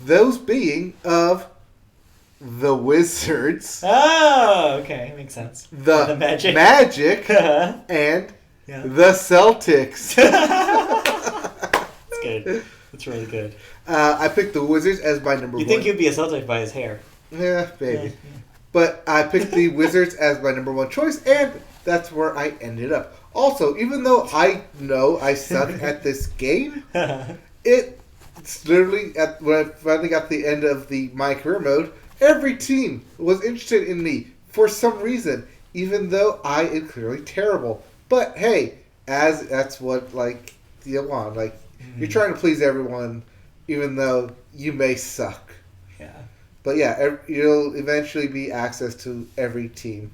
Those being of the Wizards, Oh, okay. Makes sense. the Magic. and Yeah. the Celtics. That's good. That's really good. I picked the Wizards as my number You one. think you'd be a Celtic by his hair. Yeah, maybe. Yeah. But I picked the Wizards as my number one choice, and that's where I ended up. Also, even though I know I suck at this game, it's literally, when I finally got to the end of the My Career mode, every team was interested in me for some reason, even though I am clearly terrible. But hey, that's what, like, you want. Like, you're trying to please everyone, even though you may suck. Yeah. But yeah, you'll eventually be access to every team.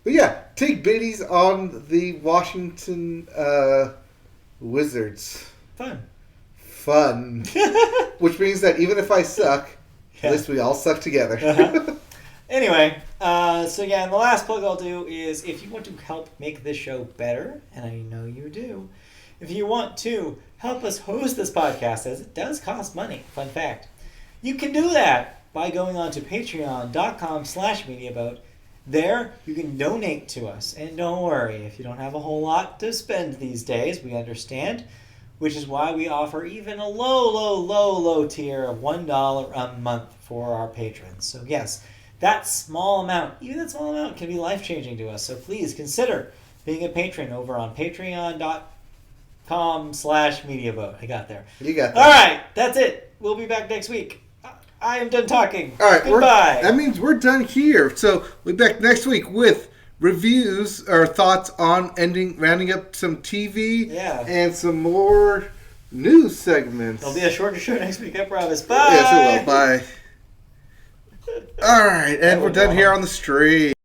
But yeah, take biddies on the Washington Wizards. Fun. Which means that even if I suck, Yeah. at least we all suck together. Anyway, so yeah, and the last plug I'll do is if you want to help make this show better, and I know you do, if you want to help us host this podcast, as it does cost money, fun fact, you can do that by going on to patreon.com/mediaboat. There, you can donate to us. And don't worry, if you don't have a whole lot to spend these days, we understand, which is why we offer even a low tier of $1 a month for our patrons. So yes, that small amount, even that small amount, can be life-changing to us. So please consider being a patron over on patreon.com/mediaboat. I got there. You got that. All right, that's it. We'll be back next week. I am done talking. All right, Goodbye. that means we're done here. So we'll be back next week with reviews or thoughts on rounding up some TV and some more news segments. There'll be a shorter show next week, I promise. Bye. Yes, it will. Bye. All right, and we're done here on the stream.